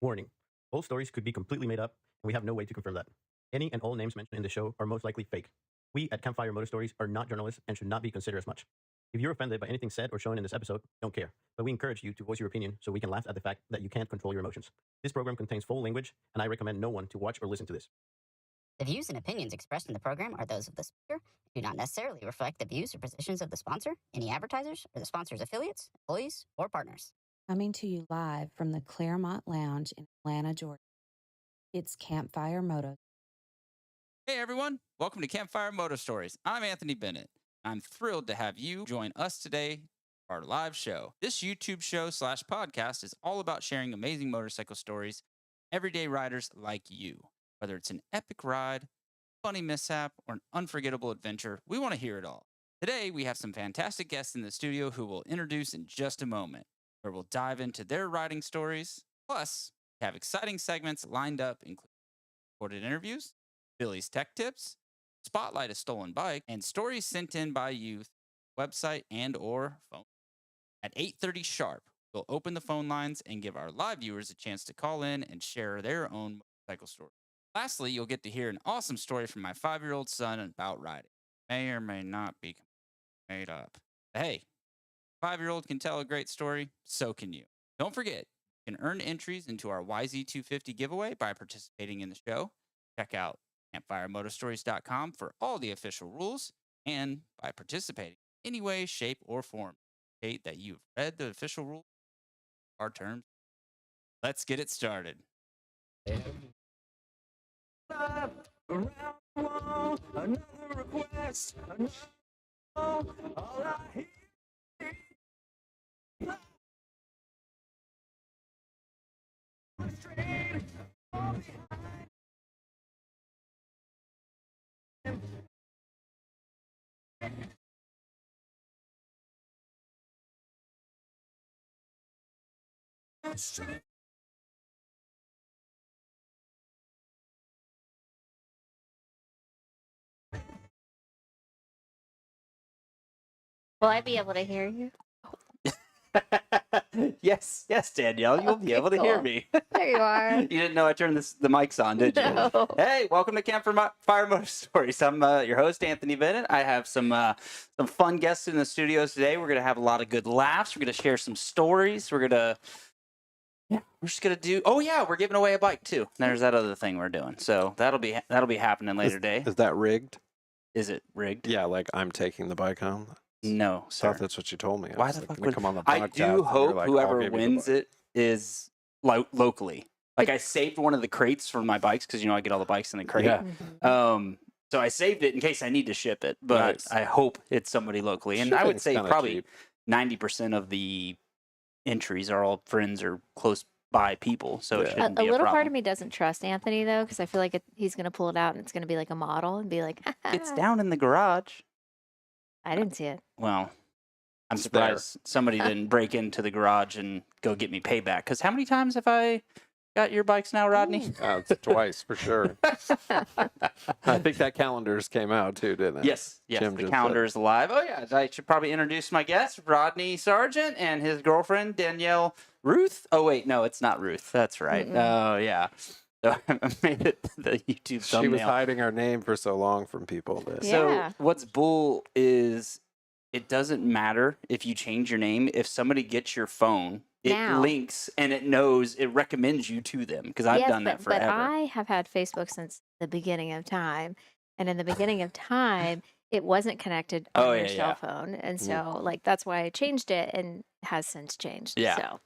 Warning: all stories could be completely made up, and we have no way to confirm that. Any and all names mentioned in the show are most likely fake. We at Campfire Moto Stories are not journalists and should not be considered as much. If you're offended by anything said or shown in this episode, don't care. But we encourage you to voice your opinion so we can laugh at the fact that you can't control your emotions. This program contains full language, and I recommend no one to watch or listen to this. The views and opinions expressed in the program are those of the speaker and do not necessarily reflect the views or positions of the sponsor, any advertisers, or the sponsor's affiliates, employees, or partners. Coming to you live from the Claremont Lounge in Atlanta, Georgia. It's Campfire Moto. Hey everyone, welcome to Campfire Moto Stories. I'm Anthony Bennett. I'm thrilled to have you join us today for our live show. This YouTube show / podcast is all about sharing amazing motorcycle stories, everyday riders like you. Whether it's an epic ride, funny mishap, or an unforgettable adventure, we want to hear it all. Today, we have some fantastic guests in the studio who we'll introduce in just a moment, where we'll dive into their riding stories. Plus, we have exciting segments lined up, including recorded interviews, Billy's tech tips, spotlight a stolen bike, and stories sent in by you through website and or phone. At 8:30 sharp, we'll open the phone lines and give our live viewers a chance to call in and share their own motorcycle story. Lastly, you'll get to hear an awesome story from my 5-year-old son about riding. May or may not be made up. But hey, 5-year-old can tell a great story, so can you. Don't forget, you can earn entries into our YZ250 giveaway by participating in the show. Check out campfiremotostories.com for all the official rules, and by participating in any way, shape, or form, state that you've read the official rules, our terms. Let's get it started. Around the wall, another request, all I hear. Will I be able to hear you? Yes, Danielle, you'll be able to hear me. There you are. You didn't know I turned the mics on, did you? No. Hey, welcome to Campfire Moto Stories. I'm your host, Anthony Bennett. I have some fun guests in the studios today. We're gonna have a lot of good laughs. We're gonna share some stories. We're just gonna do. Oh yeah, we're giving away a bike too. There's that other thing we're doing. So that'll be happening later today. Is that rigged? Is it rigged? Yeah, like I'm taking the bike home. No, I sir. thought that's what you told me. Why the fuck would come on the I podcast? do and you're hope like, whoever "I'll give you the wins bike." it is locally. Like I saved one of the crates for my bikes because I get all the bikes in the crate. Yeah. So I saved it in case I need to ship it, but Nice. I hope it's somebody locally. And I would Shipping's say kinda probably cheap. 90% of the entries are all friends or close by people, so it Yeah. shouldn't A be a little problem. part of me doesn't trust Anthony though, because I feel like he's gonna pull it out and it's gonna be like a model and be like, It's down in the garage. I didn't see it. Well, I'm It's there. surprised somebody didn't break into the garage and go get me payback. Because how many times have I got your bikes now, Rodney? It's twice for sure. I think that calendars came out too, didn't it? Yes, Jim the just calendar is live. Oh yeah, I should probably introduce my guest, Rodney Sargent, and his girlfriend Danielle Ruth. Oh wait, no, it's not Ruth. That's right. Oh yeah. So I made it the YouTube thumbnail. She was hiding our name for so long from people. That So Yeah. what's bull is it doesn't matter if you change your name. If somebody gets your phone, it Now. links and it recommends you to them because I've Yes, done that forever. But I have had Facebook since the beginning of time, and in the beginning of time, it wasn't connected on Oh, your yeah, cell yeah. phone, and so like that's why I changed it, and has since changed. Yeah. So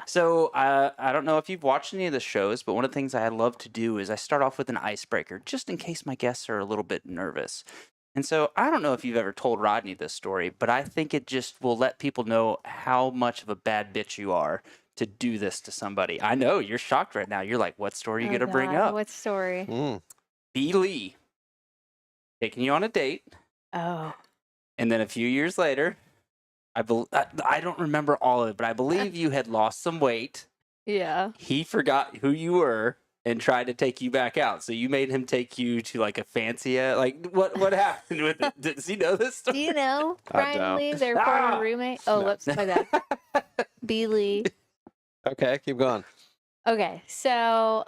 So I don't know if you've watched any of the shows, but one of the things I love to do is I start off with an icebreaker just in case my guests are a little bit nervous. And so I don't know if you've ever told Rodney this story, but I think it just will let people know how much of a bad bitch you are to do this to somebody. I know you're shocked right now. You're like, what story are you Oh, going to bring God, up? What story? Mm. B. Lee taking you on a date. Oh, And then a few years later, I don't remember all of it, but I believe you had lost some weight. yeah. He forgot who you were and tried to take you back out. So you made him take you to like a fancy, what happened with it? Does he know this Do story? you know I Brian don't. Lee, their Ah! former roommate? Oh, No. whoops, my bad. B. Lee. Okay, keep going. Okay, so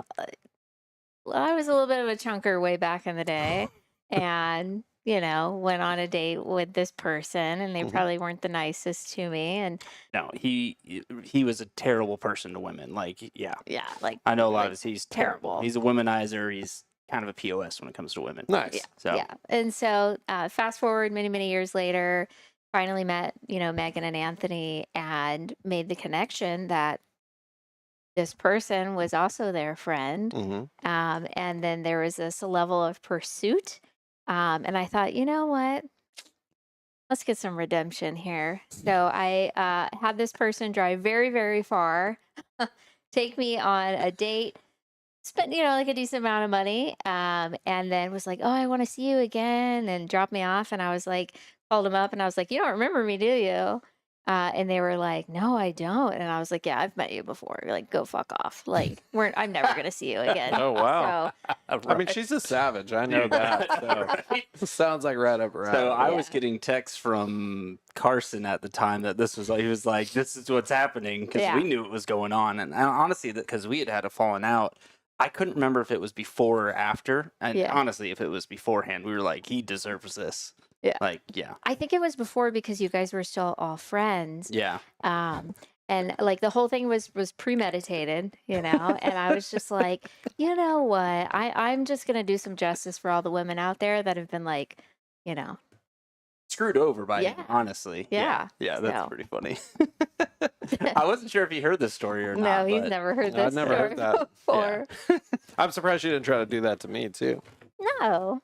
I was a little bit of a chunker way back in the day, and went on a date with this person, and they Mhm. probably weren't the nicest to me, and No, he was a terrible person to women. Like, yeah, yeah, like I know a lot like of this. He's terrible. terrible. He's a womanizer. He's kind of a POS when it comes to women. Nice. So Yeah. And so fast forward many, many years later, finally met, Megan and Anthony and made the connection that this person was also their friend. hmm And then there was this level of pursuit. And I thought, you know what? Let's get some redemption here. So I had this person drive very, very far, take me on a date, spent like a decent amount of money, and then was like, oh, I want to see you again, and dropped me off. And I was like, called him up and I was like, you don't remember me, do you? And they were like, no, I don't. And I was like, yeah, I've met you before. You're like, go fuck off. Like, I'm never gonna see you again. Oh, wow. So I mean, she's a savage. I know that. So. Right? Sounds like right up her alley. So I was Yeah. getting texts from Carson at the time that this was like, he was like, this is what's happening, because Yeah. we knew it was going on. And honestly, that because we had a falling out, I couldn't remember if it was before or after. And Yeah. honestly, if it was beforehand, we were like, he deserves this. Yeah. Like, yeah. I think it was before because you guys were still all friends. Yeah. And like the whole thing was premeditated, and I was just like, you know what? I'm just gonna do some justice for all the women out there that have been like, Screwed over by him, Yeah. honestly. Yeah. Yeah, that's So. pretty funny. I wasn't sure if he heard this story or no, not. he's but- never heard I've this never heard story that. before. I'm surprised she didn't try to do that to me too. No.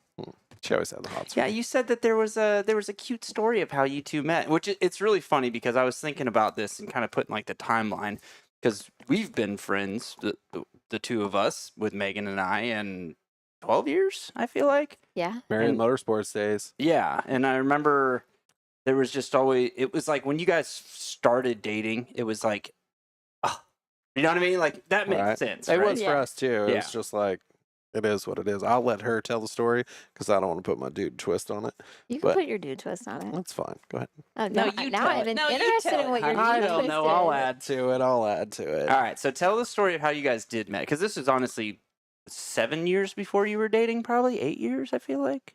She always had the hots. Yeah, you said that there was a cute story of how you two met, which it's really funny because I was thinking about this and kind of putting like the timeline, because we've been friends, the two of us, with Megan and I, and 12 years, I feel like. Yeah. Marion And- Motorsports days. Yeah, and I remember there was just always, it was like when you guys started dating, it was like, oh, you know what I mean? Like that makes Right. sense. It right? was for Yeah. us too. It Yeah. was just like, it is what it is. I'll let her tell the story because I don't want to put my dude twist on it. You can But- put your dude twist on it. That's fine. Go ahead. Oh, No, no, you now tell I'm it. No, you interested tell in what it. your dude I twist don't know. I'll is. add to it. I'll add to it. All right, so tell the story of how you guys did met, because this is honestly 7 years before you were dating, probably 8 years, I feel like,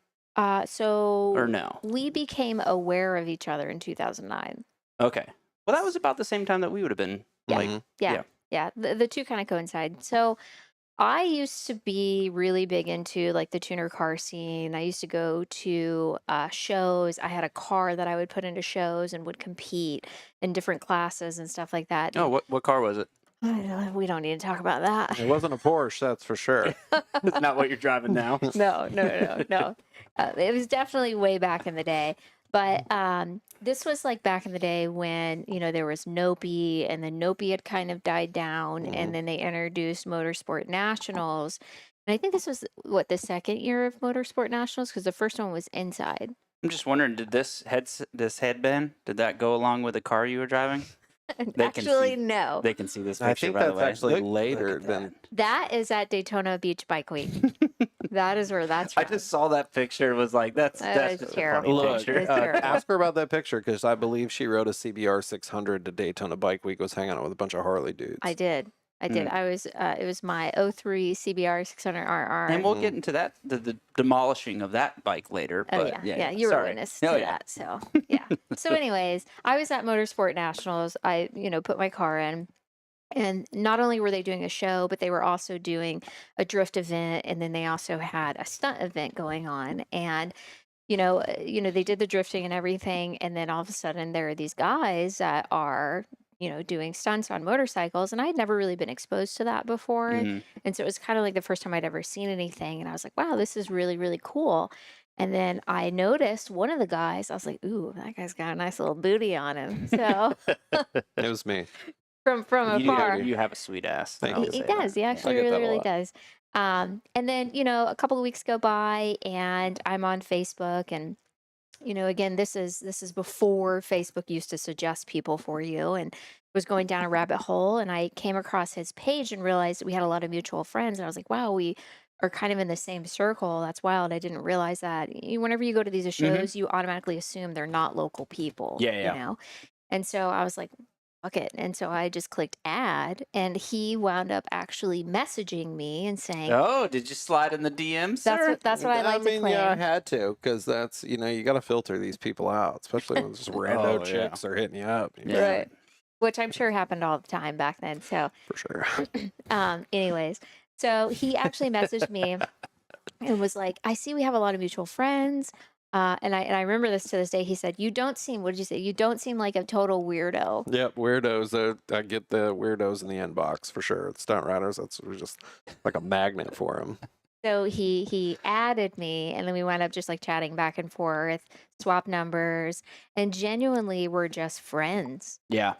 So or no? we became aware of each other in 2009. Okay, well, that was about the same time that we would have been. Yeah. Like, Mhm. Yeah. Yeah. The two kind of coincide. So I used to be really big into like the tuner car scene. I used to go to shows. I had a car that I would put into shows and would compete in different classes and stuff like that. oh, what car was it? We don't need to talk about that. It wasn't a Porsche, that's for sure. It's not what you're driving now. No. It was definitely way back in the day. But this was like back in the day when, there was Nopi, and then Nopi had kind of died down, Mhm. and then they introduced Motorsport Nationals. And I think this was the second year of Motorsport Nationals, because the first one was inside. I'm just wondering, did this headband, did that go along with the car you were driving? They can Actually, see- no. They can see this I picture, think by the that's way. actually Look later at than. That is at Daytona Beach Bike Week. That is where that's I from. just saw that picture and was like, that's That was just terrible. a funny Look, picture. It's terrible. ask her about that picture because I believe she rode a CBR 600 to Daytona Bike Week. Was hanging out with a bunch of Harley dudes. I did. I was. It was my 03 CBR 600RR. And we'll get into that, the demolishing of that bike later. Oh But yeah, you were a sorry. witness Oh, to yeah. that. So yeah. So anyways, I was at Motorsport Nationals. I put my car in, and not only were they doing a show, but they were also doing a drift event, and then they also had a stunt event going on. And they did the drifting and everything, and then all of a sudden there are these guys that are doing stunts on motorcycles, and I'd never really been exposed to that before. Mhm. And so it was kind of like the first time I'd ever seen anything. And I was like, wow, this is really, really cool. And then I noticed one of the guys, I was like, ooh, that guy's got a nice little booty on him. So It was me. from You, afar, you have a sweet ass. Thank I'll you. he say that. does. He actually get that really, a really lot. does. And then, a couple of weeks go by, and I'm on Facebook, and again, this is before Facebook used to suggest people for you, and was going down a rabbit hole, and I came across his page and realized that we had a lot of mutual friends, and I was like, wow, we are kind of in the same circle. That's wild. I didn't realize that. Whenever you go to these shows, you automatically assume they're not local people. Yeah, yeah. And so I was like, fuck it. And so I just clicked add, and he wound up actually messaging me and saying, Oh, did you slide in the DMs, sir? that's what I like to claim. Yeah, I had to, because that's, you got to filter these people out, especially when just rando Oh, yeah. chicks are hitting you up. Right. Which I'm sure happened all the time back then. So, For sure. anyways, so he actually messaged me and was like, I see we have a lot of mutual friends. And I remember this to this day. He said, "You don't seem, what did you say? You don't seem like a total weirdo." Yep, weirdos. I get the weirdos in the inbox for sure. Stunt riders, that's just like a magnet for them. So he added me, and then we wound up just like chatting back and forth, swap numbers, and genuinely we're just friends. Yeah.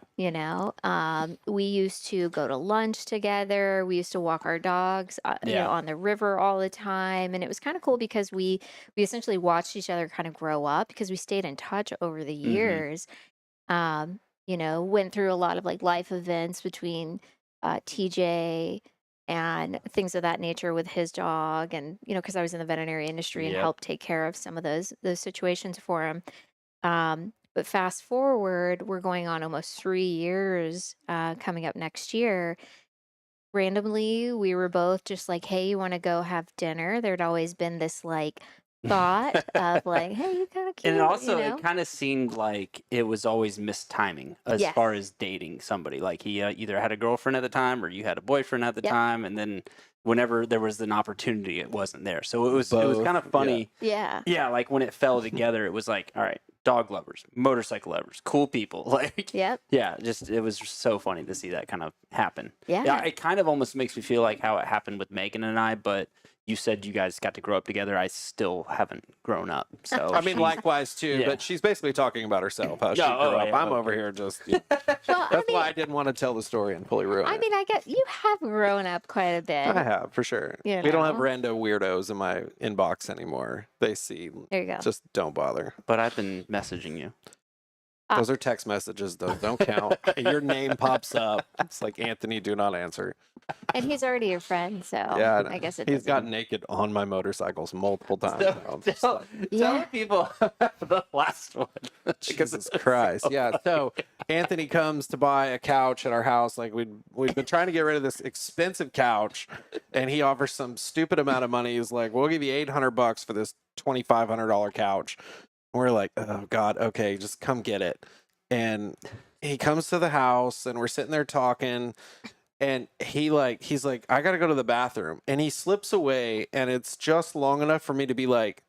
We used to go to lunch together. We used to walk our dogs, on the river all the time, and it was kind of cool because we essentially watched each other kind of grow up because we stayed in touch over the years. Went through a lot of like life events between TJ and things of that nature with his dog, and because I was in the veterinary industry and Yep. helped take care of some of those situations for him. But fast forward, we're going on almost 3 years coming up next year. Randomly, we were both just like, "Hey, you want to go have dinner?" There'd always been this like thought of like, "Hey, you kind of cute." And also, it kind of seemed like it was always mistiming as Yes. far as dating somebody. Like he either had a girlfriend at the time or you had a boyfriend at the Yep. time, and then whenever there was an opportunity, it wasn't there. So it was Both, kind of funny. Yeah. Yeah, like when it fell together, it was like, all right, dog lovers, motorcycle lovers, cool people. Like, Yep. yeah, it was just so funny to see that kind of happen. Yeah. Yeah, it kind of almost makes me feel like how it happened with Megan and I, but you said you guys got to grow up together. I still haven't grown up. So I mean, she's- likewise too, Yeah. but she's basically talking about herself, how she Yeah, grew oh, up. yeah, I'm okay. over here just, Well, that's why I didn't want to tell the story and fully ruin I it. mean, I guess you have grown up quite a bit. I have, for sure. You We don't have know. rando weirdos in my inbox anymore. They see, There you go. just don't bother. But I've been messaging you. Those are text messages, though. Don't count. Your name pops up. It's like, Anthony, do not answer. And he's already your friend, so Yeah, I guess it he's doesn't. got naked on my motorcycles multiple times. So, now. I'm just tell, like, Yeah. tell people the last one. Because Jesus it's Christ. so Yeah. So Anthony comes to buy a couch at our house. Like we've been trying to get rid of this expensive couch, and he offers some stupid amount of money. He's like, "We'll give you $800 for this $2,500 couch." And we're like, "Oh God, okay, just come get it." And he comes to the house, and we're sitting there talking. And he's like, "I gotta go to the bathroom," and he slips away, and it's just long enough for me to be like,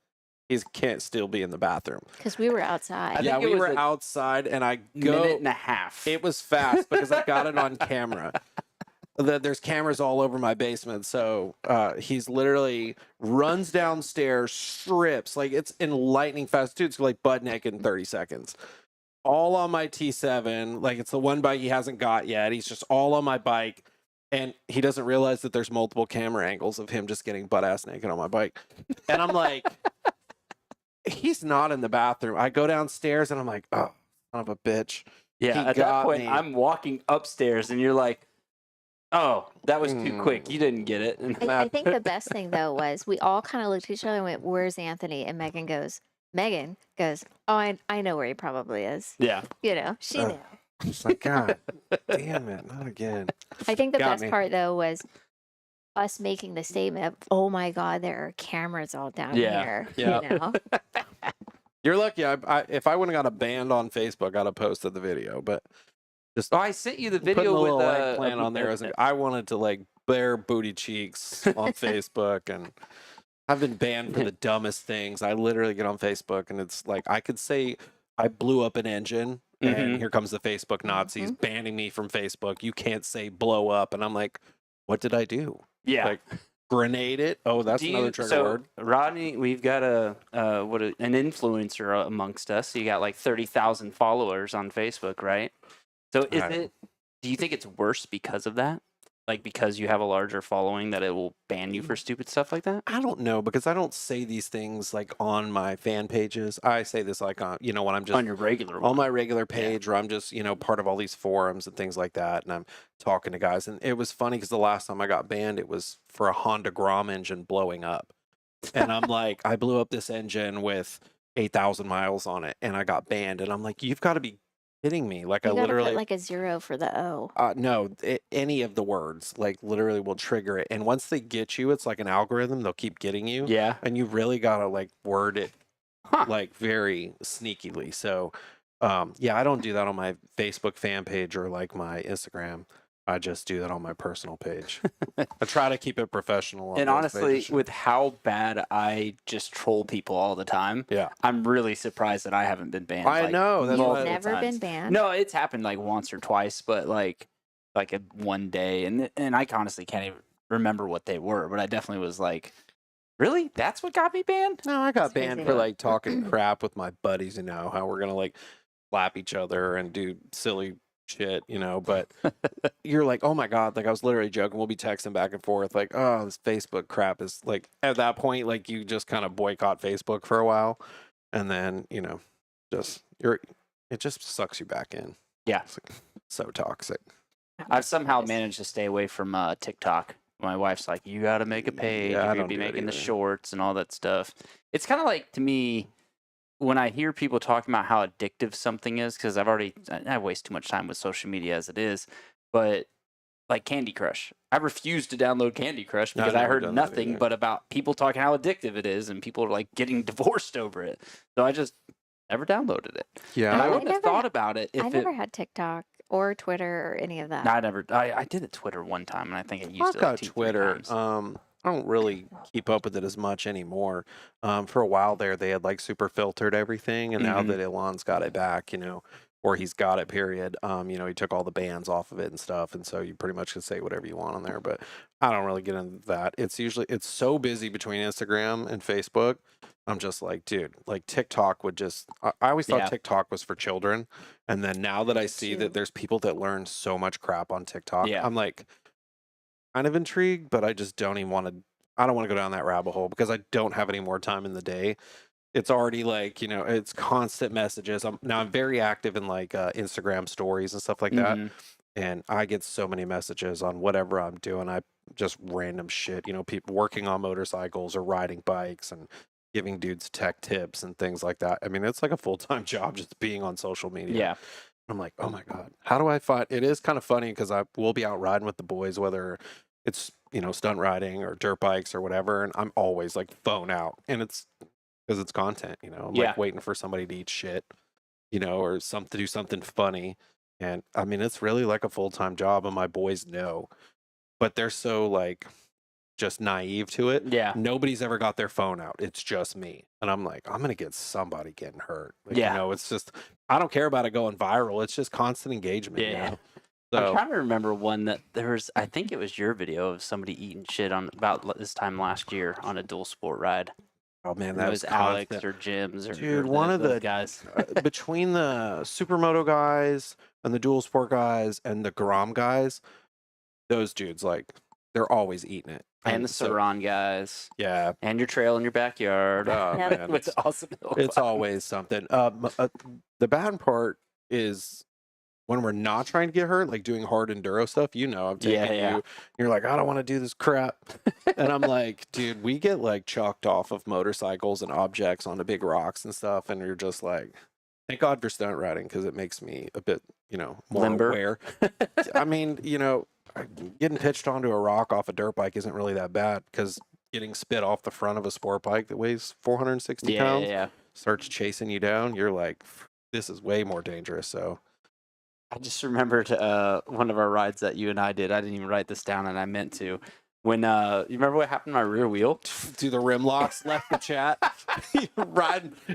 he can't still be in the bathroom. Because we were outside. I Yeah, think it we was were a outside, and I go. minute and a half. It was fast because I got it on camera. There's cameras all over my basement, so he's literally runs downstairs, strips like it's in lightning fast. Dude's like butt naked in 30 seconds. All on my T7, like it's the one bike he hasn't got yet. He's just all on my bike, and he doesn't realize that there's multiple camera angles of him just getting butt ass naked on my bike. And I'm like, he's not in the bathroom. I go downstairs and I'm like, oh, son of a bitch. yeah, he at that got point, me. I'm walking upstairs, and you're like, "Oh, that was too quick. You didn't get it." And I think the best thing though was we all kind of looked at each other and went, "Where's Anthony?" And Megan goes, "Oh, I know where he probably is." yeah, She Ugh. knew. It's like, God damn it, not again. I think the Got best me. part though was us making the statement of, "Oh my God, there are cameras all down Yeah. here." Yeah. You know? You're lucky. If I wouldn't have got a banned on Facebook, I'd have posted the video. But just oh, I sent you the putting video a with little the eggplant on there. I wanted to like bare booty cheeks on Facebook, and I've been banned for the dumbest things. I literally get on Facebook, and it's like I could say I blew up an engine, and Mhm. here comes the Facebook Nazis banning me from Facebook. You can't say blow up, and I'm like, what did I do? yeah. Like, grenade it? Oh, that's Do another you- trigger so, word. Rodney, we've got an influencer amongst us. You got like 30,000 followers on Facebook, right? So Right. do you think it's worse because of that? Like because you have a larger following that it will ban you for stupid stuff like that? I don't know, because I don't say these things like on my fan pages. I say this like on, when I'm just On your regular on one. my regular page, or I'm just, part of all these forums and things like that. And I'm talking to guys. And it was funny because the last time I got banned, it was for a Honda Grom engine blowing up. And I'm like, I blew up this engine with 8,000 miles on it, and I got banned. And I'm like, you've got to be kidding me? Like, You I gotta literally, put like a 0 for the O. no, any of the words, like, literally will trigger it. And once they get you, it's like an algorithm. They'll keep getting you. Yeah. And you really got to, like, word it, Huh. like, very sneakily. So, yeah, I don't do that on my Facebook fan page or, like, my Instagram. I just do that on my personal page. I try to keep it professional. On And those honestly, pages. with how bad I just troll people all the time, Yeah. I'm really surprised that I haven't been banned. I know, that's You've why- multiple never been times. banned. No, it's happened like once or twice, but like a one day, and I honestly can't even remember what they were, but I definitely was like, really? That's what got me banned? No, I got That's banned crazy. for like talking crap with my buddies, you know, how we're gonna like slap each other and do silly shit, you know, but you're like, oh my God, like I was literally joking. We'll be texting back and forth, like, oh, this Facebook crap is like at that point, like you just kind of boycott Facebook for a while, and then, you know, it just sucks you back in. Yeah. It's like, so toxic. I've somehow managed to stay away from TikTok. My wife's like, you got to make a page. Yeah, I You're going don't to be do it making the either. shorts and all that stuff. It's kind of like, to me, when I hear people talking about how addictive something is, because I waste too much time with social media as it is, but like Candy Crush. I refuse to download Candy Crush No, I've because I never heard done that nothing either. but about people talking how addictive it is, and people are like getting divorced over it. So I just never downloaded it. Yeah. And I I wouldn't have never- thought about it if I it. never had TikTok or Twitter or any of that. No, I never. I did a Twitter one time, and I think I used I've it got like 2-3 Twitter. times. I don't really keep up with it as much anymore. For a while there, they had like super filtered everything, and now Mhm. that Elon's got it back, you know, or he's got it, period. You know, he took all the bans off of it and stuff, and so you pretty much can say whatever you want on there. But I don't really get into that. It's so busy between Instagram and Facebook. I'm just like, dude, like TikTok would just. I always thought Yeah. TikTok was for children, and then now that I see too. that there's people that learn so much crap on TikTok, Yeah. I'm like kind of intrigued, but I just don't even want to. I don't want to go down that rabbit hole because I don't have any more time in the day. It's already like, you know, it's constant messages. I'm very active in like Instagram stories and stuff like that, Mhm. and I get so many messages on whatever I'm doing. I just random shit, you know, people working on motorcycles or riding bikes and giving dudes tech tips and things like that. I mean, it's like a full-time job just being on social media. Yeah. I'm like, oh my God, how do I find it? Is kind of funny because I will be out riding with the boys, whether it's, you know, stunt riding or dirt bikes or whatever. And I'm always like phone out, and it's because it's content, you know, I'm Yeah. like waiting for somebody to eat shit, you know, or to do something funny. And I mean, it's really like a full-time job, and my boys know, but they're so like just naive to it. Yeah. Nobody's ever got their phone out. It's just me. And I'm like, I'm going to get somebody getting hurt. Like, Yeah. You know, it's just, I don't care about it going viral. It's just constant engagement. Yeah. You know? I'm So, trying to remember one that there was. I think it was your video of somebody eating shit on about this time last year on a dual sport ride. oh man, And that it was was Alex constant. or Jim's or Dude, or one of those the- guys. Between the supermoto guys and the dual sport guys and the Grom guys, those dudes, like, they're always eating it. And the so- Saran guys. Yeah. And your trail in your backyard. Oh, Yep. man, With it's- awesome. it's always something. The bad part is when we're not trying to get hurt, like doing hard enduro stuff. You know, I'm taking Yeah. you. You're like, I don't want to do this crap, and I'm like, dude, we get like chalked off of motorcycles and objects onto big rocks and stuff, and you're just like, thank God for stunt riding because it makes me a bit, you know, more Limber. aware. I mean, you know, getting pitched onto a rock off a dirt bike isn't really that bad because getting spit off the front of a sport bike that weighs 460 Yeah, pounds yeah. starts chasing you down, you're like, this is way more dangerous. So I just remembered one of our rides that you and I did. I didn't even write this down, and I meant to. When you remember what happened to my rear wheel? do the rim locks, left the chat.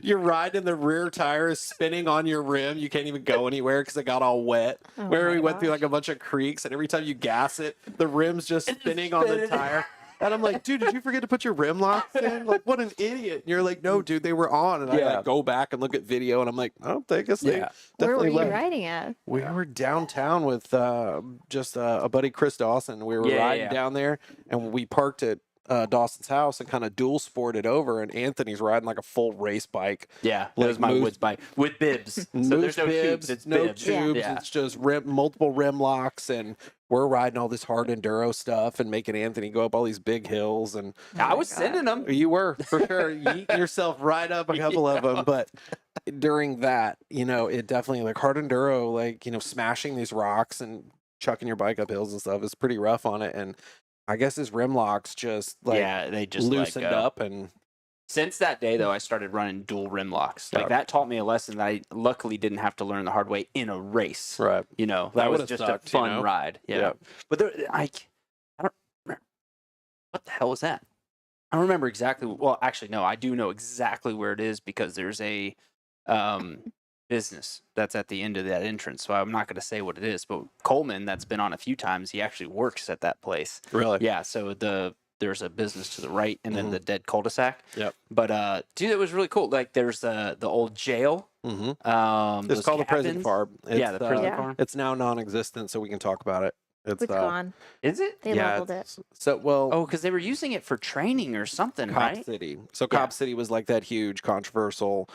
You're riding, the rear tire is spinning on your rim. You can't even go anywhere because it got all wet. Oh Where my we went through gosh. like a bunch of creeks, and every time you gas it, the rim's just spinning on the spinning. tire. And I'm like, dude, did you forget to put your rim locks in? Like, what an idiot. And you're like, no, dude, they were on. And I Yeah. like go back and look at video, and I'm like, oh, I guess they Yeah. Where were definitely you left. riding at? We were downtown with just a buddy, Chris Dawson. We were Yeah, riding yeah. down there, and we parked at Dawson's house and kind of dual sported over. And Anthony's riding like a full race bike. Yeah, that Like was my moose- woods bike with bibs. So Moose there's no bibs, tubes. It's no bibs. tubes. Yeah. It's just multiple rim locks, and we're riding all this hard enduro stuff and making Anthony go up all these big hills. And I was sending them. you were, for sure, yeeting yourself right up a couple of them. But during that, it definitely, like, hard enduro, like, smashing these rocks and chucking your bike up hills and stuff is pretty rough on it. And I guess his rim locks just, like, They just loosened up. And since that day, though, I started running dual rim locks. Like, that taught me a lesson that I luckily didn't have to learn the hard way in a race. right. That was would've just sucked, a fun ride. Yeah. Yeah. But I don't remember. What the hell was that? I don't remember exactly. Well, actually, no, I do know exactly where it is because there's a business that's at the end of that entrance. So I'm not going to say what it is, but Coleman, that's been on a few times, he actually works at that place. Really? Yeah. So there's a business to the right and then the dead cul-de-sac. Yep. But dude, it was really cool. Like, there's the old jail. Mm-hmm. It's called the prison farm. Yeah, the prison farm. It's now non-existent, so we can talk about it. It's gone. Is it? They leveled it. So, well, Oh, because they were using it for training or something, Cop right? City. So Yeah. Cop City was like that huge, controversial,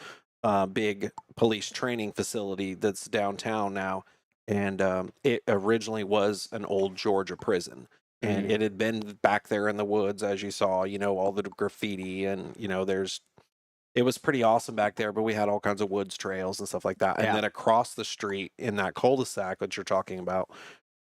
big police training facility that's downtown now. And it originally was an old Georgia prison. And it had been back there in the woods, as you saw, all the graffiti and, it was pretty awesome back there, but we had all kinds of woods trails and stuff like that. And Yeah. then across the street in that cul-de-sac that you're talking about,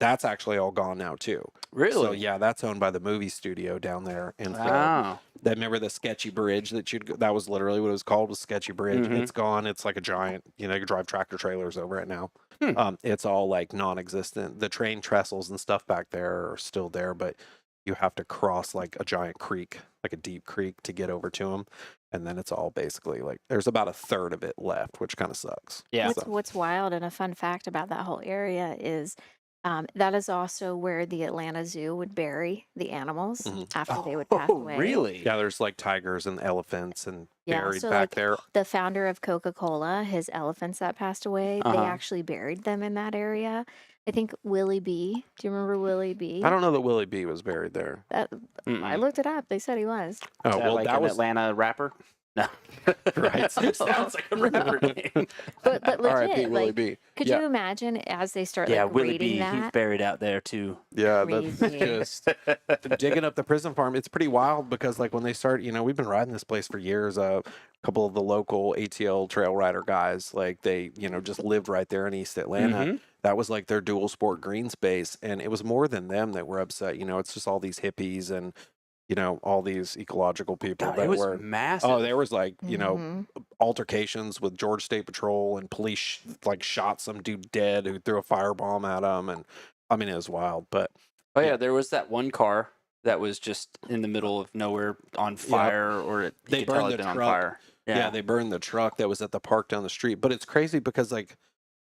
that's actually all gone now too. Really? So yeah, that's owned by the movie studio down there. And Wow. remember the sketchy bridge that was literally what it was called, was Sketchy Bridge. Mhm. It's gone. It's like a giant, you can drive tractor trailers over it now. Hmm. It's all like non-existent. The train trestles and stuff back there are still there, but you have to cross like a giant creek, like a deep creek, to get over to them. And then it's all basically like, there's about a third of it left, which kind of sucks. Yeah. What's wild and a fun fact about that whole area is that is also where the Atlanta Zoo would bury the animals after they would pass away. Really? Yeah, there's like tigers and elephants and buried so back like there. the founder of Coca-Cola, his elephants that passed away, they Uh-huh. actually buried them in that area. I think Willie B. Do you remember Willie B? I don't know that Willie B was buried there. I Mm-mm. looked it up. They said he was. Oh, Is that well, like that an was Atlanta rapper? No. Right. Sounds like a rapper name. But R.I.P. legit, Willie like, B. could Yeah. you imagine as they start Yeah, like Willie raiding B. He's that? buried out there too. Yeah, that's Crazy. just digging up the prison farm. It's pretty wild because, like, when they start, we've been riding this place for years. A couple of the local ATL trail rider guys, like, they, just lived right there in East Atlanta. Mhm. That was like their dual sport green space, and it was more than them that were upset. It's just all these hippies and all these ecological people God, that it was were. massive. Oh, there was like Mhm. altercations with Georgia State Patrol, and police like shot some dude dead who threw a firebomb at him, and I mean, it was wild. But Oh yeah, there was that one car that was just in the middle of nowhere on fire, or you They could tell burned it'd the been on truck. fire. yeah, they burned the truck that was at the park down the street. But it's crazy because, like,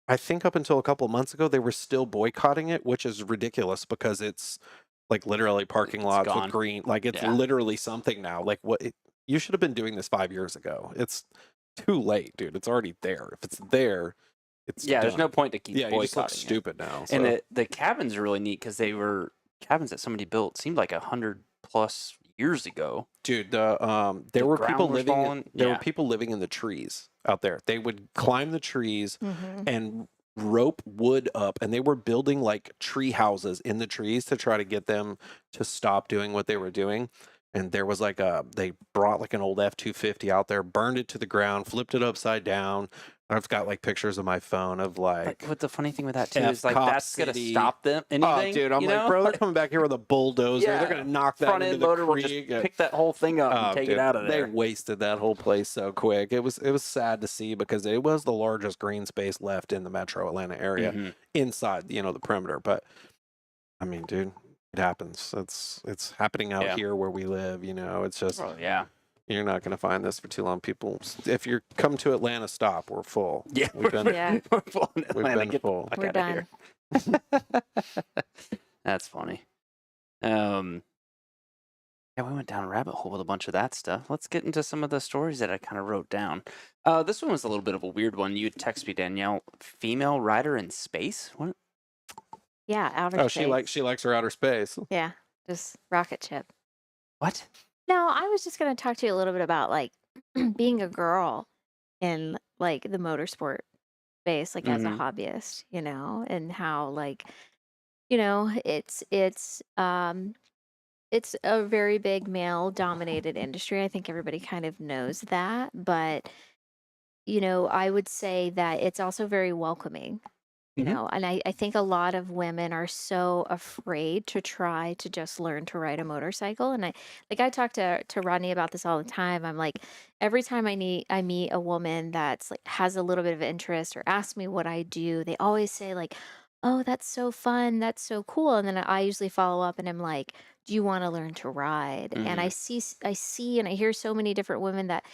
I think up until a couple of months ago, they were still boycotting it, which is ridiculous because it's like literally parking It's lots gone. with green. Like, it's Yeah. literally something now. Like, you should have been doing this 5 years ago. It's too late, dude. It's already there. If it's there, it's Yeah, there's done. no point to keep Yeah, you just look boycotting it. stupid now. And so. the cabins are really neat because they were cabins that somebody built. Seemed like 100+ years ago. Dude, there The were ground people was living. falling. There Yeah. were people living in the trees out there. They would climb the trees Mhm. and rope wood up, and they were building like tree houses in the trees to try to get them to stop doing what they were doing. And there was like they brought like an old F-250 out there, burned it to the ground, flipped it upside down. I've got like pictures on my phone of like. But what the funny thing with that too F is like Cop that's gonna City. stop them. Anything, Oh, dude, I'm you like, know? bro, they're coming back here with a bulldozer. Yeah. They're gonna knock that front into end the loader will just creek. pick that whole thing up and Oh, take dude, it out of there. They wasted that whole place so quick. It was sad to see because it was the largest green space left in the metro Atlanta area Mhm. inside, the perimeter. But I mean, dude, it happens. It's happening out Yeah. here where we live. It's just Oh yeah, you're not gonna find this for too long. People, if you're come to Atlanta, stop. We're full. yeah. We've been Yeah. we're full in we've Atlanta. been Get the full. fuck We're outta here. That's funny. Yeah, we went down a rabbit hole with a bunch of that stuff. Let's get into some of the stories that I kind of wrote down. This one was a little bit of a weird one. You text me, Danielle. Female rider in space? What? Yeah, outer Oh, space. she likes her outer space. Yeah, just rocket ship. What? No, I was just going to talk to you a little bit about like being a girl in like the motorsport space, like as a Mhm. hobbyist, and how like, it's a very big male dominated industry. I think everybody kind of knows that, but I would say that it's also very welcoming. Mhm. And I think a lot of women are so afraid to try to just learn to ride a motorcycle. And I talk to Rodney about this all the time. I'm like, every time I meet a woman that's like has a little bit of interest or asks me what I do, they always say like, "Oh, that's so fun. That's so cool." And then I usually follow up and I'm like, "Do you want to learn to ride?" And Mhm. I see and I hear so many different women that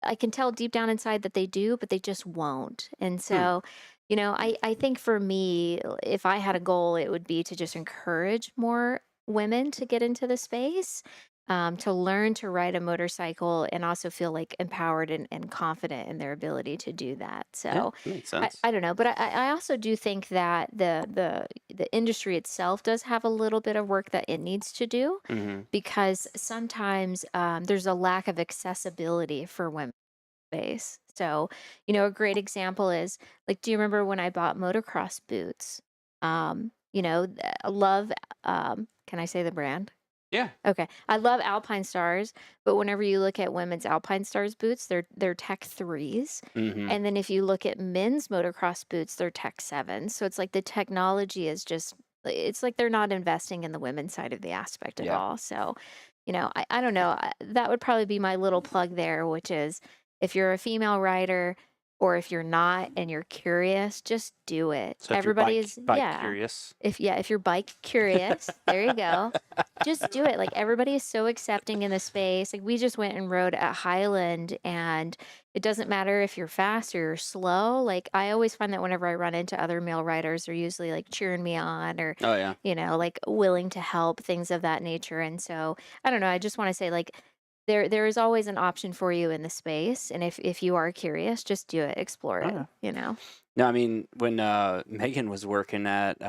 I can tell deep down inside that they do, but they just won't. And Hmm. so I think for me, if I had a goal, it would be to just encourage more women to get into the space, to learn to ride a motorcycle and also feel like empowered and confident in their ability to do that. Yeah, So makes I, sense. I don't know, but I also do think that the industry itself does have a little bit of work that it needs to do Mhm. because sometimes there's a lack of accessibility for women space. So, a great example is like, do you remember when I bought motocross boots? I love, can I say the brand? Yeah. Okay. I love Alpine Stars, but whenever you look at women's Alpine Stars boots, they're Tech 3s. Mhm. And then if you look at men's motocross boots, they're Tech 7s. So it's like the technology is just it's like they're not investing in the women's side of the aspect at Yeah. all. So, I don't know. That would probably be my little plug there, which is if you're a female rider or if you're not and you're curious, just do it. So if you're Everybody is, bike yeah. curious. If you're bike curious, there you go, just do it. Like everybody is so accepting in the space. Like we just went and rode at Highland and it doesn't matter if you're fast or you're slow. Like I always find that whenever I run into other male riders, they're usually like cheering me on or, Oh yeah. like willing to help, things of that nature. And so I don't know. I just want to say like there is always an option for you in the space. And if you are curious, just do it, explore it, Okay. No, I mean when Megan was working at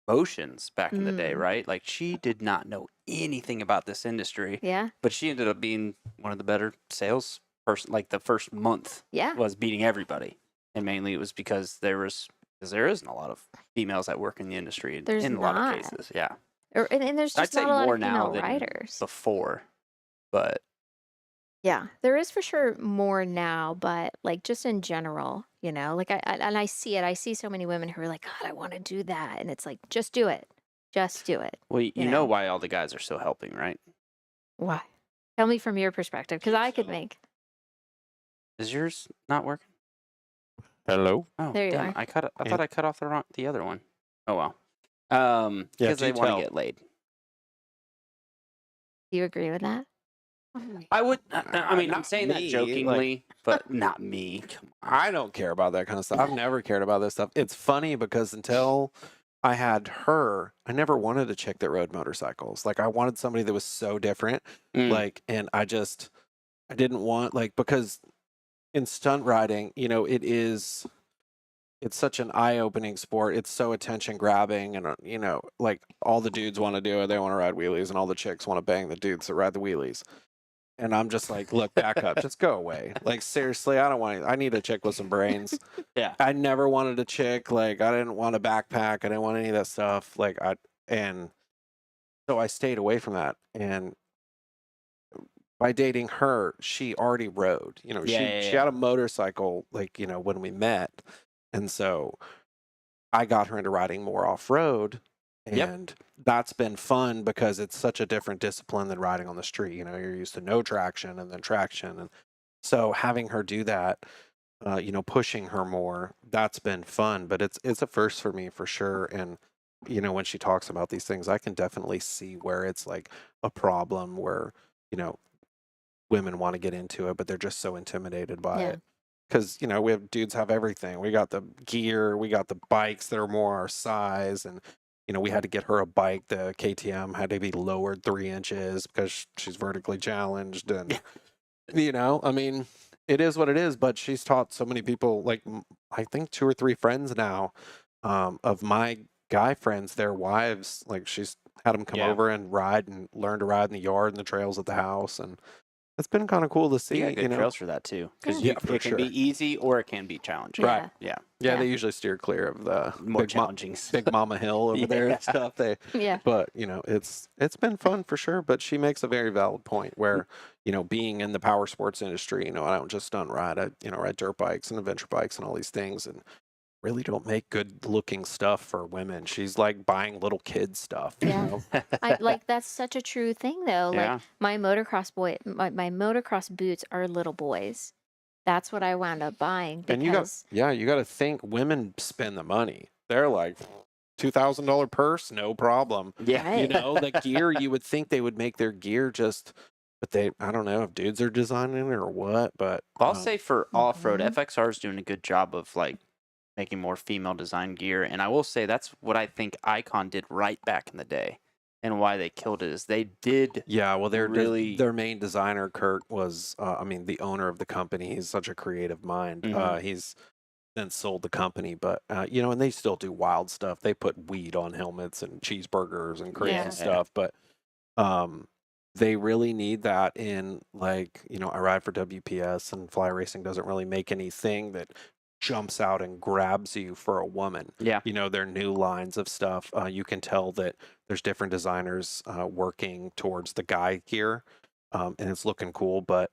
Motions back in the day, Mm, right? Like she did not know anything about this industry, yeah. but she ended up being one of the better sales person. Like the first month Yeah. was beating everybody, and mainly it was because there isn't a lot of females that work in the industry There's in a lot of not. cases. Yeah, And there's I'd just say not a lot more of now female than riders. before, but Yeah, there is for sure more now, but like just in general, like and I see it. I see so many women who are like, God, I want to do that. And it's like, just do it. Just do it. well, You you know know, why all the guys are still helping, right? why? Tell me from your perspective, because I could make. Is yours not working? Hello. Oh, There you damn! are. I Yeah. thought I cut off the other one. Oh well. Yeah, Because they do want to tell. get laid. Do you agree with that? I would. I mean, I'm Not saying that me, like- jokingly, but not me. Come on. I don't care about that kind of stuff. I've never cared about this stuff. It's funny because until I had her, I never wanted a chick that rode motorcycles. Like I wanted somebody that was so different. Mm. Like, and I didn't want like because in stunt riding, it's such an eye-opening sport. It's so attention grabbing, and like all the dudes want to do it. They want to ride wheelies, and all the chicks want to bang the dudes that ride the wheelies. And I'm just like, look, back up, just go away. Like seriously, I don't want. I need a chick with some brains. Yeah. I never wanted a chick. Like I didn't want a backpack. I didn't want any of that stuff. And so I stayed away from that. And by dating her, she already rode. She had a motorcycle. Like when we met, and so I got her into riding more off road. Yep. And that's been fun because it's such a different discipline than riding on the street. You're used to no traction and then traction. And so having her do that, pushing her more, that's been fun. But it's a first for me for sure. And, when she talks about these things, I can definitely see where it's like a problem where, women want to get into it, but they're just so intimidated by Yeah. it. Because, we have dudes have everything. We got the gear, we got the bikes that are more our size, and we had to get her a bike. The KTM had to be lowered 3 inches because she's vertically challenged. And, I mean, it is what it is. But she's taught so many people, like, I think 2 or 3 friends now of my guy friends, their wives, like, she's had them come Yeah. over and ride and learn to ride in the yard and the trails at the house. And it's been kind of cool to see. You got good know, trails for that too, because Yeah, for it can be sure. easy or it can be challenging. Right. Yeah. yeah, Yeah. they usually steer clear of the More big, challenging. big Mama Hill over there Yeah. and stuff. Yeah. But it's been fun for sure. But she makes a very valid point where being in the power sports industry, I don't just stunt ride. I ride dirt bikes and adventure bikes and all these things, and really don't make good looking stuff for women. She's like buying little kid stuff. Yeah. That's such a true thing though. Yeah. Like my motocross boots are little boys. That's what I wound up buying And you got to think women spend the money. They're like $2,000 purse, no problem. Yeah. Right. The gear, you would think they would make their gear just, but I don't know if dudes are designing it or what, but I'll say for off-road, Mhm. FXR is doing a good job of like making more female design gear, and I will say that's what I think Icon did right back in the day, and why they killed it is they did. yeah, well, really- their main designer, Kurt, was, the owner of the company. He's such a creative mind. Mhm. He's then sold the company, but, and they still do wild stuff. They put weed on helmets and cheeseburgers and crazy Yeah. stuff, but, they really need that in like, I ride for WPS, and Fly Racing doesn't really make anything that jumps out and grabs you for a woman. Yeah. Their new lines of stuff. You can tell that there's different designers working towards the guy gear, and it's looking cool, but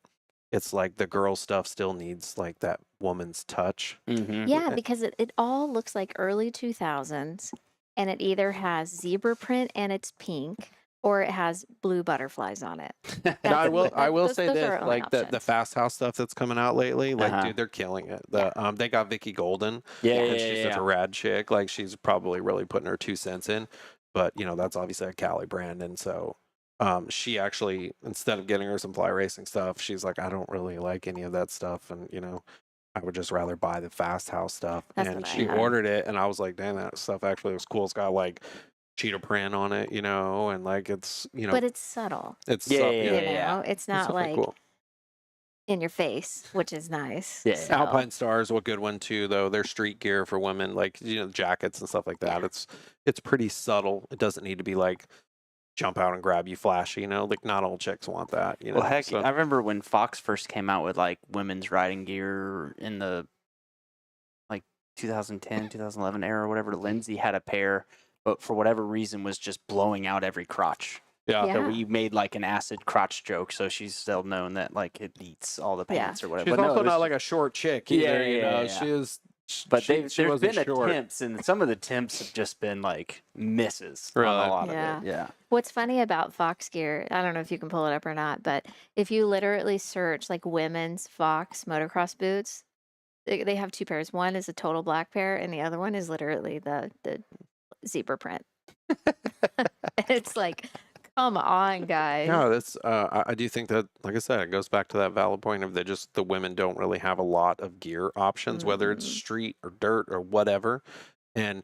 it's like the girl stuff still needs like that woman's touch. Mm-hmm. Yeah, because it all looks like early 2000s, and it either has zebra print and it's pink, or it has blue butterflies on it. Now, I will those- say those are this, our only like the options. fast house stuff that's coming out lately, like Uh-huh. dude, they're killing it. They got Vicky Golden, Yeah, and she's such a rad chick. Like she's probably really putting her 2 cents in, but that's obviously a Cali brand, and so she actually, instead of getting her some Fly Racing stuff, she's like, I don't really like any of that stuff, and I would just rather buy the fast house stuff. That's And what I she had. ordered it, and I was like, damn, that stuff actually looks cool. It's got like cheetah print on it, and like it's But it's subtle. it's Yeah, so- yeah, You yeah. know, it's it's not something like cool. in your face, which is nice. Yeah. So, Alpine Stars, a good one too, though. They're street gear for women, like jackets and stuff like that. Yeah. It's pretty subtle. It doesn't need to be like jump out and grab you flashy. Like not all chicks want that. Well, heck, so- I remember when Fox first came out with like women's riding gear in the like 2010, 2011 era or whatever. Lindsay had a pair, but for whatever reason was just blowing out every crotch. yeah. Yeah. So we made like an acid crotch joke, so she's still known that like it eats all the Yeah. pants or whatever. She's But no, also it was not just- like a short chick either. Yeah, yeah. She is. But she there's wasn't been short. attempts, and some of the attempts have just been like misses Really? on a lot Yeah. of it. Yeah. What's funny about Fox gear, I don't know if you can pull it up or not, but if you literally search like women's Fox motocross boots, they have two pairs. One is a total black pair, and the other one is literally the zebra print. It's like, come on, guys. No, that's. I do think that, like I said, it goes back to that valid point of that just the women don't really have a lot of gear options, whether it's Mhm. street or dirt or whatever. And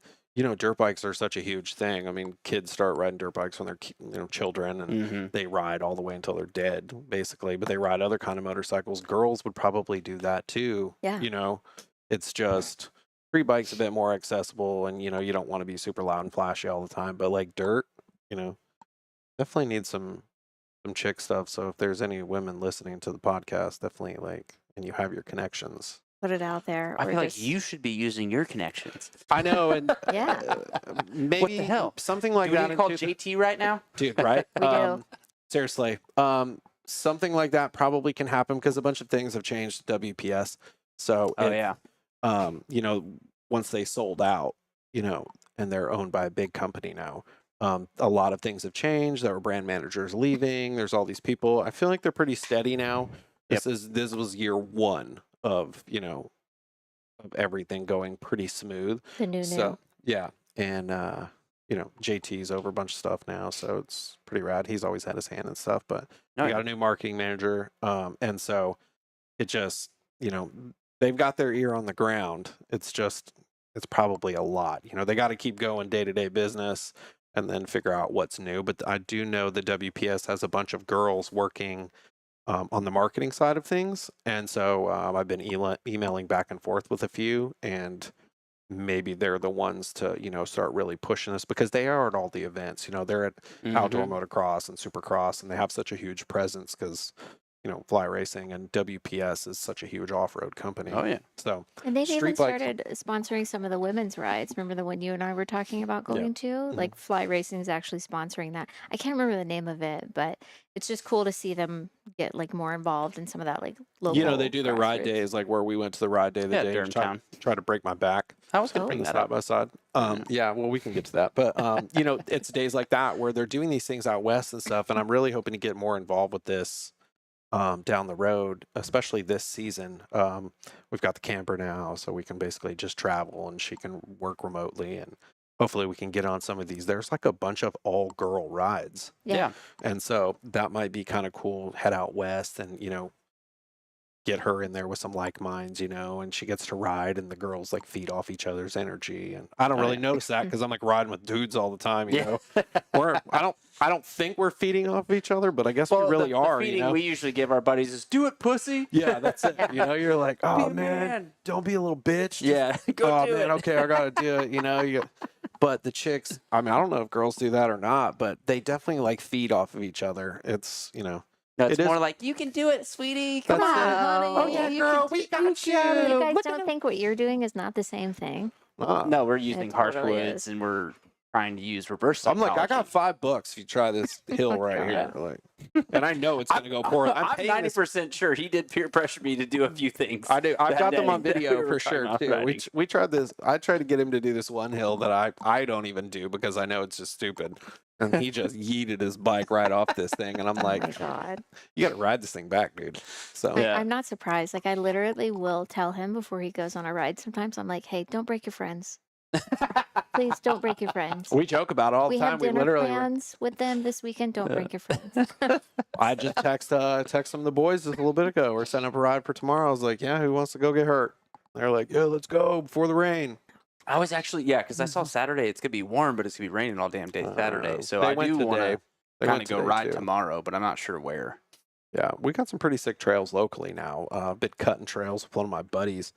dirt bikes are such a huge thing. I mean, kids start riding dirt bikes when they're children, and Mm-hmm. they ride all the way until they're dead, basically. But they ride other kind of motorcycles. Girls would probably do that too. Yeah. It's just street bike's a bit more accessible, and you don't want to be super loud and flashy all the time. But like dirt, definitely need some chick stuff. So if there's any women listening to the podcast, definitely and you have your connections. Put it out there. I or feel like just- you should be using your connections. I know, and Yeah. maybe hell? something like Do we that. need to in call 2000 JT right now? dude, right? We do. Seriously, something like that probably can happen because a bunch of things have changed at WPS. So, Oh if, yeah. once they sold out, and they're owned by a big company now, a lot of things have changed. There were brand managers leaving. There's all these people. I feel like they're pretty steady now. This was year one of of everything going pretty smooth. The new. So yeah, and JT's over a bunch of stuff now, so it's pretty rad. He's always had his hand in stuff, but Oh, we yeah. got a new marketing manager, and so it just they've got their ear on the ground. It's probably a lot. They got to keep going day to day business and then figure out what's new. But I do know the WPS has a bunch of girls working on the marketing side of things, and so I've been emailing back and forth with a few, and maybe they're the ones to start really pushing this because they are at all the events. They're at outdoor Mhm. motocross and supercross, and they have such a huge presence because fly racing, and WPS is such a huge off-road company. Oh yeah. So And they've even street bike- started sponsoring some of the women's rides. Remember the one you and I were talking about going to? Like Fly Racing is actually sponsoring that. I can't remember the name of it, but it's just cool to see them get like more involved in some of that like local. they do their ride grassroots. days, like where we went to the ride day the Yeah, day Durham Town. try to break my back. I was gonna Oh. bring The that side up. by side. Yeah, well, we can get to that, but it's days like that where they're doing these things out west and stuff, and I'm really hoping to get more involved with this down the road, especially this season. We've got the camper now, so we can basically just travel, and she can work remotely, and hopefully we can get on some of these. There's like a bunch of all girl rides, Yeah. and so that might be kind of cool. Head out west and get her in there with some like minds, and she gets to ride, and the girls like feed off each other's energy. And I don't really notice that because I'm like riding with dudes all the time. I don't think we're feeding off each other, but I guess we really are. The feeding we usually give our buddies is "Do it, pussy." Yeah, that's it. You're like, oh a man, man." don't be a little bitch. Yeah, go do man, it. okay, I gotta do it. But the chicks, I mean, I don't know if girls do that or not, but they definitely like feed off of each other. It's No, it's It is- more like you can do it, sweetie. Come That's on, it. honey. Oh, yeah, you girl, can we do got it. you. You guys Look at don't him. think what you're doing is not the same thing. No, we're using harsh totally woods is. and we're trying to use reverse I'm psychology. like, I got $5 if you try this hill right here. Like, and I know it's gonna go poorly. I'm paying this- 90% sure he did peer pressure me to do a few things. I do. I've that got them day on that we video were for trying sure off too. riding. We tried this. I tried to get him to do this one hill that I don't even do because I know it's just stupid. And he just yeeted his bike right off this thing, and I'm Oh my like, god. you got to ride this thing back, dude. So Yeah. I'm not surprised. Like I literally will tell him before he goes on a ride. Sometimes I'm like, "Hey, don't break your friends. Please don't break your friends. we joke about it all the We time. have We dinner literally. plans with them this weekend. Don't break your friends." I just text some of the boys just a little bit ago. We're setting up a ride for tomorrow. I was like, yeah, who wants to go get hurt? They're like, yeah, let's go before the rain. I was actually, because I saw Saturday. It's going to be warm, but it's going to be raining all damn day Saturday. So they I went do want today. to They kind went of go today, ride too. tomorrow, but I'm not sure where. Yeah, we got some pretty sick trails locally now. Been cutting trails with one of my buddies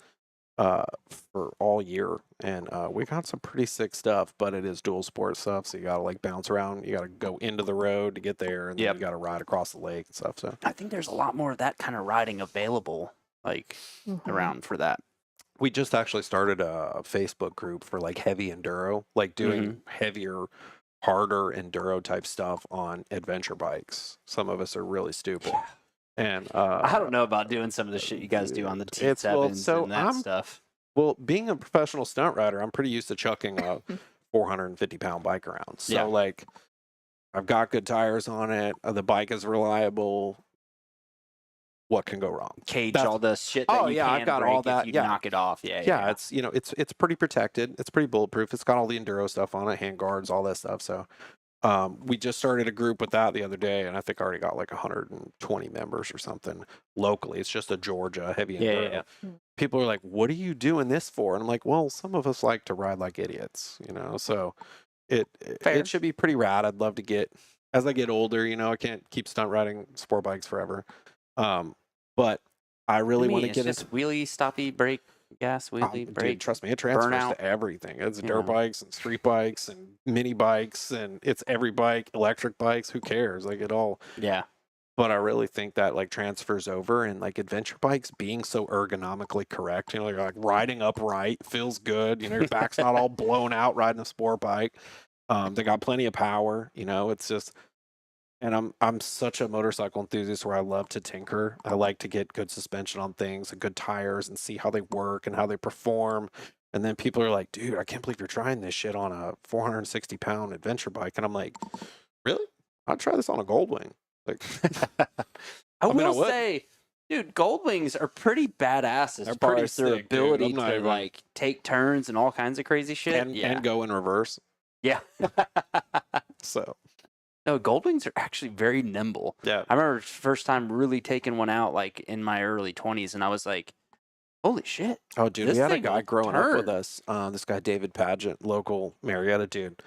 for all year, and we got some pretty sick stuff. But it is dual sport stuff, so you gotta like bounce around. You gotta go into the road to get there, and then Yep. you gotta ride across the lake and stuff. So I think there's a lot more of that kind of riding available, like Mhm. around for that. we just actually started a Facebook group for like heavy enduro, like doing heavier, harder enduro type stuff on adventure bikes. Some of us are really stupid. And I don't know about doing some of the shit you guys do on the It's- well, T7s so and that I'm- stuff. Well, being a professional stunt rider, I'm pretty used to chucking a 450-pound bike around. So, Yeah. like, I've got good tires on it. The bike is reliable. What can go wrong? Cage That's- all the shit that Oh, you yeah, I've can got break all if that, you yeah. knock it off. Yeah, Yeah, it's it's pretty protected. It's pretty bulletproof. It's got all the enduro stuff on it, hand guards, all that stuff. So, we just started a group with that the other day, and I think I already got like 120 members or something locally. It's just a Georgia heavy Yeah, enduro. yeah, People are like, "What are you doing this for?" And I'm like, "Well, some of us like to ride like idiots, So Fair. it should be pretty rad. I'd love to get as I get older. I can't keep stunt riding sport bikes forever. But I really want to get it's into. wheelie, stoppie, brake, gas, Oh, wheelie, dude, brake. trust me, it transfers burnout. to everything. It's Yeah. dirt bikes and street bikes and mini bikes and it's every bike, electric bikes. Who cares? Like it all. Yeah. But I really think that like transfers over and like adventure bikes being so ergonomically correct. You're like riding upright feels good. Your back's not all blown out riding a sport bike. They got plenty of power. It's just. And I'm such a motorcycle enthusiast where I love to tinker. I like to get good suspension on things and good tires and see how they work and how they perform. And then people are like, dude, I can't believe you're trying this shit on a 460-pound adventure bike. And I'm like, really? I'd try this on a Goldwing. Like, I mean, I will would. say, dude, Goldwings are pretty badass as They're far pretty as their sick, dude. ability I'm not to even- like take turns and all kinds of crazy shit. and go in reverse. yeah. So, No, Goldwings are actually very nimble. yeah. I remember first time really taking one out like in my early 20s, and I was like, holy shit. Oh, dude, This we had a thing guy will growing up with turn. us. This guy, David Pageant, local Marietta dude.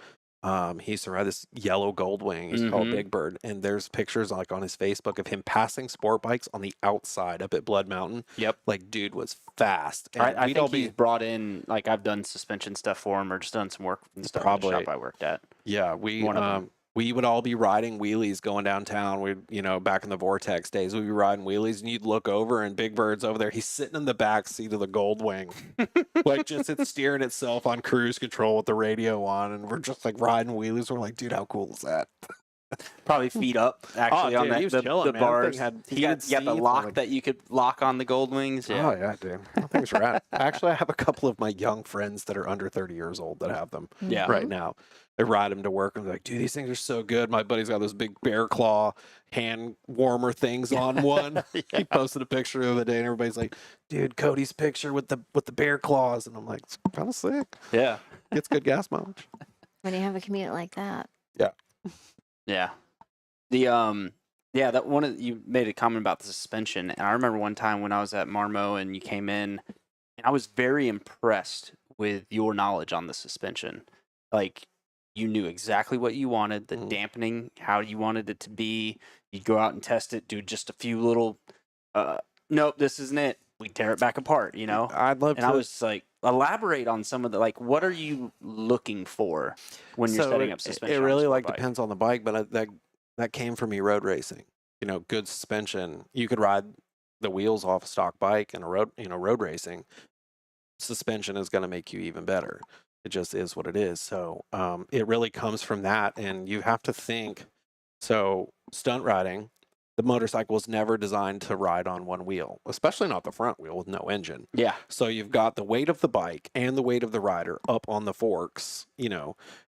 He used to ride this yellow Goldwing. He's called Mhm. Big Bird. And there's pictures like on his Facebook of him passing sport bikes on the outside up at Blood Mountain. Yep. Like, dude was fast. And I we'd all think he's brought in, like, I've done suspension stuff for him or just done some work in the stuff in the Probably. shop I worked at. yeah, we one of them. we would all be riding wheelies going downtown. We'd, back in the Vortex days, we'd be riding wheelies, and you'd look over, and Big Bird's over there. He's sitting in the back seat of the Goldwing, like just it's steering itself on cruise control with the radio on, and we're just like riding wheelies. We're like, dude, how cool is that? Probably feet up actually on dude, he was the chilling, man. That thing bars. had you heated got the seats, lock like- that you could lock on the gold wings. Yeah. Oh yeah, dude. That thing's rad. Actually, I have a couple of my young friends that are under 30 years old that have them Yeah. right now. They ride them to work, and they're like, dude, these things are so good. My buddy's got those big bear claw hand warmer things on one. He posted a picture the other day, and everybody's like, dude, Cody's picture with the bear claws. And I'm like, it's kind of sick. Yeah. Gets good gas mileage. When you have a commute like that. Yeah. The that you made a comment about the suspension, and I remember one time when I was at Marmo and you came in, and I was very impressed with your knowledge on the suspension. Like, you knew exactly what you wanted, the dampening, how you wanted it to be. You'd go out and test it, do just a few little, nope, this isn't it. We tear it back apart, I'd love And to. I was like, elaborate on some of the, like, what are you looking for when you're setting up suspension? It on a really sport bike? depends on the bike, but that came from me road racing. Good suspension. You could ride the wheels off a stock bike in a road racing. Suspension is going to make you even better. It just is what it is. So it really comes from that, and you have to think. So stunt riding, the motorcycle was never designed to ride on one wheel, especially not the front wheel with no engine. Yeah. So you've got the weight of the bike and the weight of the rider up on the forks,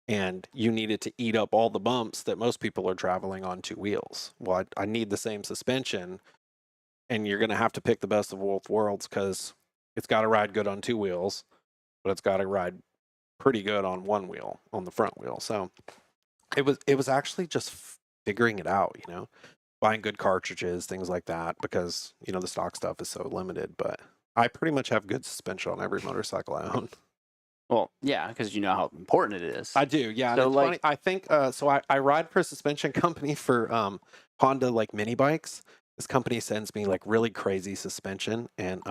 and you needed to eat up all the bumps that most people are traveling on two wheels. Well, I need the same suspension, and you're going to have to pick the best of both worlds, because it's got to ride good on two wheels, but it's got to ride pretty good on one wheel, on the front wheel. So it was actually just figuring it out, buying good cartridges, things like that, because, the stock stuff is so limited. But I pretty much have good suspension on every motorcycle I own. Well, yeah, because you know how important it is. I do, yeah. So, So funny. I think so. I ride for a suspension company for Honda mini bikes. This company sends me really crazy suspension, and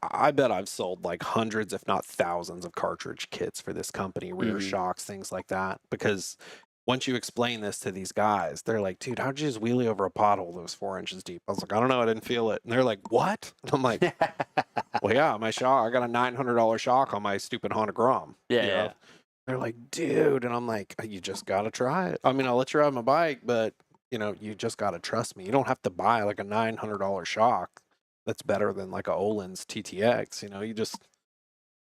I bet I've sold hundreds, if not thousands, of cartridge kits for this company, rear shocks, things like that. Because once you explain this to these guys, they're like, dude, how'd you just wheelie over a pothole that was 4 inches deep? I was like, I don't know, I didn't feel it. And they're like, what? And I'm like, well, yeah, my shock, I got a $900 shock on my stupid Honda Grom. Yeah. They're like, dude. And I'm like, you just got to try it. I mean, I'll let you ride my bike, but, you just got to trust me. You don't have to buy a $900 shock that's better than a Öhlins TTX.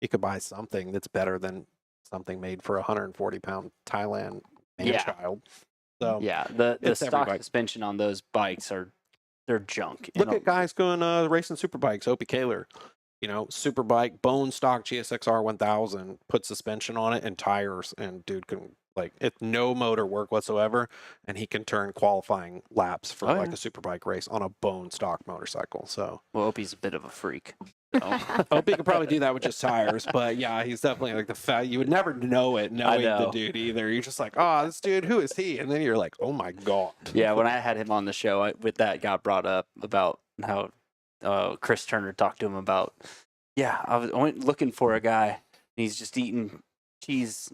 You could buy something that's better than something made for a 140-pound Thailand man-child. So Yeah, the it's every stock bike. suspension on those bikes they're junk. Look at guys going racing super bikes. Opie Kaler, super bike, bone stock GSXR 1000, put suspension on it and tires, and dude can it's no motor work whatsoever, and he can turn qualifying laps for a super bike race on a bone stock motorcycle. So Well, Opie's a bit of a freak. Opie could probably do that with just tires, but yeah, he's definitely the fat. You would never know it knowing the know. dude either. You're just like, oh, this dude, who is he? And then you're like, oh my god. Yeah, when I had him on the show, that got brought up about how Chris Turner talked to him about, I went looking for a guy, and he's just eating cheese,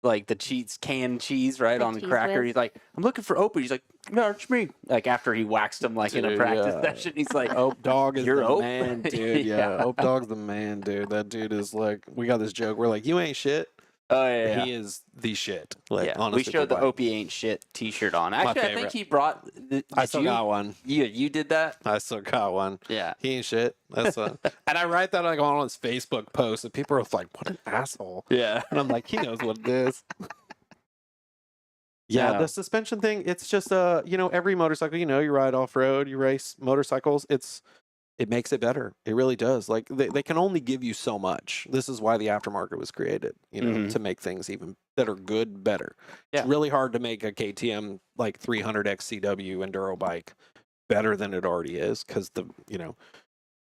the cheese, canned cheese, right, The on the cheese cracker. whiz. He's like, I'm looking for Opie. He's like, yeah, it's me. After he waxed him in a Dude, practice yeah. session, he's like, Ope Dog is You're the Ope? man, dude. Yeah, Ope Dog's the man, dude. That dude is we got this joke. We're like, you ain't shit. oh yeah. He is the shit. Yeah, we showed the Opie ain't shit T-shirt on. Actually, I think favorite. he brought. I still got one. You did that? I still got one. Yeah. He ain't shit. That's and I write that on his Facebook post, and people are like, "What an asshole!" Yeah. And I'm like, he knows what it is. Yeah, Yeah. the suspension thing. It's just every motorcycle. You ride off road, you race motorcycles. It makes it better. It really does. They can only give you so much. This is why the aftermarket was created, to make things even that are good better. Yeah. It's really hard to make a KTM 300 XCW enduro bike better than it already is, because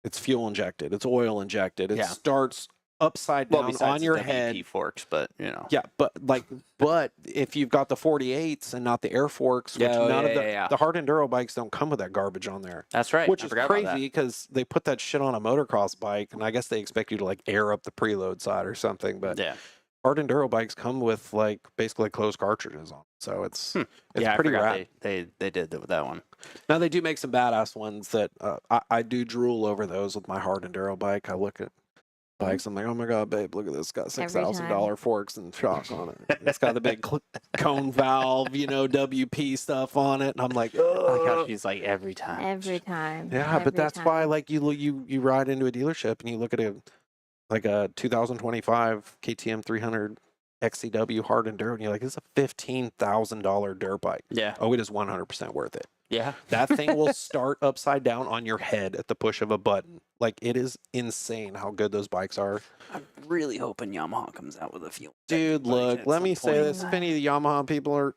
it's fuel injected, it's oil injected, it Yeah. starts upside down on your head. WP forks, but Yeah, but if you've got the 48s and not the air forks, which Yeah, none of yeah. the hard enduro bikes don't come with that garbage on there. that's right. Which I is forgot about that. crazy, because they put that shit on a motocross bike, and I guess they expect you to air up the preload side or something. But Yeah. hard enduro bikes come with like basically closed cartridges on, so it's yeah, pretty I forgot rad. they did that one. Now they do make some badass ones that I do drool over those with my hard enduro bike. I look at bikes, I'm like, oh my god, babe, look at this! It's got $6,000 forks and shocks on it. It's got the big cone valve, WP stuff on it, and I'm like, Oh my gosh, "Ugh." she's like every time. Every time. Yeah, but every that's time. why like you ride into a dealership and you look at a 2025 KTM 300 XCW hard enduro and you're like, it's a $15,000 dirt bike. Yeah, Oh, it is 100% worth it. yeah. That thing will start upside down on your head at the push of a button. Like, it is insane how good those bikes are. I'm really hoping Yamaha comes out with a few. Dude, look, let me say this. If any of the Yamaha people are,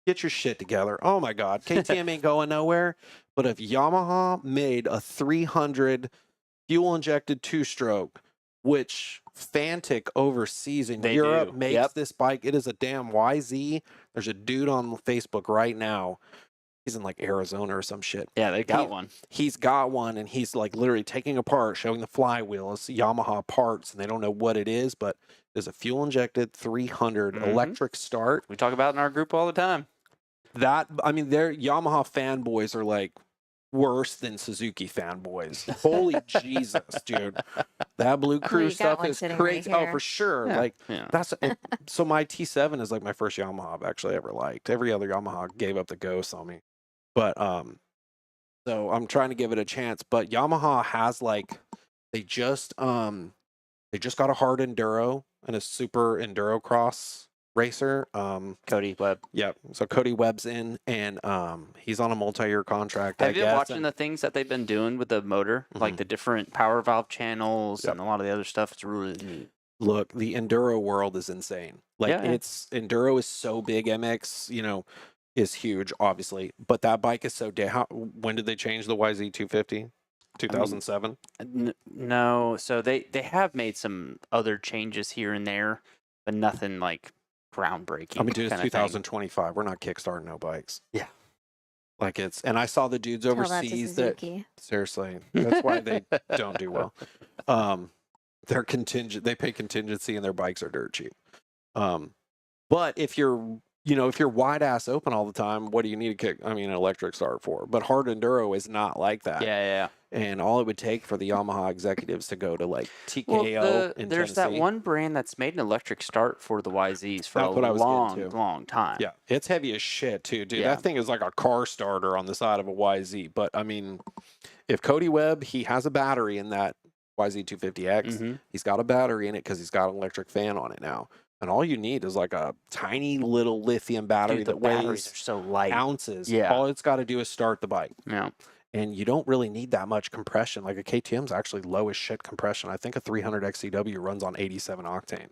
get your shit together. Oh my God. KTM ain't going nowhere. But if Yamaha made a 300 fuel injected 2-stroke, which Fantic overseas in They Europe do. makes Yep. this bike, it is a damn YZ. There's a dude on Facebook right now. He's in like Arizona or some shit. Yeah, they got one. He's got one and he's like literally taking apart, showing the flywheel. It's Yamaha parts and they don't know what it is, but there's a fuel injected 300 Mhm. electric start. We talk about it in our group all the time. That, I mean, their Yamaha fanboys are like worse than Suzuki fanboys. Holy Jesus, dude. That Blue Crew you got stuff one is sitting right crazy. Oh, here. for sure. Yeah, Like, yeah. so my T7 is like my first Yamaha I've actually ever liked. Every other Yamaha gave up the ghost on me. But so I'm trying to give it a chance. But Yamaha has like they just got a hard enduro and a super enduro cross racer. Cody Webb. Yeah. So Cody Webb's in and he's on a multi-year contract. Have I you been guess, watching and the things that they've been doing with the motor, like Mhm. the different power valve channels Yep. and a lot of the other stuff? It's really neat. Look, the enduro world is insane. Like Yeah, yeah. it's enduro is so big. MX, is huge, obviously, but that bike is so when did they change the YZ250? 2007. No, so they have made some other changes here and there, but nothing like groundbreaking. I mean, dude, it's kinda thing. 2025. We're not kickstarting no bikes. Yeah. Like and I saw the dudes Tell that to overseas that Suzuki. seriously, that's why they don't do well. They're they pay contingency and their bikes are dirt cheap. But if you're wide ass open all the time, what do you need an electric start for? But hard enduro is not like that. Yeah. And all it would take for the Yamaha executives to go to like Well, TKO in there's that Tennessee. one brand that's made an electric start for the YZs for That's what I a was getting to. long time. Yeah, it's heavy as shit too, dude. Yeah. That thing is like a car starter on the side of a YZ. But I mean, if Cody Webb, he has a battery in that YZ250X. Mhm. He's got a battery in it because he's got an electric fan on it now. And all you need is like a tiny little lithium battery Dude, the that batteries are weighs so light. ounces. Yeah. All it's got to do is start the bike. Yeah. And you don't really need that much compression. Like a KTM's actually low as shit compression. I think a 300 XCW runs on 87 octane.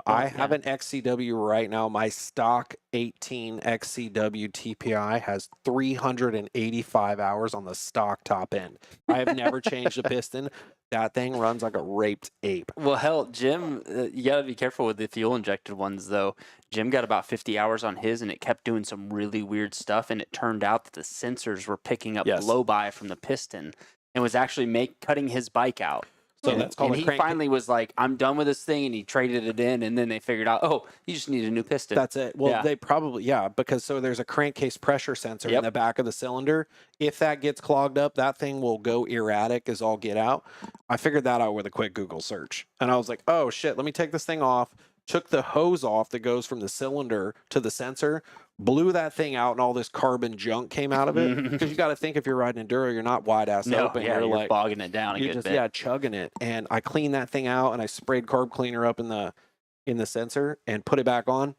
I have an XCW right now. My stock 18 XCW TPI has 385 hours on the stock top end. I have never changed a piston. That thing runs like a raped ape. Well, hell, Jim, you got to be careful with the fuel injected ones, though. Jim got about 50 hours on his, and it kept doing some really weird stuff. And it turned out that the sensors were picking up Yes. blow-by from the piston and was actually cutting his bike out. So and, that's called and a he crank. finally was like, I'm done with this thing, and he traded it in, and then they figured out, oh, you just need a new piston. That's it. Well, Yeah. they probably, because so there's a crankcase pressure sensor in Yep. the back of the cylinder. If that gets clogged up, that thing will go erratic as all get out. I figured that out with a quick Google search. And I was like, oh shit, let me take this thing off. Took the hose off that goes from the cylinder to the sensor, blew that thing out, and all this carbon junk came out of it. Because you got to think if you're riding enduro, you're not wide ass no, open. yeah, You're you're like bogging it down a you're good just bit. chugging it. And I cleaned that thing out and I sprayed carb cleaner up in the sensor and put it back on.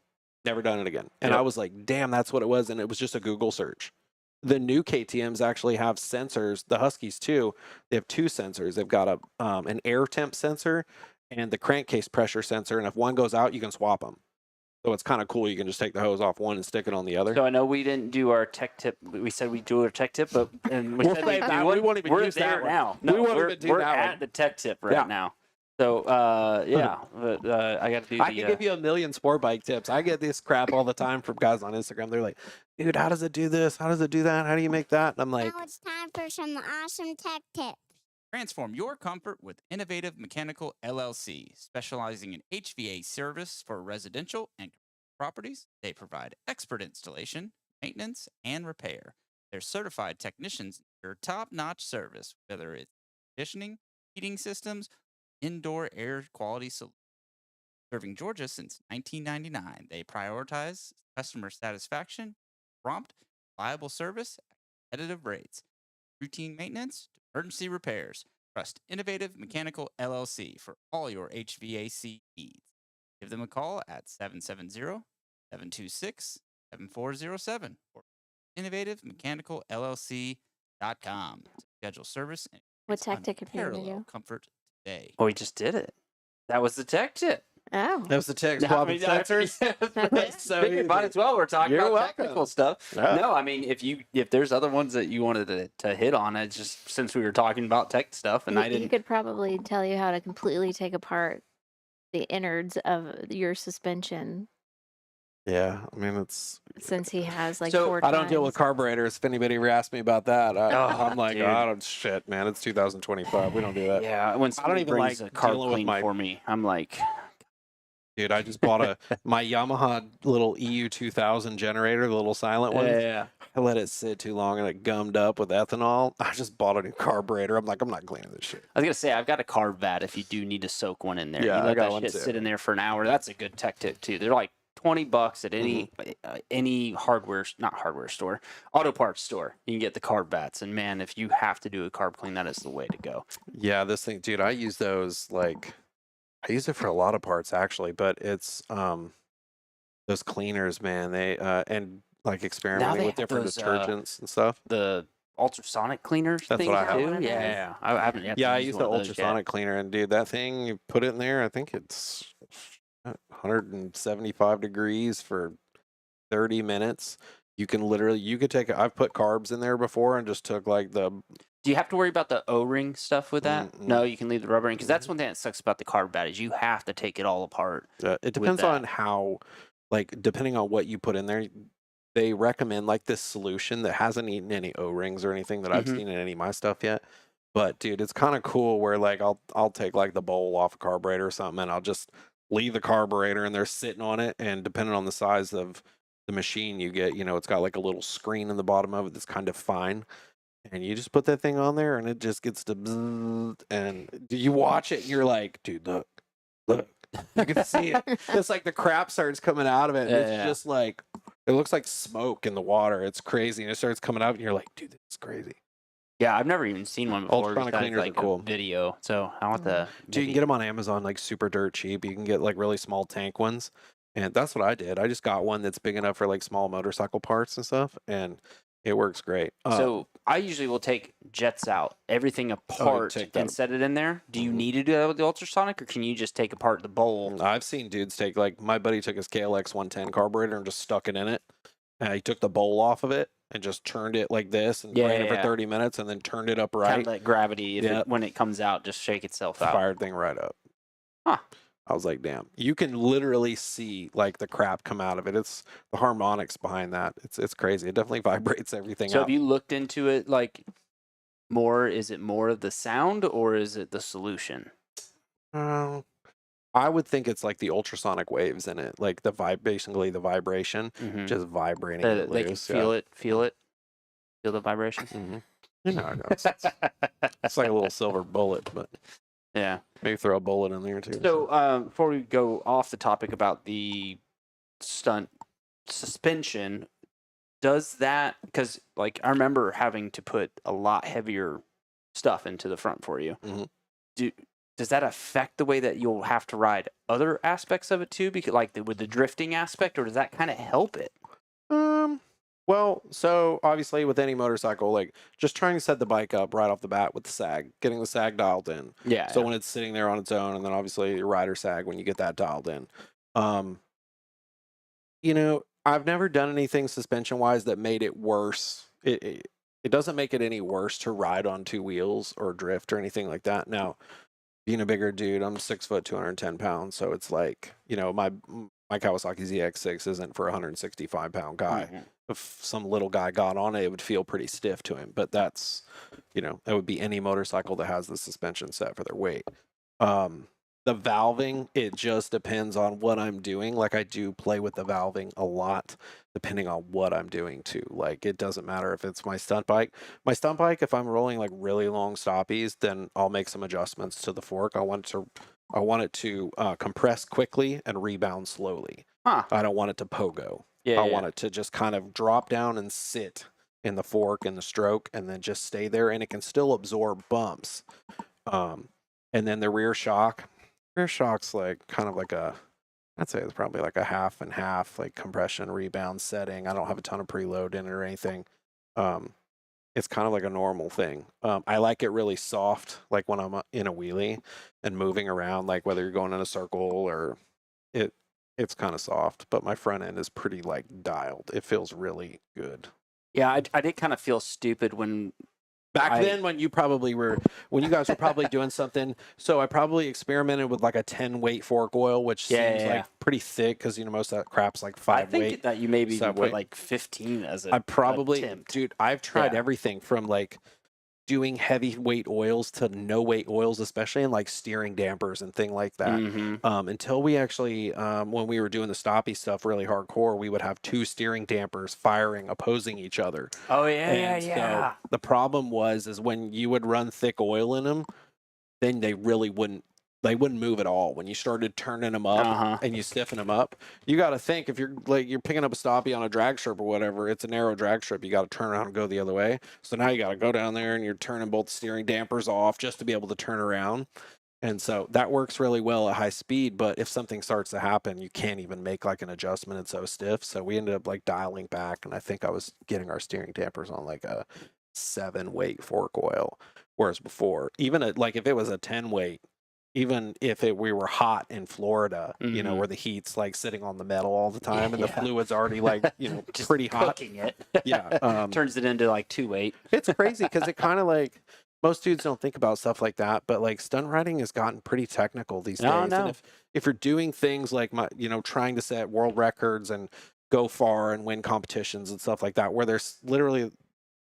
Never done it again. And Yep. I was like, damn, that's what it was. And it was just a Google search. The new KTMs actually have sensors. The Huskies too. They have two sensors. They've got an air temp sensor and the crankcase pressure sensor. And if one goes out, you can swap them. So it's kind of cool. You can just take the hose off one and stick it on the other. So I know we didn't do our tech tip. We said we'd do our tech tip, but and we We'll said save we'd that. do We one. won't even We're use there that one. now. We No, won't we're, even do we're that at one. the tech tip right Yeah. now. So yeah, but I got to do. I can give you a million sport bike tips. I get this crap all the time from guys on Instagram. They're like, dude, how does it do this? How does it do that? How do you make that? And I'm like, Now it's time for some awesome tech tips. Transform your comfort with Innovative Mechanical LLC, specializing in HVAC service for residential and commercial properties. They provide expert installation, maintenance, and repair. Their certified technicians ensure top-notch service, whether it's conditioning, heating systems, indoor air quality solutions. Serving Georgia since 1999, they prioritize customer satisfaction, prompt, reliable service at competitive rates, routine maintenance to emergency repairs. Trust Innovative Mechanical LLC for all your HVAC needs. Give them a call at 770-726-7407 or innovativemechanical.llc.com to schedule service and What experience tech tip are you gonna unparalleled do? comfort today. Oh, we just did it. That was the tech tip. Oh, That was the text. No, I Swapping mean, sensors. That's so Figured might easy. as well. We're talking You're about welcome. technical stuff. Yeah. No, I mean, if there's other ones that you wanted to hit on, it's just since we were talking about tech stuff, and I he didn't. could probably tell you how to completely take apart the innards of your suspension, Yeah, I mean it's. since he has like So, 4 I don't deal with times. carburetors. If anybody ever asks me about that, I'm like, dude. I don't shit, man. It's 2025. We don't do that. Yeah, when I don't somebody even brings like a carb dealing with clean my- for me, I'm like, Dude, I just bought my Yamaha little EU2000 generator, the little silent one. yeah. I let it sit too long and it gummed up with ethanol. I just bought a new carburetor. I'm like, I'm not cleaning this shit. I was gonna say I've got a carb vat if you do need to soak one in there. Yeah, you I let got that one shit too. sit in there for an hour. That's a good tech tip too. They're like $20 at any hardware, not hardware store, auto parts store. You can get the carb vats, and man, if you have to do a carb clean, that is the way to go. Yeah, this thing, dude, I use those I use it for a lot of parts actually, but it's those cleaners, man. They and like experimenting they with have different those, detergents and stuff. The ultrasonic cleaners. That's things what I have. too. One of those. Yeah, I haven't yet. Yeah, I used use one the of those yet. ultrasonic cleaner, and dude, that thing, you put it in there, I think it's 175 degrees for 30 minutes. You could take, I've put carbs in there before and just took like the, Do you have to worry about the O-ring stuff with that? Mm-mm. No, you can leave the rubber in because that's one thing that sucks about the carb vat is you have to take it all apart. it depends that. on how, like, depending on what you put in there, they recommend like this solution that hasn't eaten any O-rings or anything that I've Mhm. seen in any of my stuff yet. But dude, it's kind of cool where like I'll take like the bowl off a carburetor or something and I'll just leave the carburetor and they're sitting on it, and depending on the size of the machine you get, it's got like a little screen in the bottom of it that's kind of fine. And you just put that thing on there and it just gets to bzzz, and you watch it and you're like, dude, look. You can see it. It's like the crap starts coming out of it. And Yeah, it's yeah. just like, it looks like smoke in the water. It's crazy. And it starts coming out and you're like, dude, this is crazy. Yeah, I've never even seen one before. Ultrasonic besides, cleaners are like cool. a video, so I want the. Dude, you can get them on Amazon like super dirt cheap. You can get like really small tank ones. And that's what I did. I just got one that's big enough for like small motorcycle parts and stuff. And it works great. So I usually will take jets out, everything apart, take that- and set it in there. Do you need to do that with the ultrasonic, or can you just take apart the bowl? I've seen dudes take, like, my buddy took his KLX 110 carburetor and just stuck it in it. And he took the bowl off of it and just turned it like this and ran it for Yeah. 30 minutes and then turned it Kind upright. of let gravity, if Yeah. when it comes out, just shake itself out. Fired thing right up. Huh. I was like, damn. You can literally see like the crap come out of it. It's the harmonics behind that. It's crazy. It definitely vibrates everything So out. have you looked into it like more? Is it more of the sound or is it the solution? I would think it's like the ultrasonic waves in it, like basically the vibration, Mhm. just vibrating. They, it they can loose, feel it, feel the vibration. Mhm. You know how it goes. It's like a little silver bullet, but Yeah. maybe throw a bullet in there too. So before we go off the topic about the stunt suspension, does that, because like I remember having to put a lot heavier stuff into the front for you. Mhm. Does that affect the way that you'll have to ride other aspects of it too? Because like with the drifting aspect, or does that kind of help it? Well, so obviously with any motorcycle, like just trying to set the bike up right off the bat with the sag, getting the sag dialed in. Yeah. So when it's sitting there on its own, and then obviously your rider sag when you get that dialed in. I've never done anything suspension wise that made it worse. It doesn't make it any worse to ride on two wheels or drift or anything like that. Now, being a bigger dude, I'm 6 foot, 210 pounds. So it's like, my Kawasaki ZX6 isn't for a 165 pound guy. Mhm. if some little guy got on it, it would feel pretty stiff to him. But that's, that would be any motorcycle that has the suspension set for their weight. The valving, it just depends on what I'm doing. Like, I do play with the valving a lot, depending on what I'm doing too. Like, it doesn't matter if it's my stunt bike. My stunt bike, if I'm rolling like really long stoppies, then I'll make some adjustments to the fork. I want it to compress quickly and rebound slowly. Huh. I don't want it to pogo. Yeah, I want it to just kind of drop down and sit in the fork and the stroke, and then just stay there, and it can still absorb bumps. And then the rear shock's like kind of like I'd say it's probably like a half and half, like compression rebound setting. I don't have a ton of preload in it or anything. It's kind of like a normal thing. I like it really soft, like when I'm in a wheelie and moving around, like whether you're going in a circle or it's kind of soft, but my front end is pretty like dialed. It feels really good. Yeah, I did kind of feel stupid when Back then, when you guys were probably doing something, so I probably experimented with like a 10 weight fork oil, which seems like pretty thick because most of that crap's like 5 weight. I think that you maybe So put like 15 as a I probably, attempt. dude, I've tried everything from like doing heavyweight oils to no weight oils, especially in like steering dampers and thing like that. Until we actually, when we were doing the stoppie stuff really hardcore, we would have 2 steering dampers firing, opposing each other. Oh yeah, And so the problem is when you would run thick oil in them, then they really wouldn't move at all. When you started turning them up and you stiffen them up, you got to think, if you're picking up a stoppie on a drag strip or whatever, it's a narrow drag strip. You got to turn around and go the other way. So now you got to go down there and you're turning both steering dampers off just to be able to turn around. And so that works really well at high speed. But if something starts to happen, you can't even make like an adjustment. It's so stiff. So we ended up like dialing back. And I think I was getting our steering dampers on like a 7 weight fork oil. Whereas before, even if it was a 10 weight, even if we were hot in Florida, where the heat's like sitting on the metal all the time and the fluid's already like, just pretty hot. Cooking it. Turns it into like 2 weight. It's crazy because it kind of like, most dudes don't think about stuff like that, but like stunt riding has gotten pretty technical these days. And if you're doing things like trying to set world records and go far and win competitions and stuff like that, where there's literally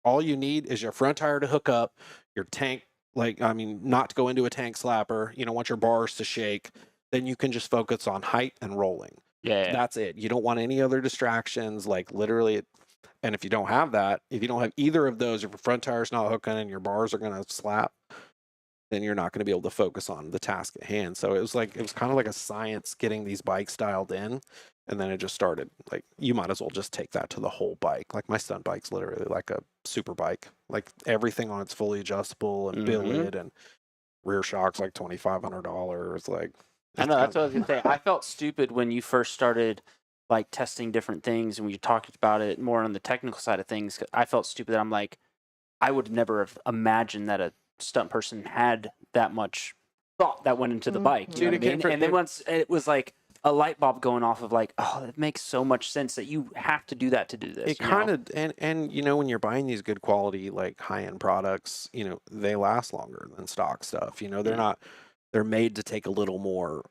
all you need is your front tire to hook up, your tank, not to go into a tank slapper, you don't want your bars to shake, then you can just focus on height and rolling. Yeah. That's it. You don't want any other distractions, like literally. And if you don't have that, if you don't have either of those, if your front tire's not hooking and your bars are going to slap, then you're not going to be able to focus on the task at hand. So it was kind of like a science getting these bikes dialed in. And then it just started, like, you might as well just take that to the whole bike. Like, my stunt bike's literally like a super bike. Like, everything on it's fully adjustable and billet, and rear shock's like $2,500. Like, I know, that's what I was going to say. I felt stupid when you first started, like, testing different things, and we talked about it more on the technical side of things. I felt stupid that I'm like, I would never have imagined that a stunt person had that much thought that went into the bike. You know what I mean? And then once it was like a light bulb going off of like, oh, it makes so much sense that you have to do that to do this. It kind of, and when you're buying these good quality, like high-end products, they last longer than stock stuff. They're made to take a little more,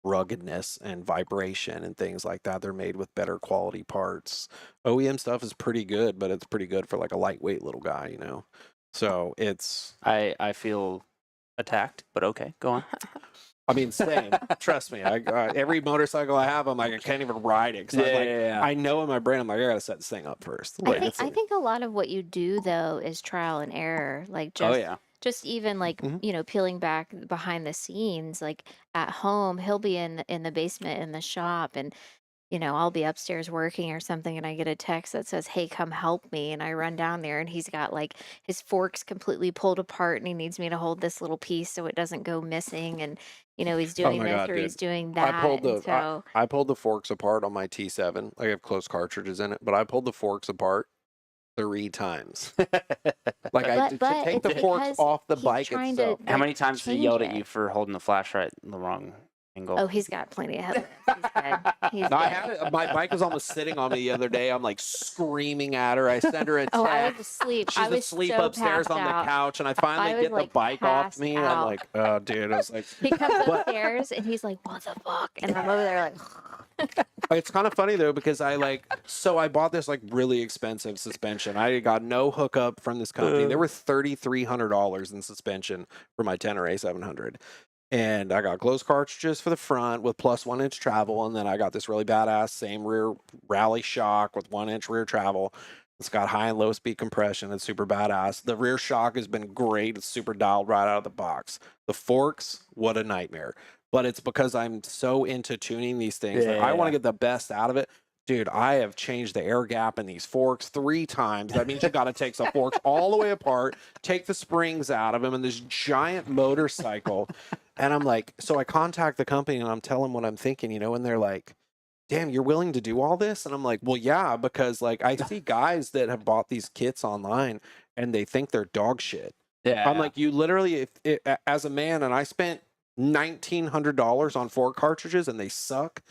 ruggedness and vibration and things like that. They're made with better quality parts. OEM stuff is pretty good, but it's pretty good for like a lightweight little guy, So it's... I feel attacked, but okay, go on. I mean, same. Trust me. Every motorcycle I have, I'm like, I can't even ride it. Cause I know in my brain, I'm like, I gotta set this thing up first. Like, I think a lot of what you do though is trial and error. Like just even like peeling back behind the scenes. Like at home, he'll be in the basement in the shop, and I'll be upstairs working or something, and I get a text that says, "Hey, come help me." And I run down there, and he's got like his forks completely pulled apart, and he needs me to hold this little piece so it doesn't go missing. And he's doing this or he's doing that. I pulled the forks apart on my T7. I have closed cartridges in it, but I pulled the forks apart 3 times. To take the forks off the bike itself. How many times has he yelled at you for holding the flashlight in the wrong angle? Oh, he's got plenty of headlights. He's good. I had it. My bike was almost sitting on me the other day. I'm like screaming at her. I send her a text. Oh, I was asleep. She's asleep upstairs on the couch, and I finally get the bike off me. And I'm like, oh, dude. I was like, he comes upstairs and he's like, what the fuck? And I'm over there like, It's kind of funny though, because I bought this like really expensive suspension. I got no hookup from this company. They were $3,300 in suspension for my Tenor A700. And I got closed cartridges for the front with plus 1 inch travel. And then I got this really badass same rear rally shock with 1 inch rear travel. It's got high and low speed compression. It's super badass. The rear shock has been great. It's super dialed right out of the box. The forks, what a nightmare. But it's because I'm so into tuning these things. Yeah, Like, I want to get the best out of it. Dude, I have changed the air gap in these forks 3 times. That means you got to take the forks all the way apart, take the springs out of them, and this giant motorcycle. And I'm like, so I contact the company and I'm telling what I'm thinking, and they're like, damn, you're willing to do all this? And I'm like, well, yeah, because like I see guys that have bought these kits online and they think they're dog shit. Yeah. I'm like, you literally, as a man, and I spent $1,900 on 4 cartridges and they suck,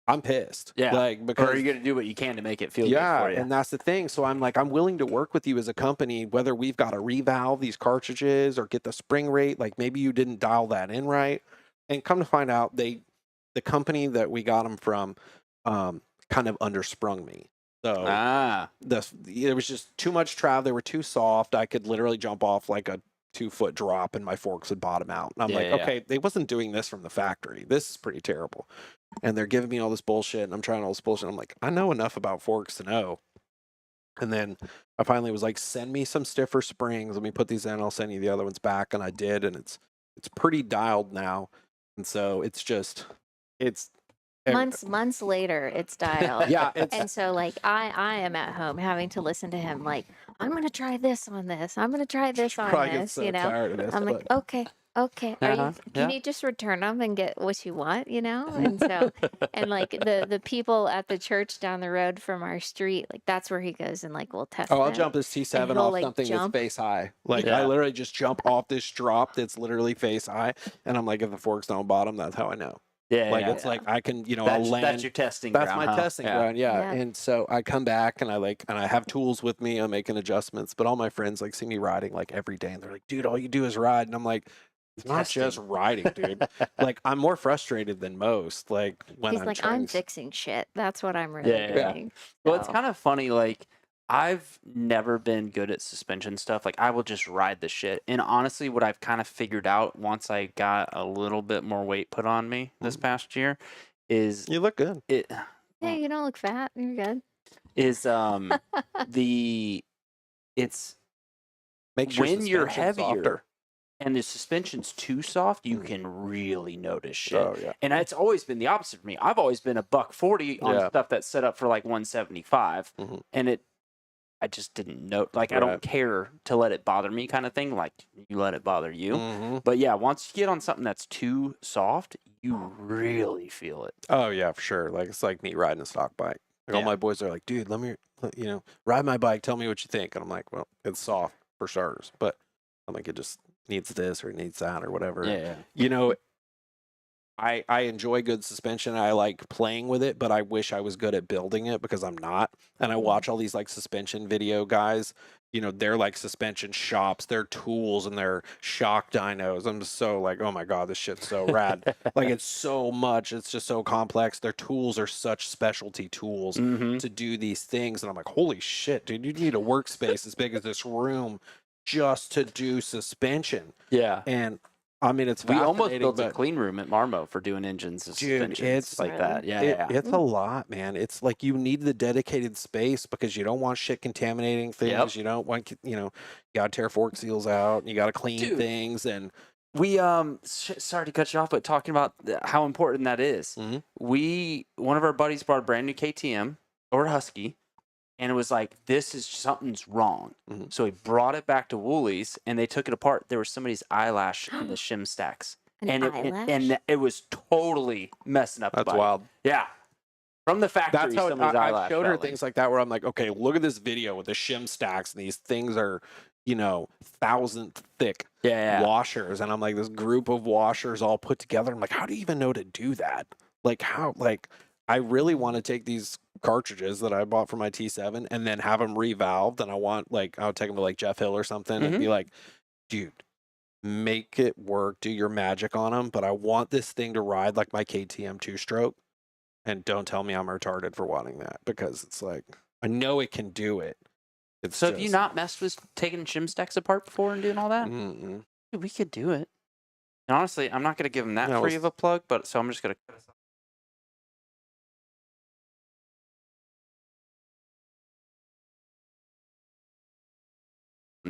I'm pissed. Yeah. Like, or because are you going to do what you can to make it feel good for you? and that's the thing. So I'm like, I'm willing to work with you as a company, whether we've got to revalve these cartridges or get the spring rate. Like maybe you didn't dial that in right. And come to find out, the company that we got them from kind of undersprung me. So there was just too much travel. They were too soft. I could literally jump off like a 2-foot drop and my forks would bottom out. And I'm okay, they wasn't doing this from the factory. This is pretty terrible. And they're giving me all this bullshit and I'm trying all this bullshit. I'm like, I know enough about forks to know. And then I finally was like, send me some stiffer springs. Let me put these in. I'll send you the other ones back. And I did. And it's pretty dialed now. And so it's months later, it's dialed. Yeah. And so like I am at home having to listen to him like, I'm gonna try this on this. I'm gonna try this on probably get this. so tired of this, I'm like, okay. Can you just return them and get what you want? And so, and like the people at the church down the road from our street, like that's where he goes and like we'll test. I'll them. jump this T7 And he'll, off like, something jump. that's face high. Like I literally just jump off this drop that's literally face high, and I'm like, if the forks don't bottom, that's how I know. It's like I can, I'll land. That's your testing That's ground. my testing ground. Yeah. And so I come back and I have tools with me. I'm making adjustments, but all my friends like see me riding like every day, and they're like, dude, all you do is ride, and I'm like, it's not just riding, dude. Like I'm more frustrated than most. Like when He's like, I'm fixing shit. That's what I'm really doing. Well, it's kind of funny. Like I've never been good at suspension stuff. Like I will just ride the shit. And honestly, what I've kind of figured out once I got a little bit more weight put on me this past year is you look good. Yeah, you don't look fat. You're good. Is Makes your when you're suspension heavier softer. and the suspension's too soft, you can really notice shit. Oh, yeah. And it's always been the opposite for me. I've always been a $140 on stuff that's set up for like 175, and I just didn't know. Like I don't care to let it bother me, kind of thing. Like you let it bother you. But yeah, once you get on something that's too soft, you really feel it. Oh yeah, for sure. Like it's like me riding a stock bike. Like all my boys are like, dude, let me, ride my bike. Tell me what you think. And I'm like, well, it's soft for starters, but I'm like, it just needs this or it needs that or whatever. Yeah. I enjoy good suspension. I like playing with it, but I wish I was good at building it because I'm not. And I watch all these like suspension video guys, they're like suspension shops, their tools and their shock dynos. I'm just so like, oh my God, this shit's so rad. Like it's so much. It's just so complex. Their tools are such specialty tools to do these things. And I'm like, holy shit, dude, you need a workspace as big as this room just to do suspension. Yeah. And I mean, it's we almost fascinating, built a but clean room at Marmo for doing engines and dude, suspensions it's like that. Yeah, it's a lot, man. It's like you need the dedicated space because you don't want shit contaminating things. You don't want, you got to tear fork seals out. And you got to clean things. And we sorry to cut you off, but talking about how important that is. One of our buddies brought a brand new KTM or Husky. And it was like, something's wrong. So he brought it back to Woolies, and they took it apart. There was somebody's eyelash in the shim stacks. And it was totally messing up the bike. That's wild. Yeah. From the factory, that's how somebody's eyelash I showed her fell in. things like that where I'm like, okay, look at this video with the shim stacks, and these things are, 1,000 thick washers. And I'm like, this group of washers all put together. I'm like, how do you even know to do that? Like, how, like, I really want to take these cartridges that I bought for my T7 and then have them revalved. And I want, like, I'll take them to like Jeff Hill or something and be like, dude, make it work, do your magic on them. But I want this thing to ride like my KTM 2-stroke. And don't tell me I'm retarded for wanting that, because it's like, I know it can do it. It's So just, have you not messed with taking shim stacks apart before and doing all that? Mm-mm. Dude, we could do it. And honestly, I'm not going to give them that No, free of a plug, but so I'm just going to cut us off.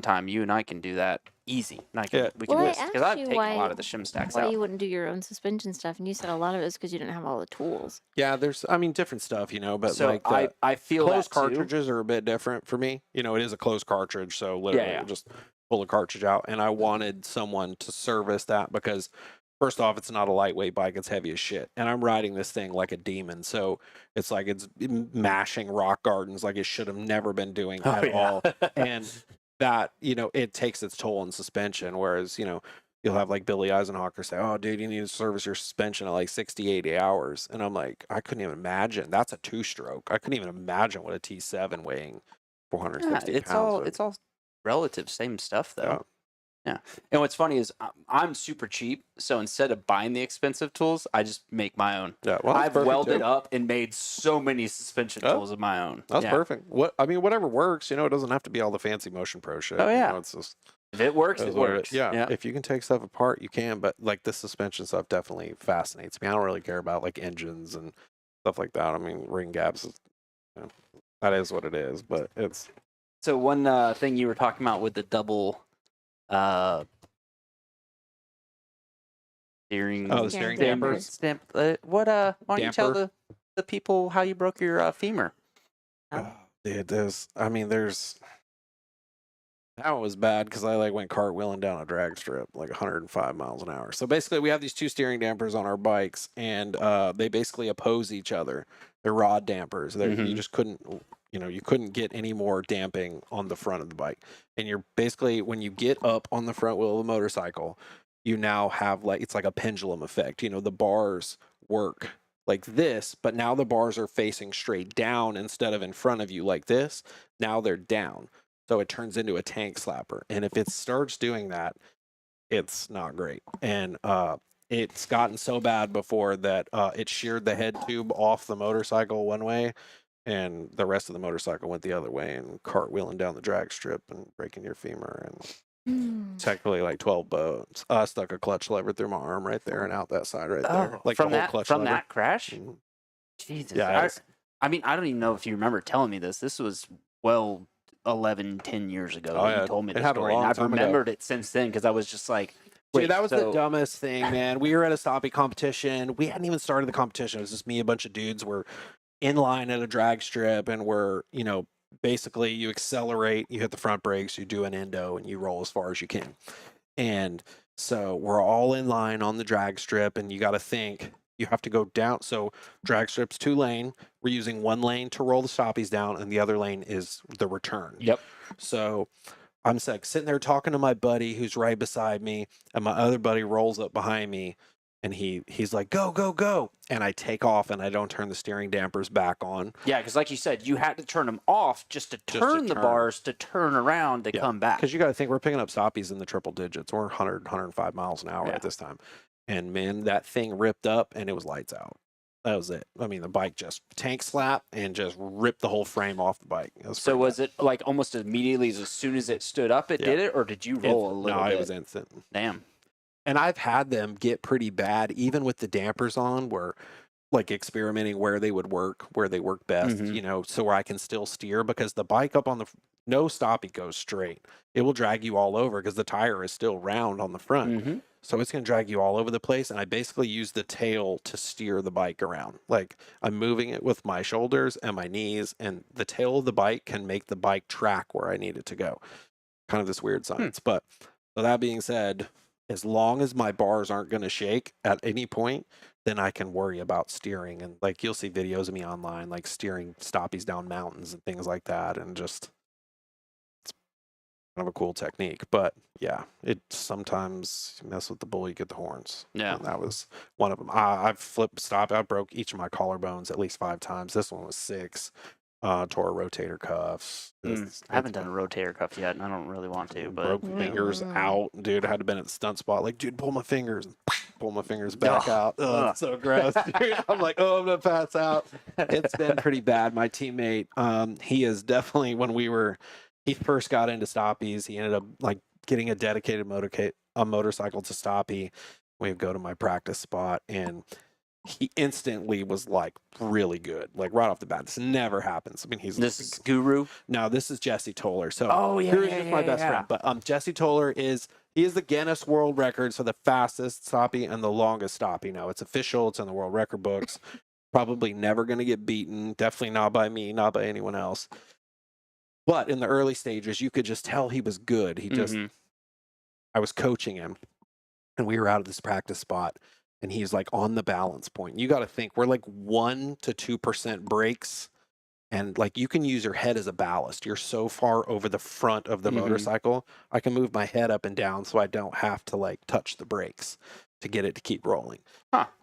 Time you and I can do that easy. And I can, Yeah. we can Well, I because asked I've you taken a lot why- of the shim stacks Why out. you wouldn't do your own suspension stuff, and you said a lot of it is because you didn't have all the tools. Yeah, there's, I mean, different stuff, but So like the I feel closed that too. cartridges are a bit different for me. It is a closed cartridge, so literally yeah. just pull a cartridge out. And I wanted someone to service that because, first off, it's not a lightweight bike; it's heavy as shit. And I'm riding this thing like a demon, so it's like it's mashing rock gardens like it should have never been doing Oh, at yeah. all. And that it takes its toll on suspension. Whereas you'll have like Billy Eisenhower say, "Oh, dude, you need to service your suspension at like 60, 80 hours." And I'm like, I couldn't even imagine. That's a 2-stroke. I couldn't even imagine what a T7 weighing 460 it's pounds. all it's all relative, same stuff though. Yeah. Yeah. And what's funny is I'm super cheap, so instead of buying the expensive tools, I just make my own. Yeah, well, that's I've perfect, welded too. up and made so many suspension Oh, tools of my own. That's Yeah. perfect. Whatever works. It doesn't have to be all the fancy Motion Pro shit. Oh, yeah. It's just If it works, is it what works. Yeah. If you can take stuff apart, you can. But like the suspension stuff definitely fascinates me. I don't really care about like engines and stuff like that. I mean, ring gaps is, that is what it is. But it's So one thing you were talking about with the double steering. Oh, the Steering steering dampers. dampers. Why don't you tell Damper. the people how you broke your femur? Oh, dude, there's that one was bad because I like went cartwheeling down a drag strip like 105 miles an hour. So basically, we have these 2 steering dampers on our bikes, and they basically oppose each other. They're rod dampers. You Mhm. just couldn't, you couldn't get any more damping on the front of the bike. And you're basically, when you get up on the front wheel of a motorcycle, you now have it's like a pendulum effect. The bars work like this, but now the bars are facing straight down instead of in front of you like this. Now they're down. So it turns into a tank slapper. And if it starts doing that, it's not great. And it's gotten so bad before that it sheared the head tube off the motorcycle one way, and the rest of the motorcycle went the other way, and cartwheeling down the drag strip and breaking your femur. And technically like 12 bones. I stuck a clutch lever through my arm right there and out that side right there. Like from the whole that clutch from lever. that crash. Mhm. Jesus. Yeah, I mean, I don't even know if you remember telling me this. This was 11, 10 years ago. Oh, that yeah. you told me It this happened a story, and long I've time ago. remembered it since then because I was just like, Dude, wait, that was the so- dumbest thing, man. We were at a stoppie competition. We hadn't even started the competition. It was just me, a bunch of dudes were in line at a drag strip, and we're, basically you accelerate, you hit the front brakes, you do an endo, and you roll as far as you can. And so we're all in line on the drag strip, and you got to think you have to go down. So drag strip's 2-lane. We're using 1 lane to roll the stoppies down, and the other lane is the return. Yep. So I'm sitting there talking to my buddy who's right beside me, and my other buddy rolls up behind me, and he's like, "Go, go, go!" And I take off, and I don't turn the steering dampers back on. Yeah, because like you said, you had to turn them off just to turn the turn. bars to turn around to come back. Because you got to think we're picking up stoppies in the triple digits. We're 100, 105 miles an hour Yeah. at this time. And man, that thing ripped up, and it was lights out. That was it. I mean, the bike just tank slap and just ripped the whole frame off the bike. So was it like almost immediately as soon as it stood up, it Yeah. did it, or did you roll a little No, bit? it was instant. Damn. And I've had them get pretty bad, even with the dampers on, where like experimenting where they would work, where they work best, Mhm. so where I can still steer, because the bike up on the no stoppie goes straight. It will drag you all over because the tire is still round on the front. Mm-hmm. So it's going to drag you all over the place. And I basically use the tail to steer the bike around. Like I'm moving it with my shoulders and my knees, and the tail of the bike can make the bike track where I need it to go. Kind of this weird science. But so that being said, as long as my bars aren't going to shake at any point, then I can worry about steering. And like you'll see videos of me online, like steering stoppies down mountains and things like that. And just, it's kind of a cool technique. But yeah, it sometimes you mess with the bull, you get the horns. Yeah. And that was one of them. I've flipped stop. I broke each of my collarbones at least 5 times. This one was 6. Tore rotator cuffs. I haven't done a rotator cuff yet, and I don't really want to. But broke fingers out, dude. I had to been at the stunt spot, like, dude, pull my fingers. pull my fingers back out. Oh, it's so gross. Dude. I'm like, oh, I'm gonna pass out. It's been pretty bad. My teammate, he is definitely he first got into stoppies. He ended up like getting a dedicated motorcycle to stoppie. We go to my practice spot, and he instantly was like really good, like right off the bat. This never happens. I mean, This is Guru. No, this is Jesse Toller. So Guru's just my best friend. But Jesse Toller is the Guinness World Records for the fastest stoppie and the longest stoppie. Now it's official. It's in the world record books. Probably never going to get beaten. Definitely not by me, not by anyone else. But in the early stages, you could just tell he was good. He just, I was coaching him, and we were out of this practice spot, and he's like on the balance point. You got to think we're like 1 to 2% brakes, and like you can use your head as a ballast. You're so far over the front of the motorcycle, I can move my head up and down so I don't have to like touch the brakes to get it to keep rolling.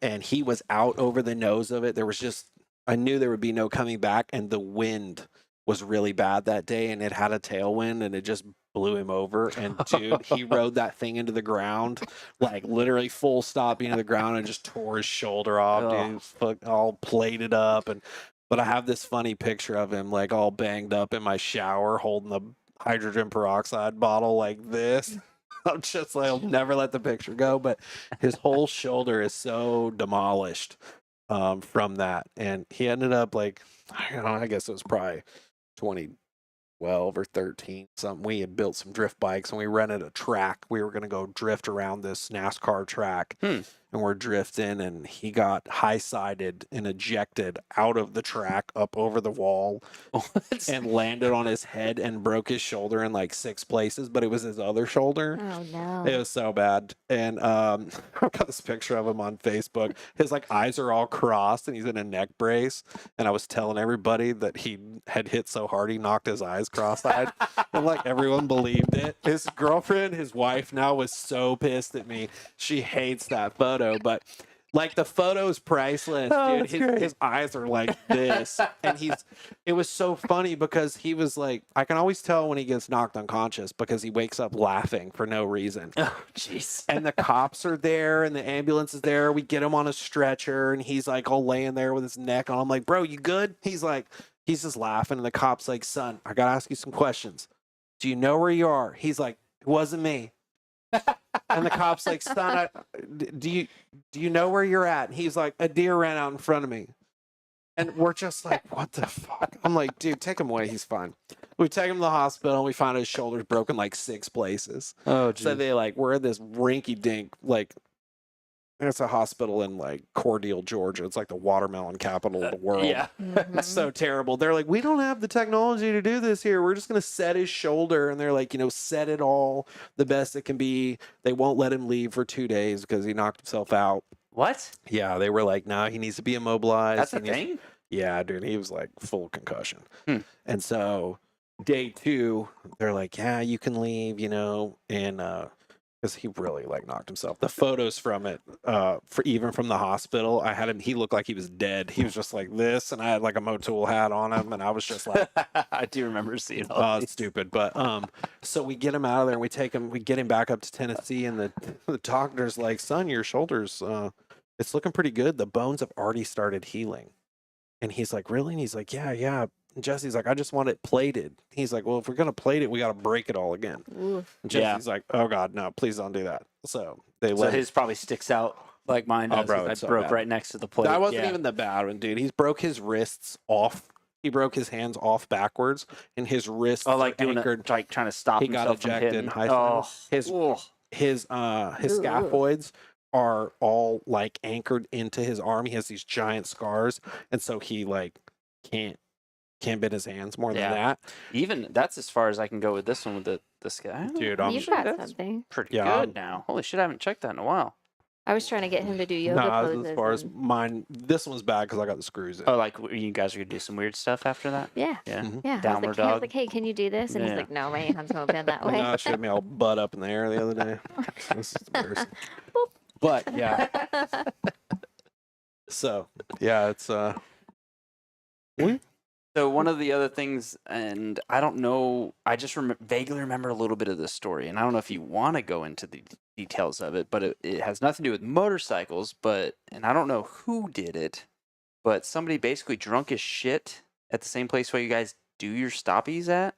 And he was out over the nose of it. There was just, I knew there would be no coming back, and the wind was really bad that day, and it had a tailwind, and it just blew him over. And dude, he rode that thing into the ground, like literally full stop into the ground, and just tore his shoulder off, dude, all plated up. But I have this funny picture of him like all banged up in my shower, holding the hydrogen peroxide bottle like this. I'm just like, I'll never let the picture go. But his whole shoulder is so demolished from that, and he ended up like, I don't know, I guess it was probably 2012 or 13 something. We had built some drift bikes, and we rented a track. We were going to go drift around this NASCAR track, and we're drifting, and he got high-sided and ejected out of the track up over the wall and landed on his head and broke his shoulder in like 6 places, but it was his other shoulder. Oh no. It was so bad. And I've got this picture of him on Facebook. His like eyes are all crossed, and he's in a neck brace. And I was telling everybody that he had hit so hard he knocked his eyes cross-eyed. And like everyone believed it. His girlfriend, his wife now, was so pissed at me. She hates that photo, but like the photo is priceless, dude. His eyes are like this, and it was so funny because he was like, I can always tell when he gets knocked unconscious because he wakes up laughing for no reason. Oh, jeez. And the cops are there, and the ambulance is there. We get him on a stretcher, and he's like all laying there with his neck on. I'm like, bro, you good? He's just laughing, and the cop's like, son, I gotta ask you some questions. Do you know where you are? He's like, it wasn't me. And the cop's like, son, do you know where you're at? And he's like, a deer ran out in front of me. And we're just like, what the fuck? I'm like, dude, take him away. He's fine. We take him to the hospital, and we find his shoulder's broken like 6 places. Oh, geez. So they like, we're at this rinky dink, like, it's a hospital in like Cordele, Georgia. It's like the watermelon capital of the world. Yeah. It's so terrible. They're like, we don't have the technology to do this here. We're just going to set his shoulder. And they're like, set it all the best it can be. They won't let him leave for 2 days because he knocked himself out. What? Yeah, they were like, no, he needs to be immobilized. That's a thing? Yeah, dude, he was like full concussion. And so day 2, they're like, yeah, you can leave, and because he really like knocked himself. The photos from it, even from the hospital, I had him. He looked like he was dead. He was just like this, and I had like a Motul hat on him, and I was just like, I do remember seeing all oh, it's stupid. But so we get him out of there, and we get him back up to Tennessee, and the doctor's like, son, your shoulders, it's looking pretty good. The bones have already started healing. And he's like, really? And he's like, yeah. And Jesse's like, I just want it plated. He's like, well, if we're going to plate it, we got to break it all again. Oof. And Jesse's like, oh, God, no, please don't do that. So they So his probably sticks out like mine does. bro, I it's so broke bad. right next to the plate. That wasn't even the bad one, dude. He broke his wrists off. He broke his hands off backwards, and his wrists like doing anchored. like trying to stop He got himself from ejected hitting. in high Oh, school. His scaphoids are all like anchored into his arm. He has these giant scars, and so he like can't bend his hands more than that. Even that's as far as I can go with this one with this guy. Dude, You've got something. Pretty Yeah. good now. Holy shit, I haven't checked that in a while. I was trying to get him to do yoga poses. as far as and- mine, this one's bad because I got the screws in. Oh, like you guys are gonna do some weird stuff after that? Yeah. Yeah. Mhm. Yeah. I Downward was dog. like, hey, can you do this? And Yeah. he's like, no, my hands won't bend that way. No, it showed me all butt up in the air the other day. This is embarrassing. But yeah, so yeah, it's So one of the other things, and I don't know, I just vaguely remember a little bit of this story, and I don't know if you want to go into the details of it, but it has nothing to do with motorcycles, and I don't know who did it, but somebody basically drunk as shit at the same place where you guys do your stoppies at,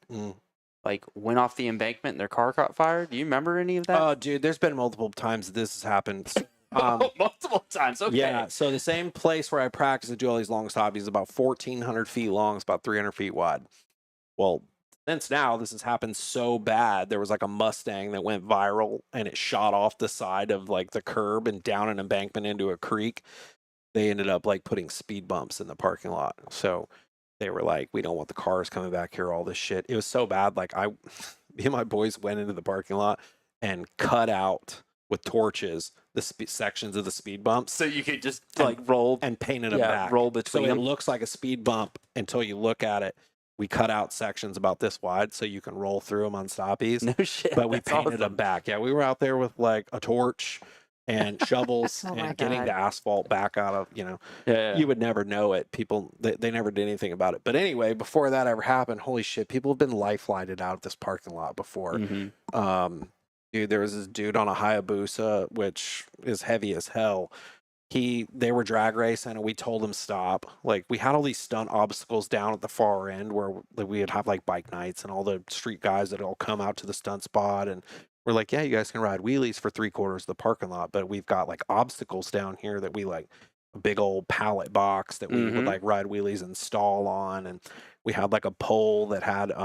like went off the embankment and their car caught fire. Do you remember any of that? Oh, dude, there's been multiple times this has happened. Multiple times. Okay. Yeah, so the same place where I practice and do all these long stoppies is about 1,400 feet long. It's about 300 feet wide. Well, since now this has happened so bad, there was like a Mustang that went viral and it shot off the side of like the curb and down an embankment into a creek. They ended up like putting speed bumps in the parking lot. So they were like, we don't want the cars coming back here, all this shit. It was so bad. Like me and my boys went into the parking lot and cut out with torches the sections of the speed bumps, so you could just like roll and painted them back. Roll between so them. It looks like a speed bump until you look at it. We cut out sections about this wide so you can roll through them on stoppies. No shit. But we That's painted awesome. them back. Yeah, we were out there with like a torch and shovels Oh my and getting God. the asphalt back out of, Yeah. you would never know it. People, they never did anything about it. But anyway, before that ever happened, holy shit, people have been lifelined out of this parking lot before. Mhm. Dude, there was this dude on a Hayabusa, which is heavy as hell. They were drag racing and we told him stop. Like we had all these stunt obstacles down at the far end where we would have like bike nights and all the street guys that all come out to the stunt spot. And we're like, yeah, you guys can ride wheelies for 3/4 of the parking lot. But we've got like obstacles down here that we like a big old pallet box that we would like ride wheelies and stall on. And we had like a pole that had, it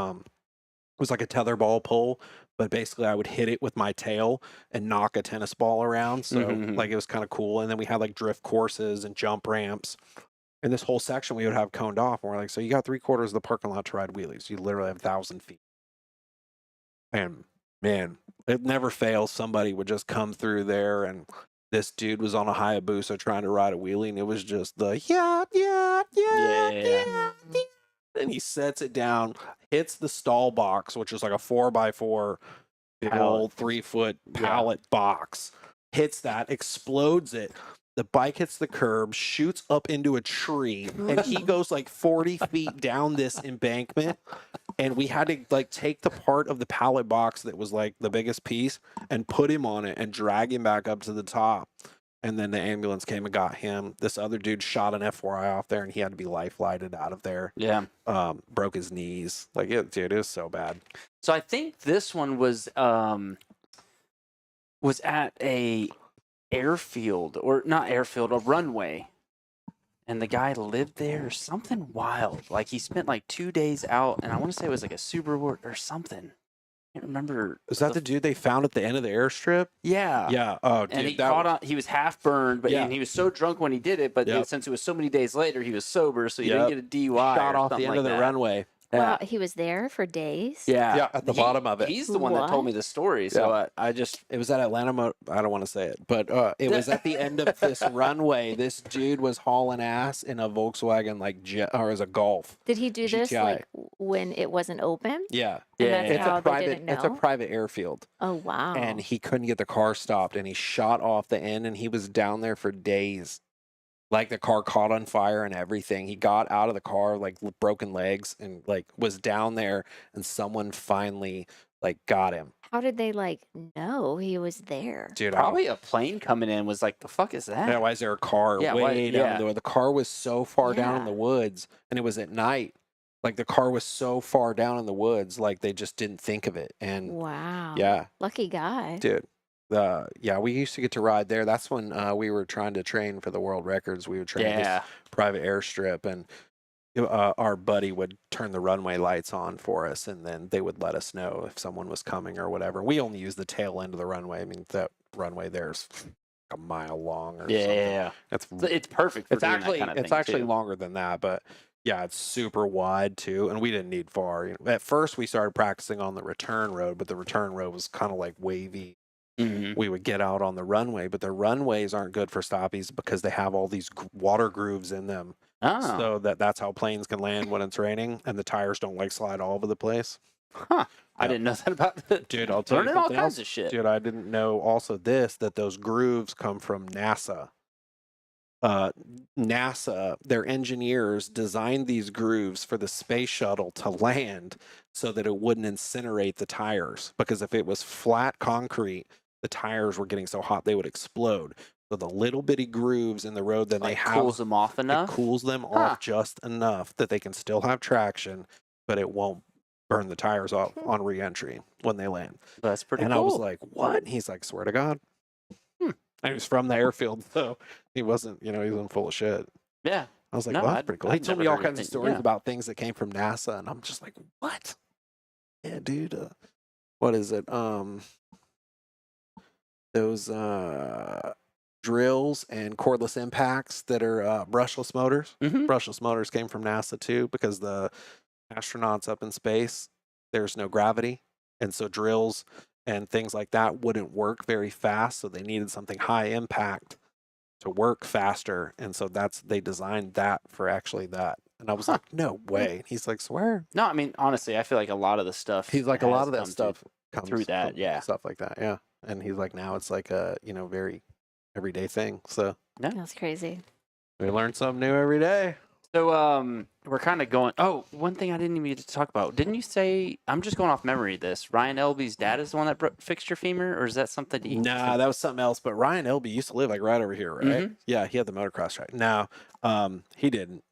was like a tetherball pole, but basically I would hit it with my tail and knock a tennis ball around. So like it was kind of cool. And then we had like drift courses and jump ramps. And this whole section we would have coned off. And we're like, so you got 3/4 of the parking lot to ride wheelies. You literally have 1,000 feet. And man, it never fails. Somebody would just come through there and this dude was on a Hayabusa trying to ride a wheelie. And it was just the yeah. And he sets it down, hits the stall box, which is like a 4x4, big old 3-foot pallet box, hits that, explodes it. The bike hits the curb, shoots up into a tree, and he goes like 40 feet down this embankment. And we had to like take the part of the pallet box that was like the biggest piece and put him on it and drag him back up to the top. And then the ambulance came and got him. This other dude shot an F4I off there, and he had to be life-flighted out of there. Yeah. Broke his knees. Like, dude, it was so bad. So I think this one was at a airfield, or not airfield, a runway. And the guy lived there or something wild. Like, he spent like 2 days out, and I want to say it was like a Subaru or something. I can't remember. Is that the dude they found at the end of the airstrip? Yeah. Yeah. Oh, dude. And he caught on. He was half burned, but Yeah. and he was so drunk when he did it. But since it was so many days later, he was sober, so he Yep. didn't get a DUI. Shot or off the something end like of the that. runway. Wow, he was there for days? Yeah. At the bottom of it. He's the one that told me the story. So I just. It was at Atlanta. I don't want to say it, but it was at the end of this runway. This dude was hauling ass in a Volkswagen, like or as a Golf. Did he do this GTI. like when it wasn't open? Yeah. And that's It's how a they private. didn't know? It's a private airfield. Oh, wow. And he couldn't get the car stopped, and he shot off the end, and he was down there for days. Like the car caught on fire and everything. He got out of the car like broken legs and like was down there, and someone finally like got him. How did they like know he was there? Dude, Probably a plane coming in was like, the fuck is that? Yeah, why is there a car Yeah, way down yeah. the way? The car was so far down in Yeah. the woods, and it was at night. Like the car was so far down in the woods, like they just didn't think of it. And Wow. yeah, Lucky guy. dude. Yeah, we used to get to ride there. That's when we were trying to train for the world records. We would train at Yeah. this private airstrip, and our buddy would turn the runway lights on for us, and then they would let us know if someone was coming or whatever. We only used the tail end of the runway. I mean, that runway there's a mile long or something. Yeah. It's So it's perfect for it's doing actually that kind of it's thing, actually too. longer than that, but yeah, it's super wide too, and we didn't need far. At first, we started practicing on the return road, but the return road was kind of like wavy. Mhm. We would get out on the runway, but the runways aren't good for stoppies because they have all these water grooves in them, Oh. so that's how planes can land when it's raining, and the tires don't like slide all over the place. Huh. I Yep. didn't know that about the Dude, I'll tell you learning all something kinds else. of shit. Dude, I didn't know also that those grooves come from NASA. NASA, their engineers designed these grooves for the space shuttle to land so that it wouldn't incinerate the tires. Because if it was flat concrete, the tires were getting so hot they would explode. So the little bitty grooves in the road that they have cools them off enough. It cools them off just enough that they can still have traction, but it won't burn the tires off on re-entry when they land. That's pretty And cool. I was like, what? And he's like, swear to God. And he was from the airfield, so he wasn't, he wasn't full of shit. Yeah. I was like, No, well, that's pretty cool. He I've told me never all heard kinds of anything- stories yeah. about things that came from NASA, and I'm just like, what? Yeah, dude. What is it? Those drills and cordless impacts that are brushless motors. Mhm. Brushless motors came from NASA too, because the astronauts up in space, there's no gravity, and so drills and things like that wouldn't work very fast, so they needed something high impact to work faster, and so they designed that for actually that. And I was like, no way. He's like, swear. No, I mean, honestly, I feel like a lot of the stuff. He's like, a lot has of that come stuff comes through that, from yeah. stuff like that, yeah. And he's like, now it's like a very everyday thing. So That's crazy. we learn something new every day. So we're kind of going. Oh, one thing I didn't even get to talk about. Didn't you say? I'm just going off memory. This Ryan Elby's dad is the one that fixed your femur, or is that something? Nah, that was something else. But Ryan Elby used to live like right over here, right? Mhm. Yeah, he had the motocross track. No, he didn't.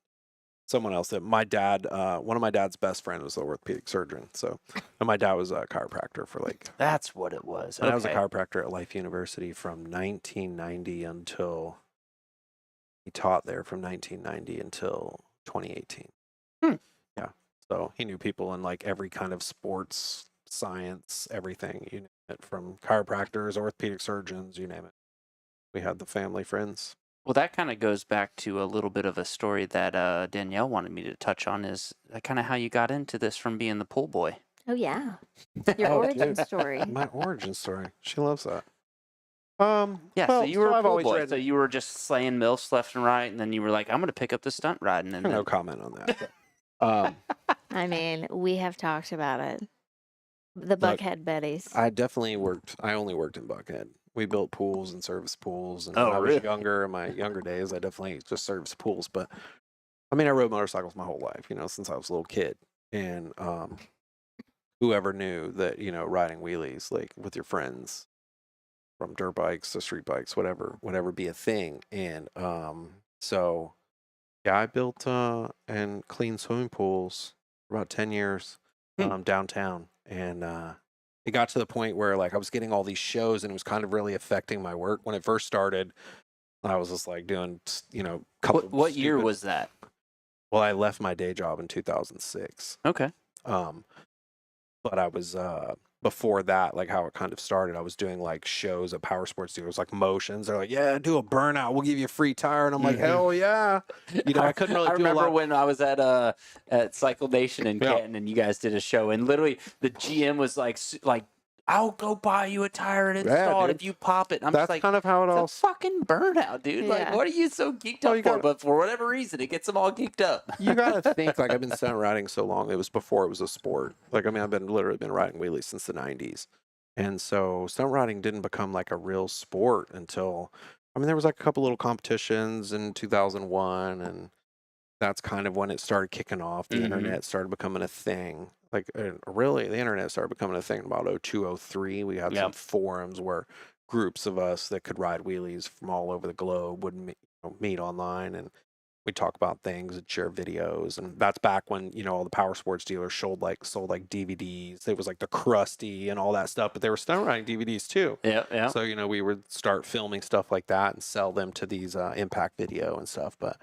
Someone else did. My dad, one of my dad's best friend was an orthopedic surgeon. So, and my dad was a chiropractor for like. That's what it was. And I was a Okay. chiropractor at Life University from 1990 until. He taught there from 1990 until 2018. Yeah. So he knew people in like every kind of sports, science, everything. You name it, from chiropractors, orthopedic surgeons, you name it. We had the family friends. Well, that kind of goes back to a little bit of a story that Danielle wanted me to touch on. Is kind of how you got into this from being the pool boy. Oh yeah, your Oh, origin dude. story. My origin story. She loves that. Yeah, well, so you were a I've pool always boy. read- So you were just slaying milfs left and right, and then you were like, "I'm going to pick up the stunt riding." And No then, comment on that. But, I mean, we have talked about it. The Look, Buckhead Betties. I definitely worked. I only worked in Buckhead. We built pools and serviced pools. And Oh, when I was really? younger, in my younger days, I definitely just serviced pools. But I mean, I rode motorcycles my whole life, since I was a little kid. And whoever knew that, riding wheelies like with your friends, from dirt bikes to street bikes, whatever be a thing. And so yeah, I built and cleaned swimming pools for about 10 years downtown. And it got to the point where like I was getting all these shows and it was kind of really affecting my work. When it first started, I was just like doing, couple what year stupid- was that? Well, I left my day job in 2006. Okay. But I was before that, like how it kind of started, I was doing like shows at power sports dealers, like Motions. They're like, yeah, do a burnout, we'll give you a free tire. And I'm like, hell yeah. I couldn't really I do a remember lot. when I was at Cycle Nation in Yeah. Canton, and you guys did a show, and literally the GM was like, I'll go buy you a tire and Yeah, install it dude. if you pop it. I'm That's just like, kind of how it all it's a fucking burnout, dude. Like, Yeah. what are you so geeked Well, up you for? gotta- But for whatever reason, it gets them all geeked up. You gotta think, like, I've been stunt riding so long. It was before it was a sport. Like, I mean, I've literally been riding wheelies since the 90s. And so stunt riding didn't become like a real sport until, I mean, there was like a couple little competitions in 2001, and that's kind of when it started kicking off. The Mhm. internet started becoming a thing. Like, really, the internet started becoming a thing in about 02, 03. We had some Yep. forums where groups of us that could ride wheelies from all over the globe would meet online, and we'd talk about things and share videos. And that's back when, all the power sports dealers sold like DVDs. It was like the Krusty and all that stuff, but they were stunt riding DVDs too. Yeah, yeah. So, we would start filming stuff like that and sell them to these Impact Video and stuff. But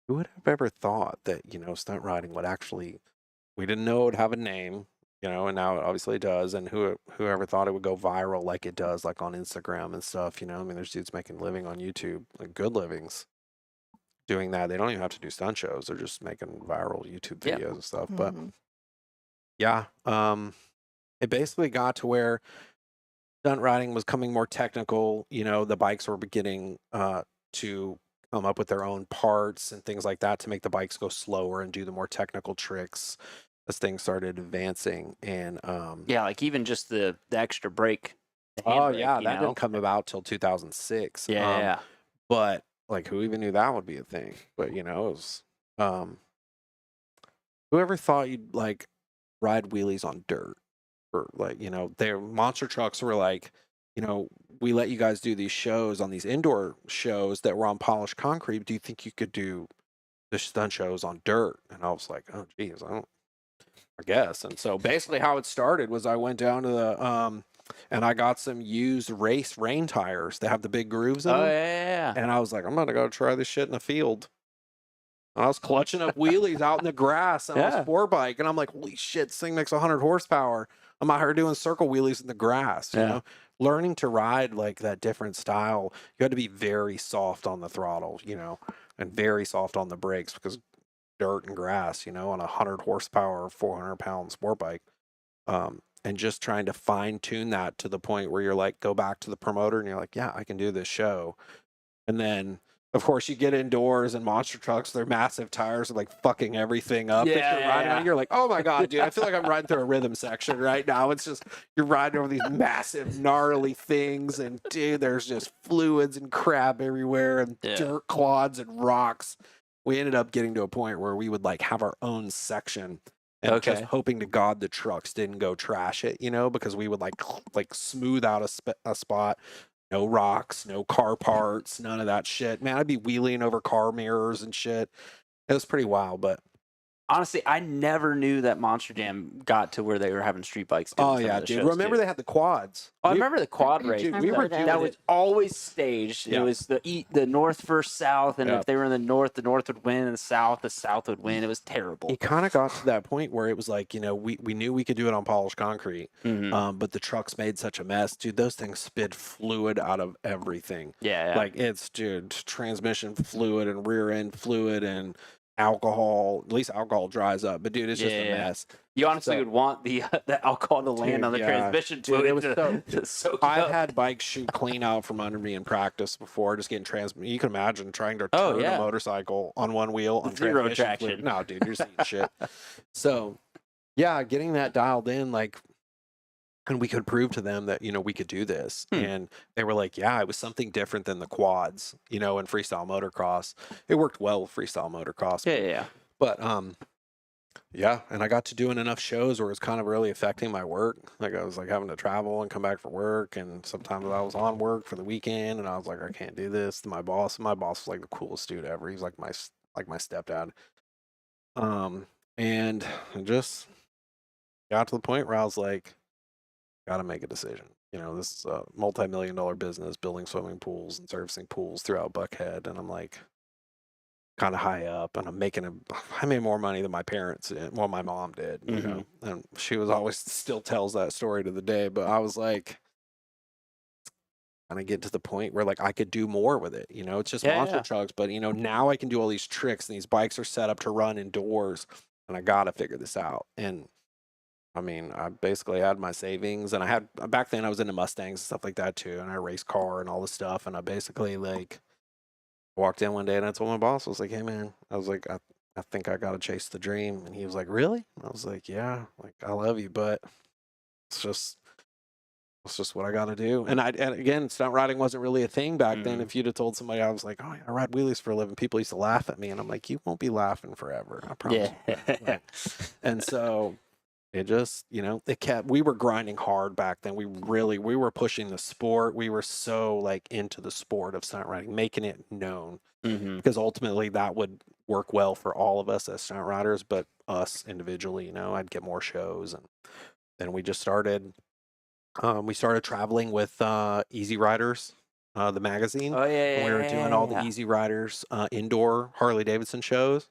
who would have ever thought that, stunt riding would actually, we didn't know it would have a name, and now it obviously does. And whoever thought it would go viral like it does, like on Instagram and stuff, I mean, there's dudes making a living on YouTube, like good livings doing that. They don't even have to do stunt shows. They're just making viral YouTube Yeah. videos and stuff. But Mhm. yeah, it basically got to where stunt riding was coming more technical. The bikes were beginning to come up with their own parts and things like that to make the bikes go slower and do the more technical tricks as things started advancing. And Yeah, like even just the extra brake. the oh handbrake, yeah, you that know? didn't come about till 2006. Yeah. But like, who even knew that would be a thing? But you know, it was whoever thought you'd like ride wheelies on dirt, or like, you know, their monster trucks were like, you know, we let you guys do these shows on these indoor shows that were on polished concrete. Do you think you could do the stunt shows on dirt? And I was like, oh geez, I guess. And so basically how it started was I went down to the and I got some used race rain tires that have the big grooves in Oh them. yeah. And I was like, I'm gonna go try this shit in the field. And I was clutching up wheelies out in the grass on a sport bike, and I'm like, holy shit, this thing makes 100 horsepower. I'm out here doing circle wheelies in the grass. You know, learning to ride like that different style, you had to be very soft on the throttle, you know, and very soft on the brakes, because dirt and grass, you know, on a 100 horsepower, 400-pound sport bike. And just trying to fine tune that to the point where you're like, go back to the promoter and you're like, yeah, I can do this show. And then, of course, you get indoors and monster trucks, their massive tires are like fucking everything up. Yeah, You're riding on, you're like, oh my God, dude, I feel like I'm riding through a rhythm section right now. It's just, you're riding over these massive, gnarly things. And dude, there's just fluids and crap everywhere and dirt clods and rocks. We ended up getting to a point where we would like have our own section. And just hoping to God the trucks didn't go trash it, you know, because we would like smooth out a spot. No rocks, no car parts, none of that shit. Man, I'd be wheeling over car mirrors and shit. It was pretty wild, but honestly, I never knew that Monster Jam got to where they were having street bikes. Oh yeah, dude. Remember they had the quads. I remember the quad race. We were doing that was always staged. It was the north versus south, and if they were in the north would win, and the south would win. It was terrible. It kind of got to that point where it was like, you know, we knew we could do it on polished concrete, but the trucks made such a mess, dude. Those things spit fluid out of everything. Yeah. Like it's, dude, transmission fluid and rear end fluid and alcohol. At least alcohol dries up, but dude, it's just a mess. You honestly would want the alcohol to land on the transmission fluid. It was so I've had bikes shoot clean out from under me in practice before, just getting transmission. You can imagine trying to turn a motorcycle on one wheel on zero traction. traction. No, dude, you're seeing shit. So, yeah, getting that dialed in, like, and we could prove to them that, you know, we could do this. And they were like, yeah, it was something different than the quads, you know, in freestyle motocross. It worked well with freestyle motocross. Yeah. But, yeah, and I got to doing enough shows where it was kind of really affecting my work. Like I was like having to travel and come back for work, and sometimes I was on work for the weekend, and I was like, I can't do this. My boss was like the coolest dude ever. He's like my stepdad. And I just got to the point where I was like, gotta make a decision. You know, this is a multi-million-dollar business, building swimming pools and servicing pools throughout Buckhead, and I'm like, kind of high up, and I made more money than my parents did. Well, my mom did, you know, and she was always still tells that story to the day. But I was like, kind of get to the point where like I could do more with it. You know, it's just monster trucks, but you know, now I can do all these tricks, and these bikes are set up to run indoors, and I gotta figure this out. And I mean, I basically had my savings, and I had back then I was into Mustangs and stuff like that too, and I race car and all this stuff, and I basically like walked in one day and I told my boss, I was like, hey man, I was like, I think I gotta chase the dream. And he was like, really? And I was like, yeah, like I love you, but it's just what I gotta do. And again, stunt riding wasn't really a thing back then. If you'd have told somebody I was like, oh yeah, I ride wheelies for a living, people used to laugh at me, and I'm like, you won't be laughing forever, I promise. And so it just, you know, we were grinding hard back then. We were pushing the sport. We were so like into the sport of stunt riding, making it known, because ultimately that would work well for all of us as stunt riders, but us individually, you know, I'd get more shows. And then we just started, we started traveling with Easy Riders, the magazine. Oh yeah. We were doing all the Easy Riders indoor Harley Davidson shows.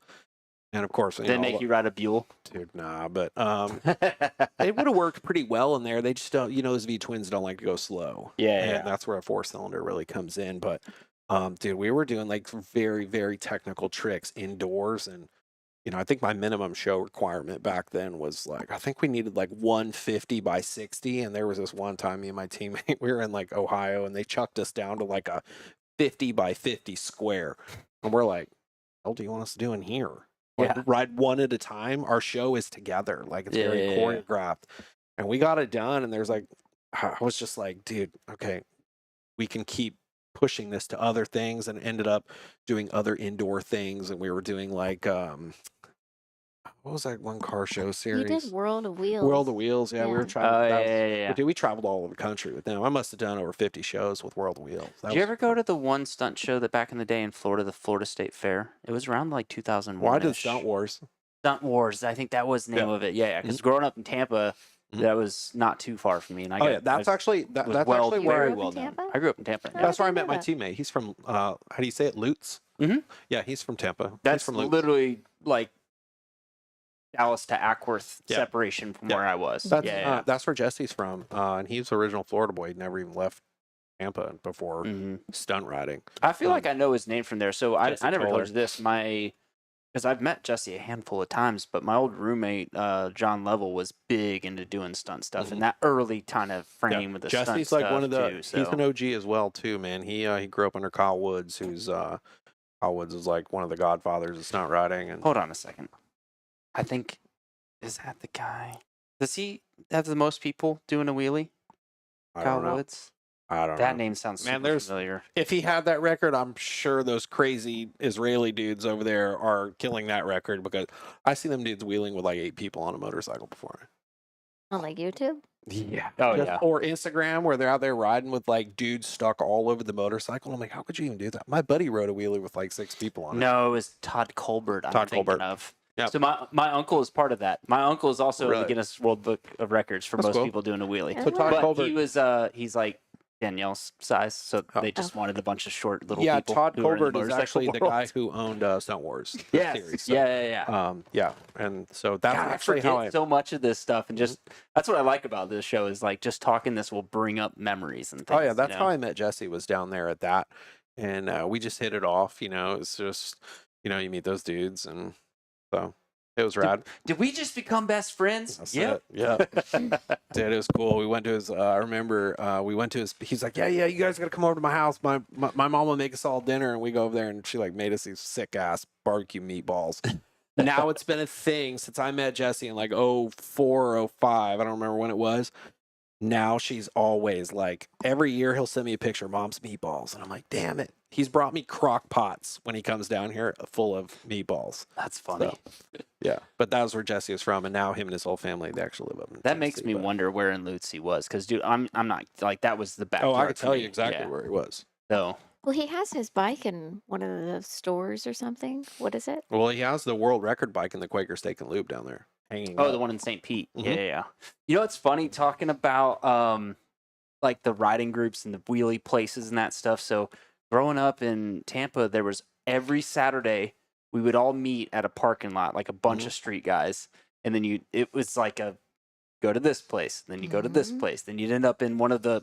And of course, they make you ride a Buell, dude. Nah, but it would have worked pretty well in there. They just don't, you know, those V twins don't like to go slow. And that's where a 4-cylinder really comes in. But dude, we were doing like very, very technical tricks indoors, and you know, I think my minimum show requirement back then was like, I think we needed like 150 by 60. And there was this one time, me and my teammate, we were in like Ohio, and they chucked us down to like a 50 by 50 square, and we're like, what do you want us to do in here? Ride one at a time. Our show is together, like it's very choreographed, and we got it done. And there's like, I was just like, dude, okay, we can keep pushing this to other things and ended up doing other indoor things. And we were doing like, what was that one car show You series? did World of Wheels. World of Wheels. Yeah, we were Yeah. traveling. Oh, that was- yeah. Dude, we traveled all over the country with them. I must have done over 50 shows with World of Wheels. Did you ever go to the one stunt show that back in the day in Florida, the Florida State Fair? It was around like 2001. Well, I did Stunt Wars. Stunt Wars. I think that was the name Yeah. of it. Yeah, because growing up in Tampa, Mhm. that was not too far from me. And I Oh, got, yeah. That's I actually, was that's well, actually You where grew I up in well known. Tampa? I grew up in Tampa. Oh, Yeah. That's where I didn't met know my that. teammate. He's from, how do you say it? Lutz? Mhm. Yeah, he's from Tampa. He's That's from Lutz. literally like Dallas to Ackworth Yeah. separation from Yeah. where I was. That's, yeah. that's where Jesse's from. And he's original Florida boy. He never even left Tampa before Mhm. stunt riding. I feel like I know his name from there. So I Jesse never told Toller. you this. Because I've met Jesse a handful of times, but my old roommate, John Level, was big into doing stunt stuff in that early kind of frame with the stunt Jesse's stuff like one of the. too, He's so. an OG as well too, man. He grew up under Kyle Woods, who's Kyle Woods is like one of the godfathers of stunt riding. And Hold on a second. I think, is that the guy? Does he have the most people doing a wheelie? I Kyle don't know. Woods? I don't That know. name sounds Man, super there's- familiar. If he had that record, I'm sure those crazy Israeli dudes over there are killing that record because I see them dudes wheeling with like 8 people on a motorcycle before. On like YouTube? Yeah. Oh, yeah. Or Instagram where they're out there riding with like dudes stuck all over the motorcycle. I'm like, how could you even do that? My buddy rode a wheelie with like 6 people on it. No, it was Todd Colbert. I'm Todd thinking Colbert. of. Yep. So my uncle is part of that. My uncle is also in Really? the Guinness World Book of Records for That's most cool. people doing a wheelie. Oh, So Todd But Colbert. he was he's like Danielle's size, so Oh. they just wanted a bunch of short little Yeah, people. Todd who are in the Colbert is motorcycle actually the world. guy who owned Stunt Wars the Yes. series. So, Yeah. yeah, and so that's God, I actually forget how I. so much of this stuff, and just that's what I like about this show is like just talking this will bring up memories and things. Oh yeah, that's you how know? I met Jesse. Was down there at that, and we just hit it off. You know, it's just you meet those dudes, and so it was rad. Did we just become best friends? That's Yep. it. Yeah. Dude, it was cool. We went to his. I remember we went to his. He's like, yeah, you guys got to come over to my house. My mom will make us all dinner, and we go over there, and she like made us these sick ass barbecue meatballs. Now it's been a thing since I met Jesse in like 04 or 05. I don't remember when it was. Now she's always like, every year he'll send me a picture of mom's meatballs, and I'm like, damn it. He's brought me crock pots when he comes down here full of meatballs. That's funny. Yeah, but that was where Jesse is from, and now him and his whole family they actually live up in That makes Tennessee, me but- wonder where in Lutz he was, because dude, I'm not like that was the back. Oh, I can tell you exactly Yeah. where he was. So Well, he has his bike in one of the stores or something. What is it? Well, he has the world record bike in the Quaker Steak and Loop down there hanging. oh, up. the one in St. Pete. Mhm. Yeah. You know, it's funny talking about like the riding groups and the wheelie places and that stuff. So growing up in Tampa, there was every Saturday we would all meet at a parking lot, like a bunch of street guys, and then it was like a go to this place, then you go to this Mhm. place, then you'd end up in one of the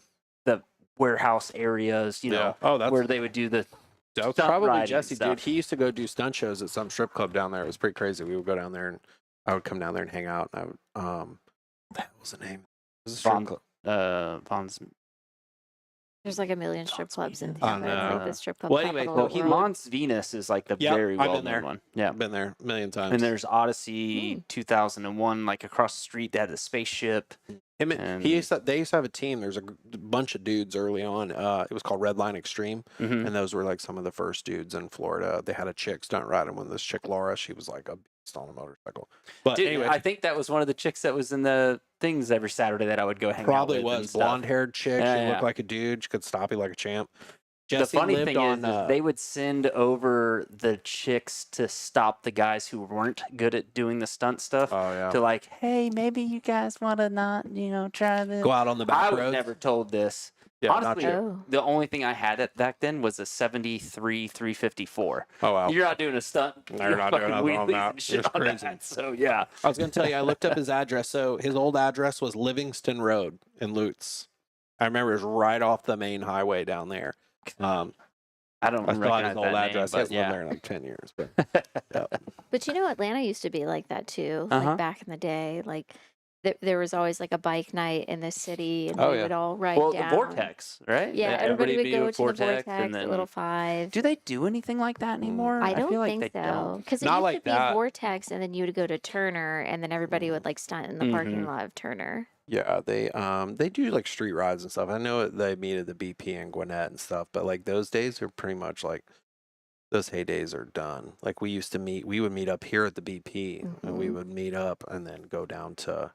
warehouse areas, you know, Oh, that's where they would do the That was stunt probably riding Jesse, stuff. dude. He used to go do stunt shows at some strip club down there. It was pretty crazy. We would go down there, and I would come down there and hang out. And I would, what the hell was the name? It was a strip Von- club. Vaughn's. There's like a million strip clubs in Oh, Tampa. It's like no. the strip club Well, anyway, capital well, of the he world. Mons Venus is like the Yeah, very I've been well there. known one. Yeah. I've been there a million times. And there's Odyssey Hmm. 2001, like across the street, they had a spaceship. Him, and- they used to have a team. There's a bunch of dudes early on. It was called Red Line Extreme, Mhm. and those were like some of the first dudes in Florida. They had a chick stunt riding with this chick Laura. She was like a beast on a motorcycle. But Dude, anyway, I think that was one of the chicks that was in the things every Saturday that I would go hang probably out with. and was stuff. blonde haired chick. Yeah, she yeah. looked like a dude. She could stop you like a champ. The Jesse funny lived thing on. is they would send over the chicks to stop the guys who weren't good at doing the stunt stuff. oh yeah. To like, hey, maybe you guys want to not, try this. Go out on the I back was roads. never told this. Yeah, not Honestly, you. Oh. the only thing I had at back then was a 73 354. Oh wow. You're not doing a stunt. No, you're not doing fucking nothing on wheelies that. and shit It's on crazy. that. So yeah. I was gonna tell you. I looked up his address. So his old address was Livingston Road in Lutz. I remember it was right off the main highway down there. I don't I still have recognize his old that name, address. He but hasn't lived yeah. there in like 10 years. But But Atlanta used to be like that too. Uh-huh. Like back in the day, like there was always like a bike night in the city, and Oh, we yeah. would all ride Well, down. the Vortex, right? Yeah, Everybody everybody would be go with to the Vortex and at Little then Five. do they do anything like that anymore? I don't feel like think they so, don't. because it Not used like to be that. Vortex, and then you would go to Turner, and then everybody would like stunt in the parking lot of Turner. Yeah, they do like street rides and stuff. I know they meet at the BP in Gwinnett and stuff, but like those days are pretty much like those heydays are done. Like we would meet up here at the BP, and we would meet up and then go down to,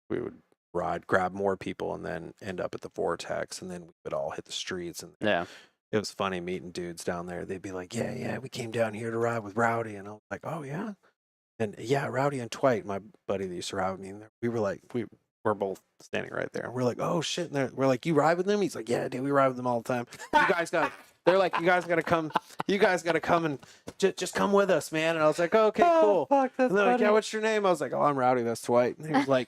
we would grab more people, and then end up at the Vortex, and then we would all hit the streets. And Yeah. it was funny meeting dudes down there. They'd be like, yeah, we came down here to ride with Rowdy, and I was like, oh yeah. And yeah, Rowdy and Twite, my buddy that used to ride with me, and we were like, we're both standing right there. We're like, oh shit. And we're like, you ride with them? He's like, yeah, dude, we ride with them all the time. They're like, you guys got to come and just come with us, man. And I was like, oh, okay, cool. Fuck, that's And they're like, funny. yeah, what's your name? I was like, oh, I'm Rowdy, that's Twite. And he was like,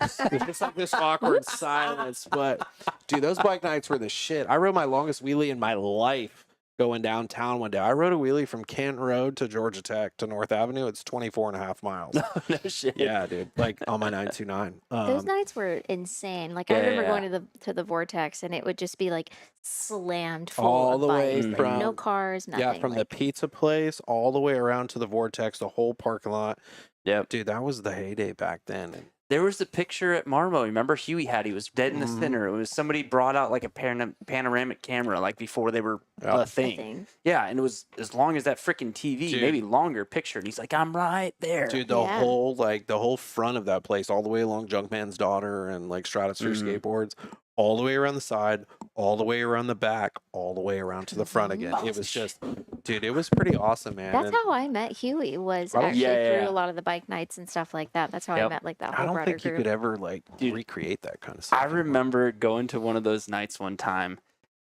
it's just like this awkward silence. But dude, those bike nights were the shit. I rode my longest wheelie in my life going downtown one day. I rode a wheelie from Canton Road to Georgia Tech to North Avenue. It's 24.5 miles. No shit. Yeah, dude. Like on my 929. Those nights were insane. Like I remember Yeah. going to the Vortex, and it would just be like slammed full All of the way bikes, like, no from- cars, nothing. Yeah, from the like, pizza place all the way around to the Vortex, the whole parking lot. Yep. Dude, that was the heyday back then. And There was the picture at Marmo. Remember Huey had? He was dead in the center. It was somebody brought out like a panoramic camera, like before they were Yeah. a thing. Yeah, and it was as long as that freaking TV, Dude. maybe longer picture. And he's like, I'm right there. dude, the Yeah. whole front of that place, all the way along Junkman's Daughter and like Stratosphere skateboards, all the way around the side, all the way around the back, all the way around to the front again. It was just, dude, it was pretty awesome, man. That's And how I met Huey. Was Oh, actually yeah. through a lot of the bike nights and stuff like that. That's how I Yep. met like that I whole don't broader think you group. could ever like Dude, recreate that kind of stuff. I remember going to one of those nights one time,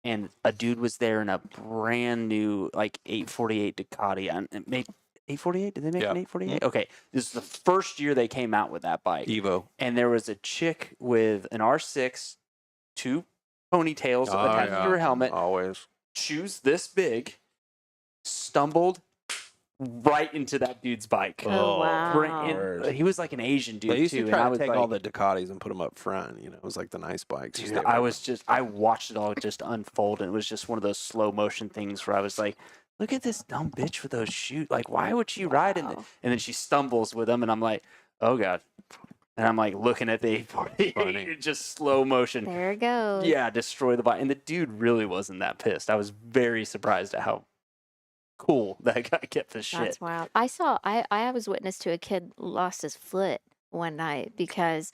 and a dude was there in a brand new like 848 Ducati. And it made 848? Did they make Yeah. an 848? Okay, this is the first year they came out with that bike. Evo. And there was a chick with an R6, 2 ponytails attached to her helmet, Always. shoes this big, stumbled right into that dude's bike. Oh, wow. And he was like an Asian dude They used too. to try and I to was take like, all the Ducatis and put them up front. You know, it was like the nice bikes. You dude, stay I away was just, I watched it all just unfold, and it was just one of those slow motion things where I was like, look at this dumb bitch with those shoes. Like, why would she ride in it? Wow. And then she stumbles with them, and I'm like, oh God. And I'm like looking at the 848, Funny. just slow motion. There it goes. Yeah, destroy the bike. And the dude really wasn't that pissed. I was very surprised at how cool that guy kept the shit. That's wild. I was witness to a kid lost his foot one night because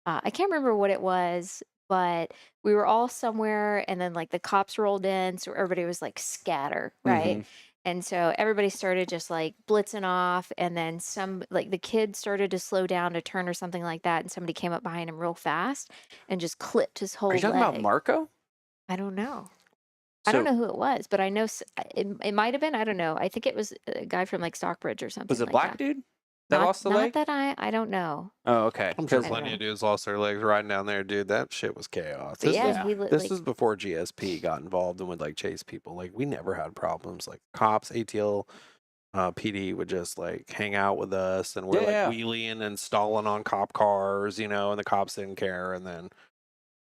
I can't remember what it was, but we were all somewhere, and then like the cops rolled in, so everybody was like scatter, right? Mhm. And so everybody started just like blitzing off, and then some like the kid started to slow down to turn or something like that, and somebody came up behind him real fast and just clipped his whole Are you talking leg. about Marco? I don't know. I don't know who it was, but I know it might have been. I don't know. I think it was a guy from like Stockbridge or something. Was it like black that. dude that Not, lost the not leg? that I don't know. Oh, okay. I'm sure I plenty don't of dudes lost their legs riding down there, dude. That shit was chaos. But This yeah, is he this like, is before GSP got involved and would like chase people. Like we never had problems. Like cops, ATL, PD would just like hang out with us, and we're Yeah. like wheeling and stalling on cop cars, you know, and the cops didn't care. And then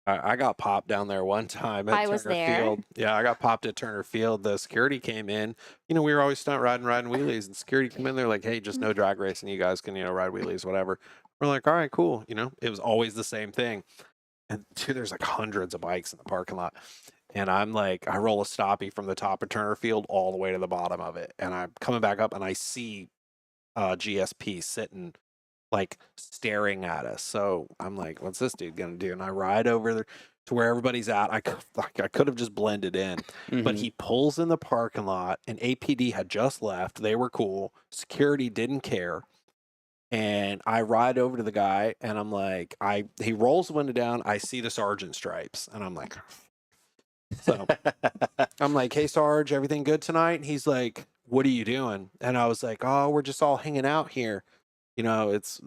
I got popped down there one time at I Turner was there. Field. Yeah, I got popped at Turner Field. The security came in. You know, we were always stunt riding wheelies, and security came in. They're like, "Hey, just no drag racing. You guys can, you know, ride wheelies, whatever." We're like, "All right, cool." You know, it was always the same thing. And dude, there's like hundreds of bikes in the parking lot. And I'm like, I roll a stoppie from the top of Turner Field all the way to the bottom of it. And I'm coming back up, and I see GSP sitting like staring at us. So I'm like, what's this dude gonna do? And I ride over there to where everybody's at. I could have just blended in, but he pulls in the parking lot, and APD had just left. They were cool. Security didn't care. And I ride over to the guy, and I'm like, he rolls the window down. I see the sergeant stripes, and I'm like, so I'm like, hey, Sarge, everything good tonight? And he's like, what are you doing? And I was like, oh, we're just all hanging out here. You know, it's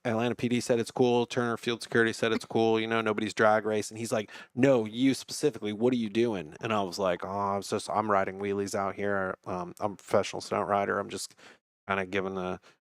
Atlanta PD said it's cool. Turner Field Security said it's cool. You know, nobody's drag racing. He's like, no, you specifically, what are you doing? And I was like, oh, I'm riding wheelies out here. I'm a professional stunt rider. I'm just kind of giving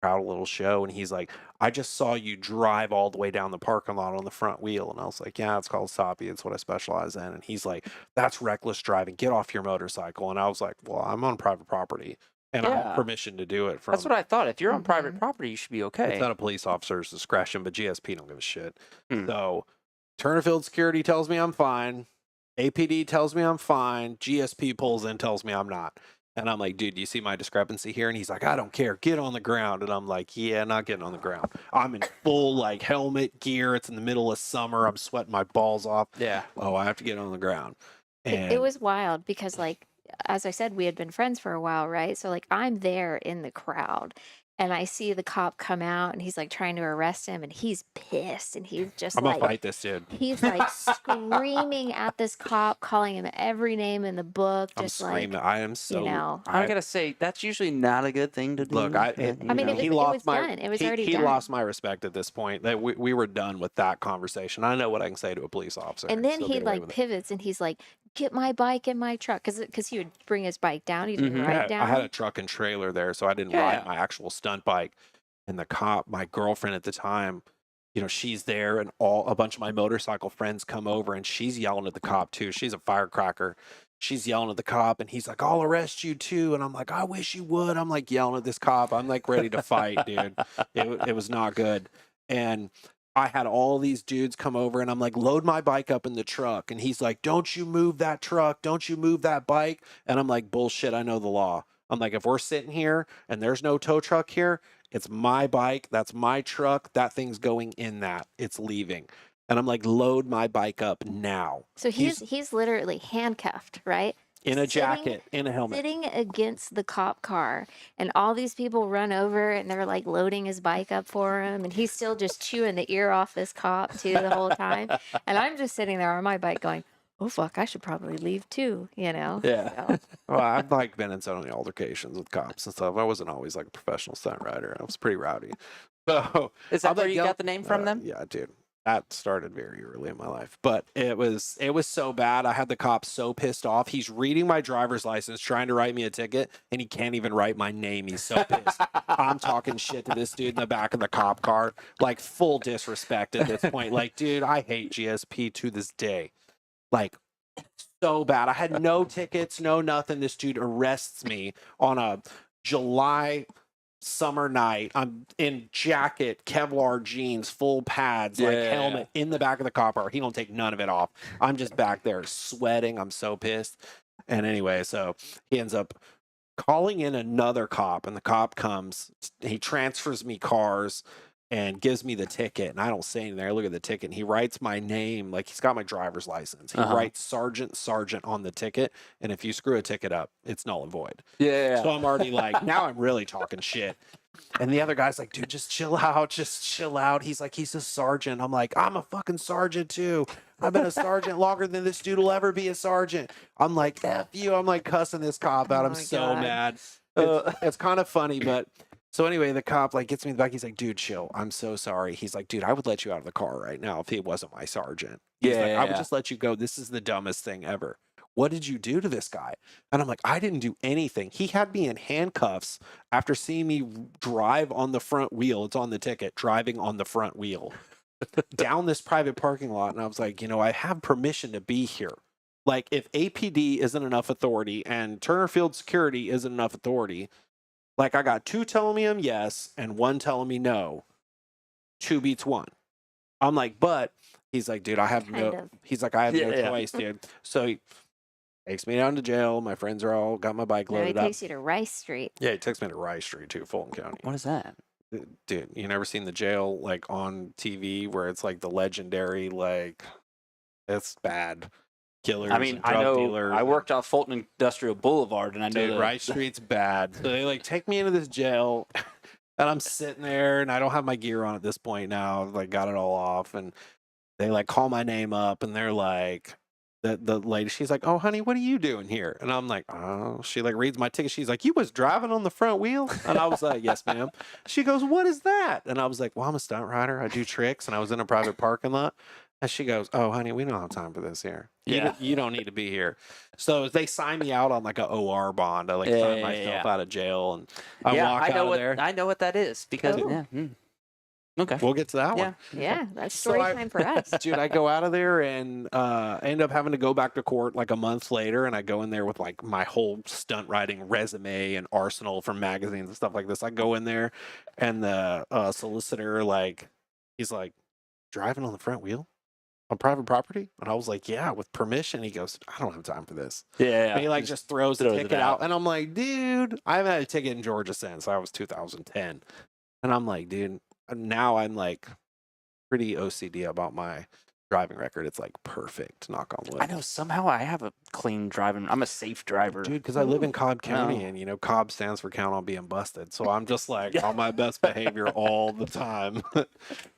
proud little show. And he's like, I just saw you drive all the way down the parking lot on the front wheel. And I was like, yeah, it's called stoppie. It's what I specialize in. And he's like, that's reckless driving. Get off your motorcycle. And I was like, well, I'm on private property and I Yeah. have permission to do it. That's what I thought. If you're on private Mhm. property, you should be okay. It's not a police officer's discretion, but GSP don't give a shit. Hmm. So Turnerfield Security tells me I'm fine. APD tells me I'm fine. GSP pulls in, tells me I'm not. And I'm like, dude, do you see my discrepancy here? And he's like, I don't care. Get on the ground. And I'm like, yeah, not getting on the ground. I'm in full like helmet gear. It's in the middle of summer. I'm sweating my balls off. Yeah. Oh, I have to get on the ground. And It was wild because, like, as I said, we had been friends for a while, right? So, like, I'm there in the crowd and I see the cop come out and he's like trying to arrest him and he's pissed and he's just I'm like, gonna fight this dude. he's like screaming at this cop, calling him every name in the book, I'm just screaming. like, I am so. you know. I gotta say, that's usually not a good thing to do. Look, I mean, it was done. It was already he done. lost my respect at this point. That we were done with that conversation. I know what I can say to a police officer. And then still he get away like with it. pivots and he's like, get my bike in my truck. Because he would bring his bike down. He'd Mhm. ride Yeah, down. I had a truck and trailer there, so I didn't Yeah. ride my actual stunt bike. And the cop, my girlfriend at the time, you know, she's there, and a bunch of my motorcycle friends come over, and she's yelling at the cop too. She's a firecracker. She's yelling at the cop, and he's like, "I'll arrest you too." And I'm like, "I wish you would." I'm like yelling at this cop. I'm like ready to fight, dude. It was not good. And I had all these dudes come over, and I'm like, "Load my bike up in the truck." And he's like, "Don't you move that truck. Don't you move that bike." And I'm like, "Bullshit, I know the law." I'm like, if we're sitting here and there's no tow truck here, it's my bike. That's my truck. That thing's going in that. It's leaving. And I'm like, load my bike up now. So he's literally handcuffed, right? In a sitting- jacket, in a helmet. Sitting against the cop car, and all these people run over and they're like loading his bike up for him, and he's still just chewing the ear off this cop too the whole time. And I'm just sitting there on my bike going, oh fuck, I should probably leave too, you know? Yeah. So, Well, I've like been in so many altercations with cops and stuff. I wasn't always like a professional stunt rider. I was pretty rowdy. So Is that I'm where like, you yell- got the name from then? Yeah, dude. That started very early in my life, but it was so bad. I had the cop so pissed off. He's reading my driver's license, trying to write me a ticket, and he can't even write my name. He's so pissed. I'm talking shit to this dude in the back of the cop car, like full disrespect at this point. Like, dude, I hate GSP to this day. Like, so bad. I had no tickets, no nothing. This dude arrests me on a July summer night. I'm in jacket, Kevlar jeans, full pads, like Yeah. helmet in the back of the cop car. He don't take none of it off. I'm just back there sweating. I'm so pissed. And anyway, so he ends up calling in another cop, and the cop comes. He transfers me cars and gives me the ticket, and I don't say anything. I look at the ticket, and he writes my name, like he's got my driver's license. He writes Sargent on the ticket, and if you screw a ticket up, it's null and void. Yeah. So I'm already like, now I'm really talking shit. And the other guy's like, dude, just chill out. He's like, he's a sergeant. I'm like, I'm a fucking sergeant too. I've been a sergeant longer than this dude will ever be a sergeant. I'm like, F you. I'm like cussing this cop out. Oh I'm my so God. mad. It's kind of funny, but so anyway, the cop like gets me in the back. He's like, dude, chill. I'm so sorry. He's like, dude, I would let you out of the car right now if he wasn't my sergeant. He's like, I would just let you go. This is the dumbest thing ever. What did you do to this guy? And I'm like, I didn't do anything. He had me in handcuffs after seeing me drive on the front wheel. It's on the ticket, driving on the front wheel down this private parking lot. And I was like, you know, I have permission to be here. Like, if APD isn't enough authority and Turnerfield Security isn't enough authority, like, I got 2 telling me I'm yes and 1 telling me no. 2 beats 1. I'm like, but he's like, dude, I have Kind of. He's like, I have no Yeah. choice, dude. So he takes me down to jail. My friends are all got my bike now he loaded up. takes you to Rice Street. Yeah, he takes me to Rice Street too, Fulton County. What is that? Dude, you never seen the jail like on TV where it's like the legendary, like, it's bad. Killers. I mean, and I drug know dealers I and- worked off Fulton Industrial Boulevard, and I know Dude, that Rice Street's bad. So they like take me into this jail, and I'm sitting there, and I don't have my gear on at this point now. I've, like, got it all off, and they like call my name up, and they're like, the lady, she's like, "Oh, honey, what are you doing here?" And I'm like, "Oh." She like reads my ticket. She's like, "You was driving on the front wheel?" And I was like, "Yes, ma'am." She goes, "What is that?" And I was like, "Well, I'm a stunt rider. I do tricks, and I was in a private parking lot." And she goes, "Oh, honey, we don't have time for this here. Yeah. You don't need to be here." So they sign me out on like a OR bond. I like Yeah, sign yeah, myself yeah. out of jail, and I yeah, walk I know out of what there. I know what that is because Oh. yeah. Okay. We'll get to that one. Yeah, that's So story I- time for us. Dude, I go out of there and end up having to go back to court like a month later, and I go in there with like my whole stunt riding resume and arsenal from magazines and stuff like this. I go in there, and the solicitor he's like, "Driving on the front wheel on private property?" And I was like, "Yeah, with permission." He goes, "I don't have time for this." Yeah. And he like just throws the throws it ticket out. out, and I'm like, "Dude, I haven't had a ticket in Georgia since I was 2010," and I'm like, "Dude, now I'm like." Pretty OCD about my driving record. It's like perfect, knock on wood. I know somehow I have a clean driving. I'm a safe driver. Dude, because I live in Cobb County, No. and you know Cobb stands for count on being busted. So I'm just like on my best behavior all the time.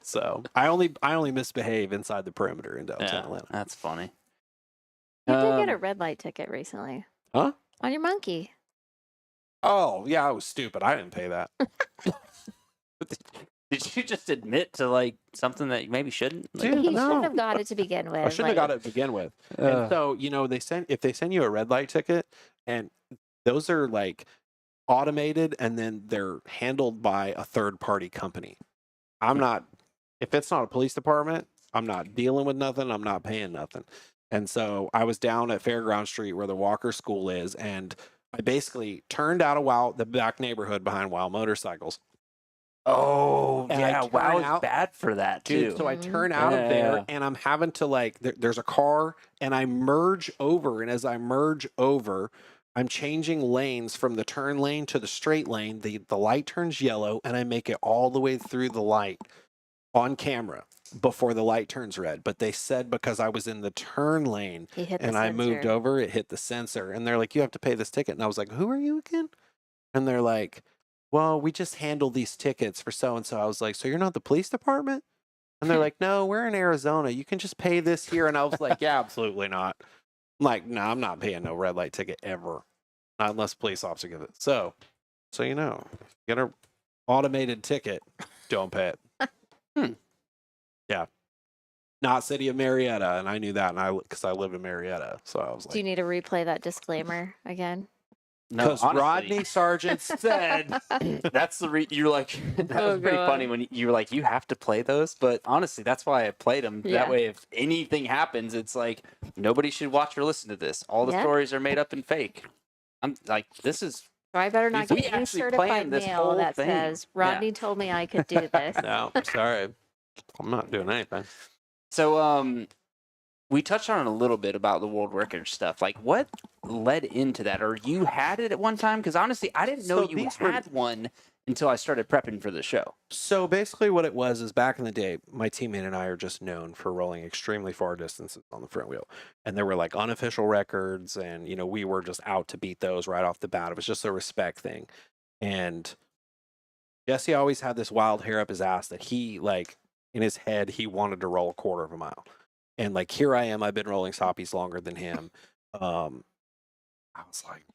So I only misbehave inside the perimeter in downtown Yeah, Atlanta. that's funny. You did get a Um, red light ticket recently. Huh? On your monkey. Oh yeah, I was stupid. I didn't pay that. Did you just admit to like something that you maybe shouldn't? Like, Dude, He no. shouldn't have got it to begin with. I shouldn't have got it to begin with. And so, you know, if they send you a red light ticket, and those are like automated and then they're handled by a third party company. If it's not a police department, I'm not dealing with nothing. I'm not paying nothing. And so I was down at Fairground Street where the Walker School is, and I basically turned out of the back neighborhood behind Wild Motorcycles. Oh, And I yeah. turn Wow, out- is bad for that Dude, too. so I turn out of there Yeah. and I'm having to there's a car and I merge over. And as I merge over, I'm changing lanes from the turn lane to the straight lane. The light turns yellow and I make it all the way through the light on camera before the light turns red. But they said because I was in the turn lane He hit and the I moved sensor. over, it hit the sensor. And they're like, "You have to pay this ticket." And I was like, "Who are you again?" And they're like, "Well, we just handle these tickets for so and so." I was like, "So you're not the police department?" And they're like, "No, we're in Arizona. You can just pay this here." And I was like, "Yeah, absolutely not." I'm like, "No, I'm not paying no red light ticket ever, not unless police officer give it." So you know, get a automated ticket, don't pay it. Yeah, not city of Marietta, and I knew that, and because I live in Marietta, so I was Do you like, need to replay that disclaimer again? No, because honestly, Rodney Sargent said. that's the you're like that Oh, was pretty God. funny when you were like you have to play those, but honestly that's why I played them. Yeah. That way if anything happens it's like nobody should watch or listen to this. All the Yeah. stories are made up and fake. I'm like this is So I better not We get you actually certified planned this mail whole that thing. says Yeah. Rodney told me I could do this. No, sorry, I'm not doing anything. so we touched on it a little bit about the world record stuff. Like what led into that, or you had it at one time? Because honestly I didn't know So you these were- had one until I started prepping for the show. So basically, what it was is back in the day, my teammate and I are just known for rolling extremely far distances on the front wheel, and there were like unofficial records, and you know we were just out to beat those right off the bat. It was just a respect thing, and Jesse always had this wild hair up his ass that he like in his head he wanted to roll a quarter of a mile, and like here I am, I've been rolling stoppies longer than him. I was like,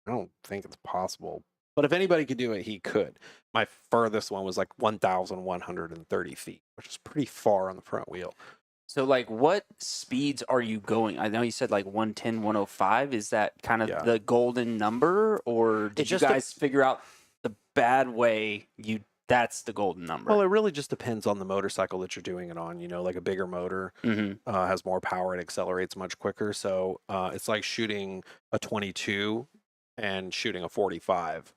I don't think it's possible. But if anybody could do it, he could. My furthest one was like 1,130 feet, which is pretty far on the front wheel. So, like, what speeds are you going? I know you said like 110, 105. Is that kind of Yeah. the golden number, or did you just guys figure out the bad way that's the golden number? Well, it really just depends on the motorcycle that you're doing it on. You know, like a bigger motor has more power. It accelerates much quicker. So it's like shooting a 22 and shooting a 45.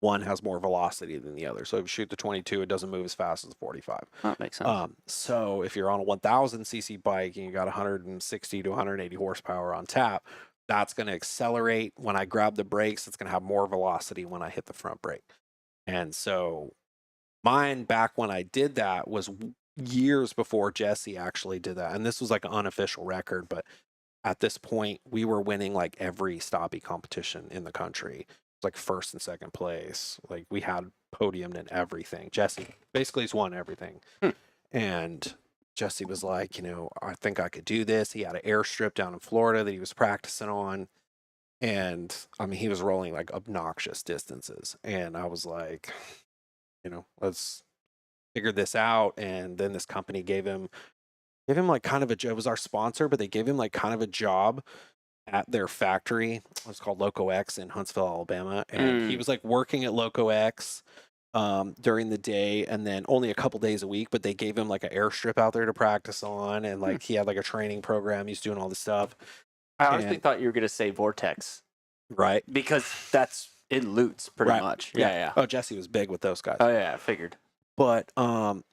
One has more velocity than the other. So if you shoot the 22, it doesn't move as fast as the 45. That makes sense. So if you're on a 1,000 cc bike and you got 160 to 180 horsepower on tap, that's going to accelerate. When I grab the brakes, it's going to have more velocity when I hit the front brake. And so mine back when I did that was years before Jesse actually did that. And this was like an unofficial record, but at this point we were winning like every stoppie competition in the country. Like first and second place. Like we had podiumed in everything. Jesse basically has won everything. And Jesse was like, you know, I think I could do this. He had an airstrip down in Florida that he was practicing on. And I mean, he was rolling like obnoxious distances. And I was like, you know, let's figure this out. And then this company gave him gave him like kind of it was our sponsor, but they gave him like kind of a job at their factory. It's called Loco X in Huntsville, Alabama. And he was like working at Loco X during the day and then only a couple days a week, but they gave him like an airstrip out there to practice on. And like he had like a training program. He's doing all this stuff. I honestly thought you were going to say Vortex. Right. Because that's in Lutz pretty much. Yeah. Oh, Jesse was big with those guys. Oh, yeah. I figured. But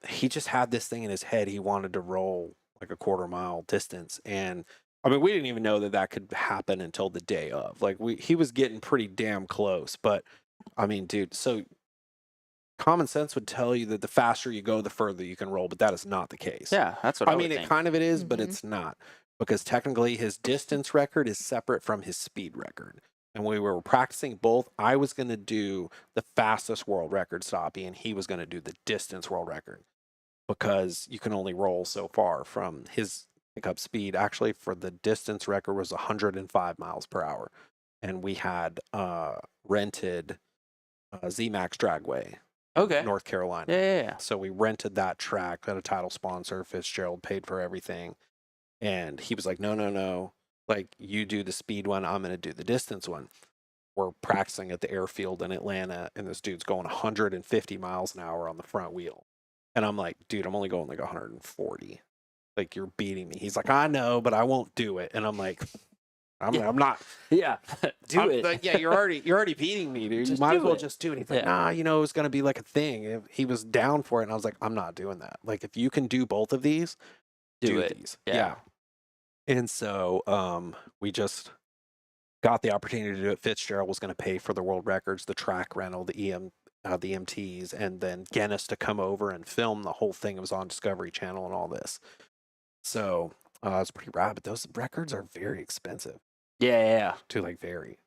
he just had this thing in his head. He wanted to roll like a 1/4 mile distance. And I mean, we didn't even know that that could happen until the day of. Like he was getting pretty damn close. But I mean, dude, so common sense would tell you that the faster you go, the further you can roll. But that is not the case. Yeah, that's what I mean. would think. It kind of it is, but it's not, because technically his distance record is separate from his speed record. And we were practicing both. I was going to do the fastest world record stoppie, and he was going to do the distance world record, because you can only roll so far from his pickup speed. Actually, for the distance record was 105 miles per hour. And we had rented Z-Max Dragway, North Carolina. Yeah. So we rented that track, had a title sponsor. Fitzgerald paid for everything. And he was like, no. Like, you do the speed one, I'm going to do the distance one. We're practicing at the airfield in Atlanta, and this dude's going 150 miles an hour on the front wheel. And I'm like, dude, I'm only going like 140. Like, you're beating me. He's like, I know, but I won't do it. And I'm like, I'm not. Yeah. Do it. Like, yeah, you're already beating me, dude. You might as well just do it. He's like, nah, it was going to be like a thing. He was down for it. And I was like, I'm not doing that. Like, if you can do both of these, do these. Yeah. And so we just got the opportunity to do it. Fitzgerald was going to pay for the world records, the track rental, the EMTs, and then Guinness to come over and film the whole thing. It was on Discovery Channel and all this. So it's pretty rad, but those records are very expensive. Yeah. To like vary.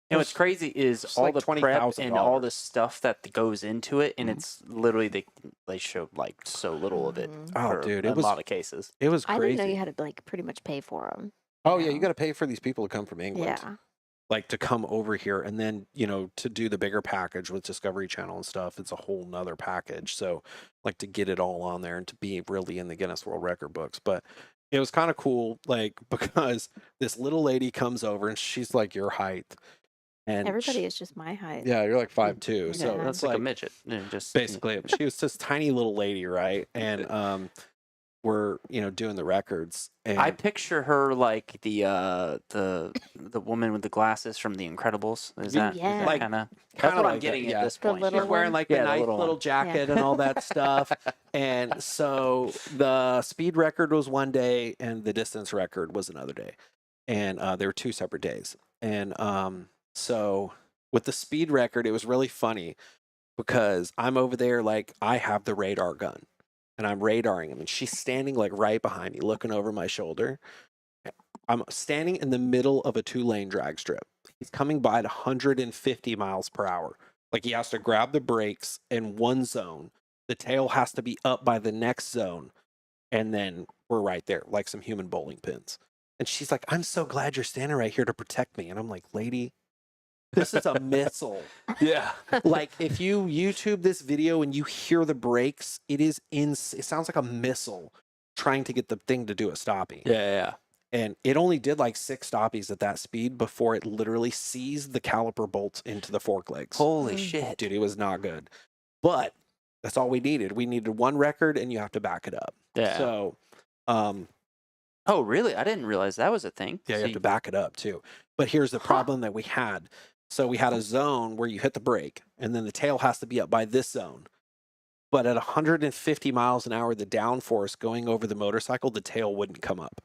And what's crazy is all like the prep and all $20,000. the stuff that goes into it, and it's literally they show like so little of it. Oh, for dude, a lot of cases. It was I crazy. didn't know you had to like pretty much pay for them. Oh yeah, you got to pay for these people to come from England. Yeah. Like to come over here, and then to do the bigger package with Discovery Channel and stuff, it's a whole nother package. So like to get it all on there and to be really in the Guinness World Record books. But it was kind of cool, like, because this little lady comes over and she's like your height. And Everybody is just my height. yeah, you're like 5'2". Yeah, So that's it's like a midget. Just basically she was this tiny little lady, right? And we're doing the records. And I picture her like the woman with the glasses from The Incredibles. Is that Yeah. like kind of? That's what I'm like getting that, at yeah. this The point. little she's wearing like the Yeah, the nice little little one. jacket and all that stuff. And so the speed record was one day and the distance record was another day. And there were 2 separate days. And so with the speed record, it was really funny because I'm over there, like I have the radar gun and I'm radaring him, and she's standing like right behind me, looking over my shoulder. I'm standing in the middle of a 2-lane drag strip. He's coming by at 150 miles per hour. Like he has to grab the brakes in one zone. The tail has to be up by the next zone. And then we're right there, like some human bowling pins. And she's like, I'm so glad you're standing right here to protect me. And I'm like, lady, this is a missile. Yeah. Like if you YouTube this video and you hear the brakes, it sounds like a missile trying to get the thing to do a stoppie. Yeah. And it only did like 6 stoppies at that speed before it literally seized the caliper bolts into the fork legs. Holy shit. Dude, it was not good. But that's all we needed. We needed 1 record and you have to back it up. Yeah. So, Oh, really? I didn't realize that was a thing. yeah, you So have to back it up too. But here's the problem that we had. So we had a zone where you hit the brake and then the tail has to be up by this zone. But at 150 miles an hour, the downforce going over the motorcycle, the tail wouldn't come up.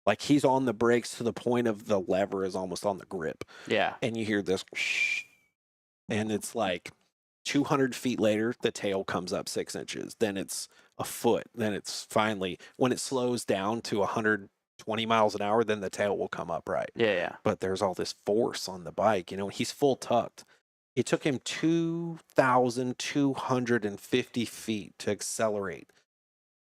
Like he's on the brakes to the point of the lever is almost on the grip. Yeah. And you hear this, and it's like 200 feet later, the tail comes up 6 inches. Then it's a foot. Then it's finally, when it slows down to 120 miles an hour, then the tail will come up right. Yeah. But there's all this force on the bike, he's full tucked. It took him 2,250 feet to accelerate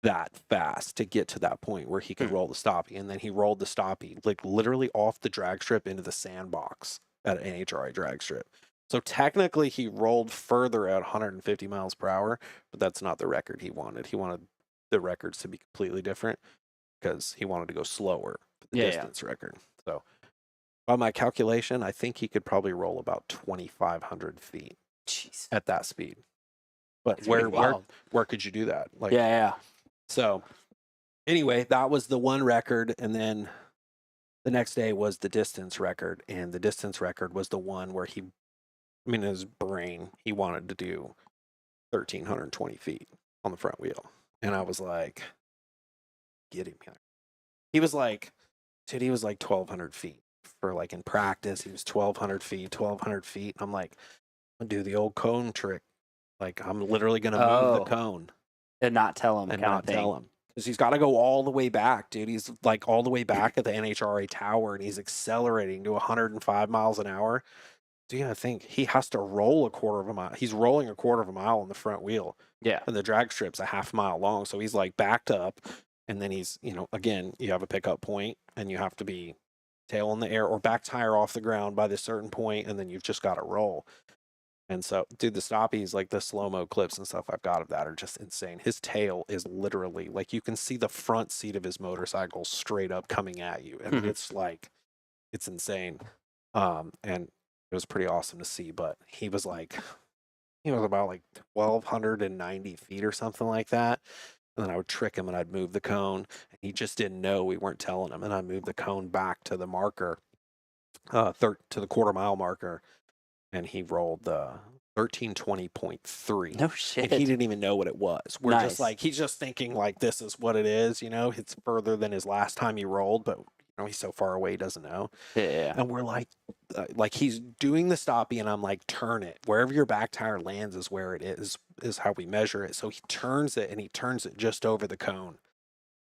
that fast to get to that point where he could roll the stoppie. And then he rolled the stoppie like literally off the drag strip into the sandbox at an NHRA drag strip. So technically he rolled further at 150 miles per hour, but that's not the record he wanted. He wanted the records to be completely different because he wanted to go slower for the Yeah, yeah. distance record. So by my calculation, I think he could probably roll about 2,500 feet Jeez. at that speed. But That's pretty wild. where could you do that? Like, Yeah. so anyway, that was the one record, and then the next day was the distance record, and the distance record was the one where in his brain, he wanted to do 1,320 feet on the front wheel. And I was like, get him here. He was like 1,200 feet for like in practice. He was 1,200 feet. I'm like, I'm gonna do the old cone trick. Like, I'm literally gonna move the cone And not tell him. and kind not of thing. tell him. Because he's got to go all the way back, dude. He's like all the way back at the NHRA tower, and he's accelerating to 105 miles an hour. Do you think he has to roll a quarter of a mile? He's rolling a quarter of a mile on the front wheel, Yeah. and the drag strip's a half mile long. So he's like backed up, and then he's, again, you have a pickup point, and you have to be tail in the air or back tire off the ground by this certain point, and then you've just got to roll. And so, dude, the stoppies, like the slow-mo clips and stuff I've got of that are just insane. His tail is literally, like, you can see the front seat of his motorcycle straight up coming at you. And it's like, it's insane. And it was pretty awesome to see. But he was about like 1,290 feet or something like that. And then I would trick him and I'd move the cone. And he just didn't know we weren't telling him. And I moved the cone back to the marker, to the quarter mile marker. And he rolled the 1320.3. No shit. And he didn't even know what it was. We're just Nice. like, he's just thinking like, this is what it is, it's further than his last time he rolled, but he's so far away, he doesn't know. Yeah. And we're like he's doing the stoppie, and I'm like, turn it. Wherever your back tire lands is where it is how we measure it. So he turns it, and he turns it just over the cone.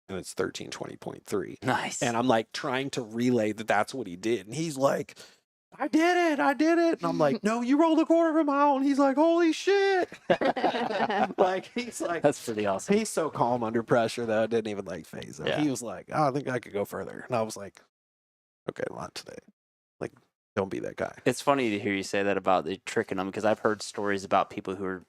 And it's 1320.3. Nice. And I'm like trying to relay that that's what he did. And he's like, I did it. And I'm like, no, you rolled a quarter of a mile. And he's like, holy shit. He's like, That's pretty awesome. he's so calm under pressure though. It didn't even like phase him. Yeah. He was like, oh, I think I could go further. And I was like, okay, not today. Like, don't be that guy. It's funny to hear you say that about the tricking them, because I've heard stories about people who are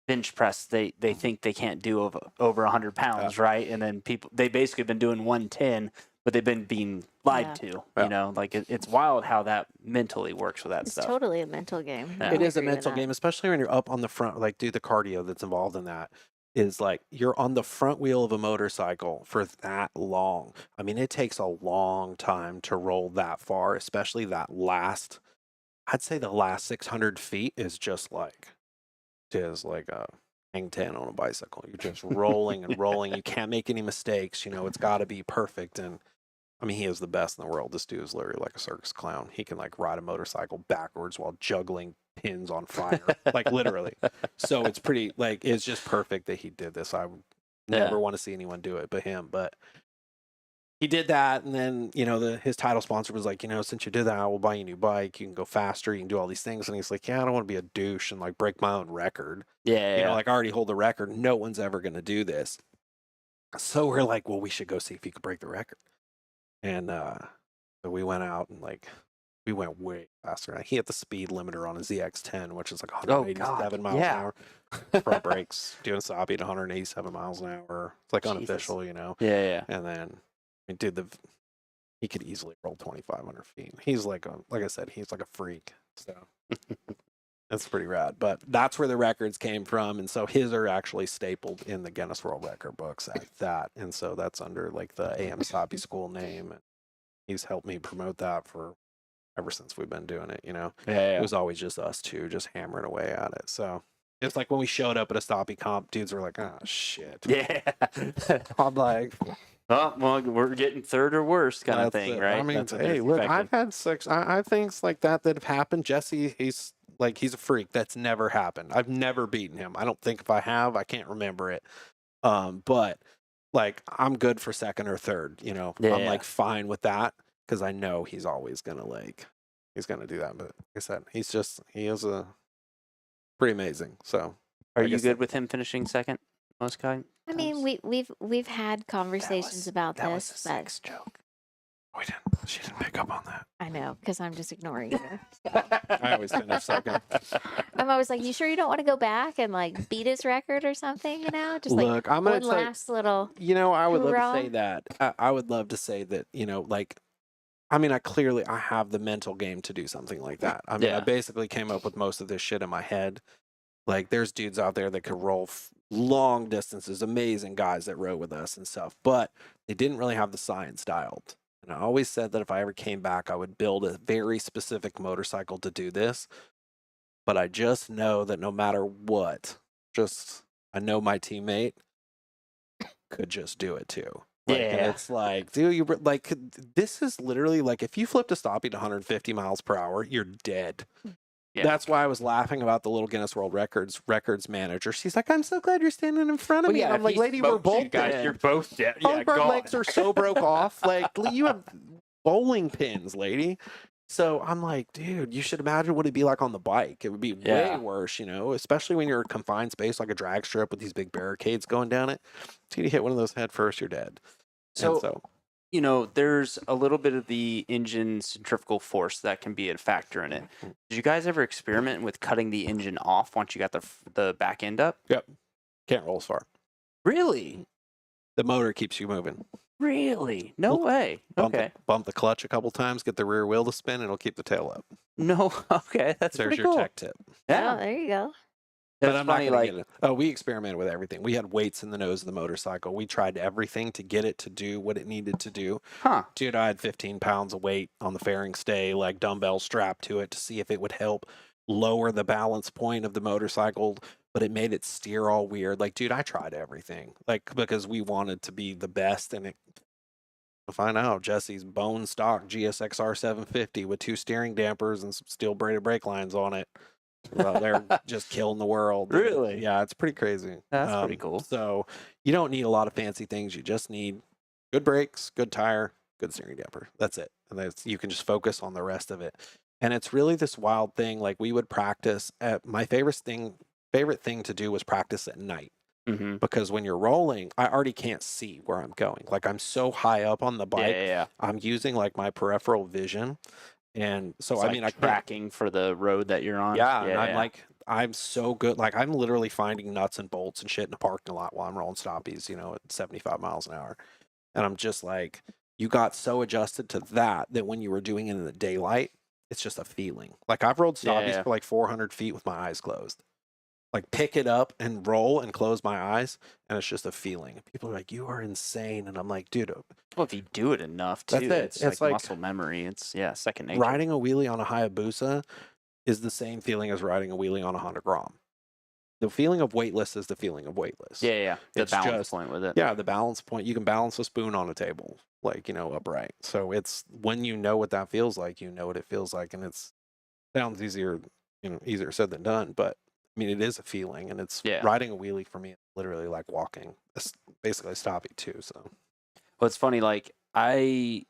bench press. They think they can't do over 100 pounds, right? And then they basically been doing 110, but they've been being lied to. Yeah. It's wild how that mentally works with that It's stuff. totally a mental game. Yeah. I It is a agree with mental that. game, especially when you're up on the front, like, dude, the cardio that's involved in that is like you're on the front wheel of a motorcycle for that long. I mean, it takes a long time to roll that far, especially I'd say the last 600 feet is just like a hang 10 on a bicycle. You're just rolling and rolling. You can't make any mistakes. It's got to be perfect. And I mean, he is the best in the world. This dude is literally like a circus clown. He can like ride a motorcycle backwards while juggling pins on fire, like literally. So it's pretty, like, it's just perfect that he did this. I would never want to see anyone do it but him. But he did that. And then, his title sponsor was like, since you did that, I will buy you a new bike. You can go faster. You can do all these things. And he's like, yeah, I don't want to be a douche and like break my own record. Yeah. Like I already hold the record. No one's ever going to do this. So we're like, well, we should go see if he could break the record. And so we went out and like we went way faster. He hit the speed limiter on his ZX10, which is like 187 miles an hour. Front brakes doing stoppie at 187 miles an hour. It's like unofficial, Yeah. And then, I mean, dude, he could easily roll 2,500 feet. He's like I said, he's like a freak. So that's pretty rad. But that's where the records came from. And so his are actually stapled in the Guinness World Record books at that. And so that's under like the AM Stoppie School name. And he's helped me promote that ever since we've been doing it, Yeah. It was always just us two just hammering away at it. So it's like when we showed up at a stoppie comp, dudes were like, oh shit. Yeah. I'm like, Oh, well, we're getting third or worse kind of that's thing, it. right? I mean, That's what hey, they're look, expecting. I've had six. I things like that have happened. Jesse, he's a freak. That's never happened. I've never beaten him. I don't think if I have, I can't remember it. But like, I'm good for second or third. I'm like fine with that because I know he's always gonna do that. But like I said, he is a pretty amazing. So, Are I you guess good with him finishing second most I mean, we've had conversations about that was this, a but sex joke. She didn't pick up on that. I know, because I'm just ignoring you. I always finish second. I'm always like, you sure you don't want to go back and like beat his record or something? You know, just Look, I'm gonna one tell you, last little. I would love to Hoorah. say that. I would love to say that, like, I mean, I have the mental game to do something like that. I mean, I Yeah. basically came up with most of this shit in my head. Like, there's dudes out there that could roll long distances, amazing guys that rode with us and stuff, but they didn't really have the science dialed. And I always said that if I ever came back, I would build a very specific motorcycle to do this. But I just know that no matter what, I know my teammate could just do it too. Like, and Yeah. it's like, dude, like, this is literally like, if you flipped a stoppie to 150 miles per hour, you're dead. Yeah. That's why I was laughing about the little Guinness World Records manager. She's like, I'm so glad you're standing in front of Well, me. yeah, And I'm if like, he lady, we're smokes you both guys. dead. You're both dead. All Yeah, of our gone. legs are so broke off. Like, you have bowling pins, lady. So I'm like, dude, you should imagine what it'd be like on the bike. It would be Yeah. way worse, especially when you're in a confined space like a drag strip with these big barricades going down it. So you hit one of those head first, you're dead. So, there's a little bit of the engine centrifugal force that can be a factor in it. Did you guys ever experiment with cutting the engine off once you got the back end up? Can't roll as far. Really? The motor keeps you moving. Really? No way. Okay. Bump the clutch a couple times, get the rear wheel to spin, and it'll keep the tail up. No. Okay. That's There's pretty your cool. tech tip. Yeah. Oh, there you go. That's But I'm not funny. gonna Like, get it. Oh, we experimented with everything. We had weights in the nose of the motorcycle. We tried everything to get it to do what it needed to do. huh? Dude, I had 15 pounds of weight on the fairing stay, like dumbbells strapped to it to see if it would help lower the balance point of the motorcycle, but it made it steer all weird. Like, dude, I tried everything, like, because we wanted to be the best. And to find out, Jesse's bone stock GSXR 750 with 2 steering dampers and some steel braided brake lines on it. Well, they're just killing the world. Really? Yeah, it's pretty crazy. That's pretty cool. So you don't need a lot of fancy things. You just need good brakes, good tire, good steering damper. That's it. And you can just focus on the rest of it. And it's really this wild thing. Like, we would practice my favorite thing to do was practice at night. Mm-hmm. Because when you're rolling, I already can't see where I'm going. Like, I'm so high up on the bike. Yeah. I'm using like my peripheral vision. And so, It's I like mean, I can't. tracking for the road that you're on. Yeah, and I'm like, I'm so good. Like, I'm literally finding nuts and bolts and shit in the parking lot while I'm rolling stoppies, at 75 miles an hour. And I'm just like, you got so adjusted to that when you were doing it in the daylight, it's just a feeling. Like, I've rolled stoppies for like 400 feet with my eyes closed. Like, pick it up and roll and close my eyes, and it's just a feeling. People are like, you are insane. And I'm like, dude. Well, if you do it enough, too, That's it. it's like muscle memory. It's, second nature. Riding a wheelie on a Hayabusa is the same feeling as riding a wheelie on a Honda Grom. The feeling of weightless is the feeling of weightless. Yeah. The It's balance just- point with it. Yeah, the balance point. You can balance a spoon on a table, like, upright. So it's when you know what that feels like, you know what it feels like. And sounds easier said than done. But I mean, it is a feeling. And it's riding a wheelie for me, it's literally like walking. It's basically a stoppie too. So, Well, it's funny. Like, I'm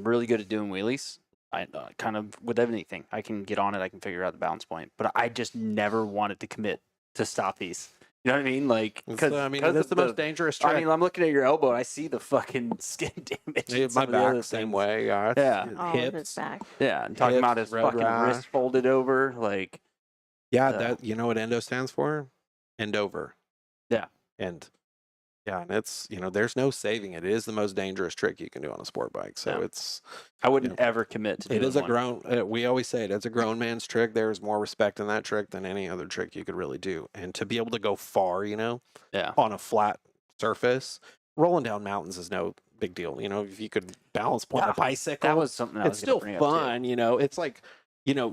really good at doing wheelies. I kind of with anything. I can get on it. I can figure out the balance point. But I just never wanted to commit to stoppies. You know what I mean? Like, it's the most dangerous trick. I mean, I'm looking at your elbow and I see the fucking skin damage. and my some of the other back, same things. way. Yeah. All of his Hips. back. Yeah, and talking about Hips, his road fucking rash. wrist folded over, like. Yeah, So- that you know what endo stands for? End over. Yeah. And it's there's no saving it. It is the most dangerous trick you can do on a sport bike. So Yeah. I I wouldn't ever commit to. it doing is a one. grown. We always say it's a grown man's trick. There is more respect in that trick than any other trick you could really do. And to be able to go far, Yeah. on a flat surface, rolling down mountains is no big deal. If you could balance point Yeah, a bicycle, That was something I it's was gonna still bring up, too. fun. It's like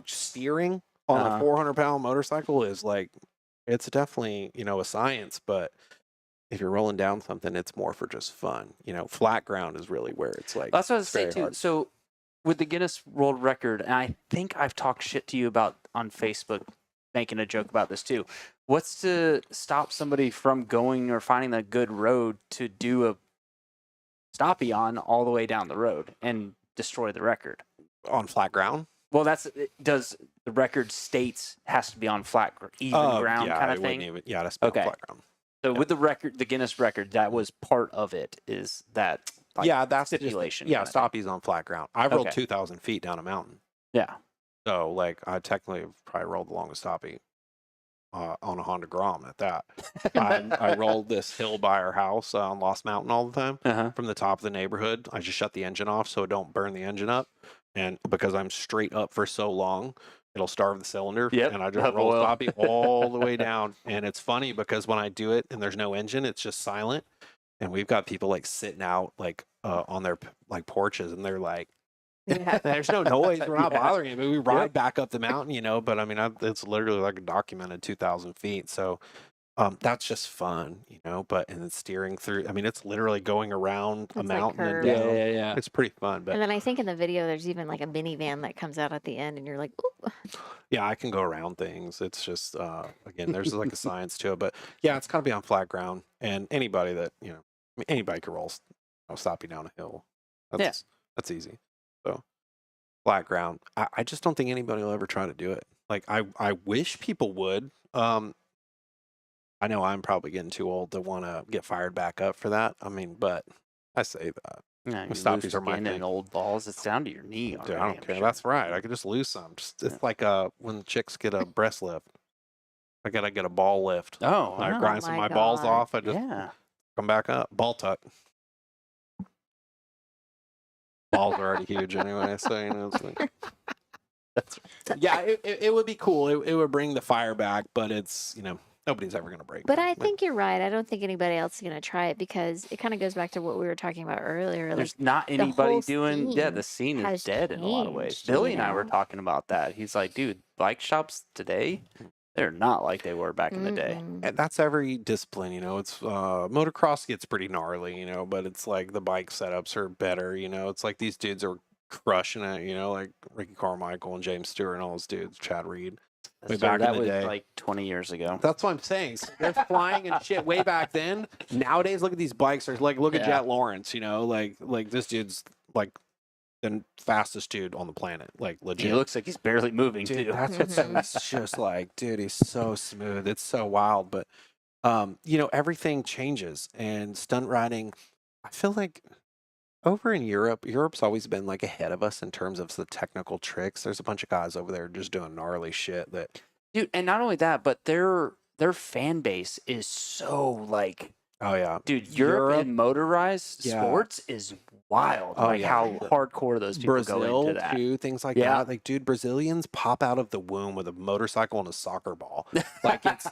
steering on a 400-pound motorcycle is like, it's definitely a science, but if you're rolling down something, it's more for just fun. Flat ground is really where it's like. That's what I was it's saying very too. hard. So with the Guinness World Record, and I think I've talked shit to you about on Facebook, making a joke about this too. What's to stop somebody from going or finding a good road to do a stoppie on all the way down the road and destroy the record? On flat ground. Well, does the record states has to be on flat, even ground yeah, kind it of wouldn't thing? even. Yeah, that's okay. Okay. Flat ground. So with the record, the Guinness record, that was part of it, is that like, yeah, that's just stipulation. yeah, kinda thing. stoppie's on flat ground. I've rolled Okay. 2,000 feet down a mountain. Yeah. So, like, I technically have probably rolled the longest stoppie on a Honda Grom at that. I rolled this hill by our house on Lost Mountain all the time from the top of the neighborhood. I just shut the engine off so it don't burn the engine up. And because I'm straight up for so long, it'll starve the cylinder. Yep, And I just that roll oil. stoppie all the way down. And it's funny because when I do it and there's no engine, it's just silent. And we've got people like sitting out like on their like porches, and they're like, Yeah. there's no noise. We're not Yeah. bothering it. But we ride Yep. back up the mountain, you know. But I mean, it's literally like a documented 2,000 feet. So that's just fun, you know. But and then steering through. I mean, it's literally going around a It's like mountain and curves. down. Yeah. It's pretty fun. But And then I think in the video, there's even like a minivan that comes out at the end, and you're like, ooh. yeah, I can go around things. It's just again, there's like a science to it. But yeah, it's got to be on flat ground, and anybody that I mean, anybody can roll stoppie down a hill. That's easy. So flat ground. I just don't think anybody will ever try to do it. Like I wish people would. I know I'm probably getting too old to want to get fired back up for that. I mean, but I say that. Yeah, you stoppies lose are my skin thing. and old balls. It's down to your knee. Dude, already, I don't I'm care. sure. That's right. I could just lose some. It's like when chicks get a breast lift. I gotta get a ball lift. Oh, I wow. grind some of my my balls God. off. I just Yeah. come back up. Ball tuck. Balls are already huge anyway, so you know. It's like... yeah, it would be cool. It would bring the fire back, but it's nobody's ever gonna break. But it. I think you're right. I don't think anybody else is going to try it because it kind of goes back to what we were talking about earlier. Like, There's not the anybody whole doing. Yeah, the scene scene has is dead in a lot of ways. changed, Billy you and I were know? talking about that. He's like, dude, bike shops today, they're not like they were back in the day. Mm-mm. And that's every discipline, it's motocross gets pretty gnarly, but it's like the bike setups are better, it's like these dudes are crushing it, like Ricky Carmichael and James Stewart and all those dudes, Chad Reed. Way So back in that the was day. like 20 years ago. That's what I'm saying. So they're flying and shit way back then. Nowadays, look at these bikes. There's like, look at Yeah. Jet Lawrence, like this dude's like the fastest dude on the planet, like legit. He looks like he's barely moving Dude, too. that's what's it's just like, dude, he's so smooth. It's so wild. But everything changes, and stunt riding, I feel like over in Europe's always been like ahead of us in terms of the technical tricks. There's a bunch of guys over there just doing gnarly shit that Dude, and not only that, but their fan base is so like, oh yeah. dude, Europe Europe, in motorized yeah. sports is wild. Oh, like yeah. how hardcore those people go Brazil into that. too, things like Yeah. that. Like, dude, Brazilians pop out of the womb with a motorcycle and a soccer ball. Like it's,